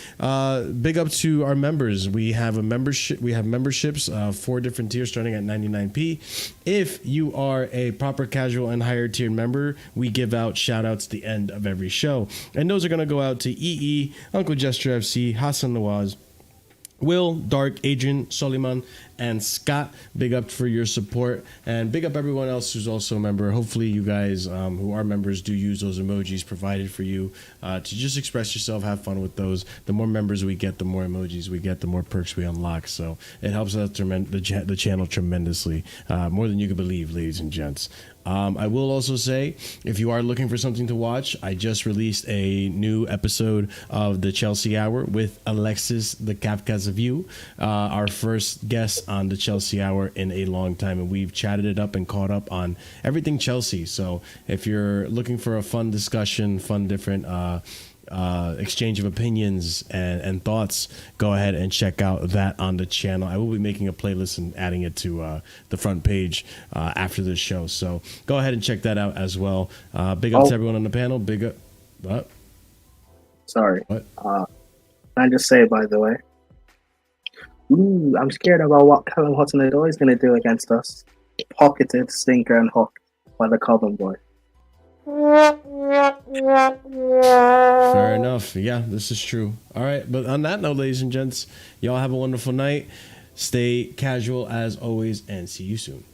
big up to our members. We have a membership. We have memberships, 4 different tiers starting at 99p. If you are a proper casual and higher tier member, we give out shout outs at the end of every show. And those are going to go out to EE, Uncle Jester FC, Hassan Nawaz, Will, Dark, Adrian, Soliman, and Scott. Big up for your support, and big up everyone else who's also a member. Hopefully you guys who are members do use those emojis provided for you to just express yourself, have fun with those. The more members we get, the more emojis we get, the more perks we unlock. So it helps out the channel tremendously, more than you can believe, ladies and gents. I will also say, if you are looking for something to watch, I just released a new episode of the Chelsea Hour with Alexis, the Kafka's View, our first guest on the Chelsea Hour in a long time, and we've chatted it up and caught up on everything Chelsea. So if you're looking for a fun discussion, fun different exchange of opinions and thoughts, go ahead and check out that on the channel. I will be making a playlist and adding it to the front page after this show, so go ahead and check that out as well. Big up to everyone on the panel. Big up. What? Sorry. What? Can I just say, by the way, I'm scared about what Callum Hudson-Odoi is going to do against us. Pocketed, stinker, and hooked by the Cobham boy. Fair enough. Yeah, this is true. All right, but on that note, ladies and gents, y'all have a wonderful night. Stay casual as always, and see you soon.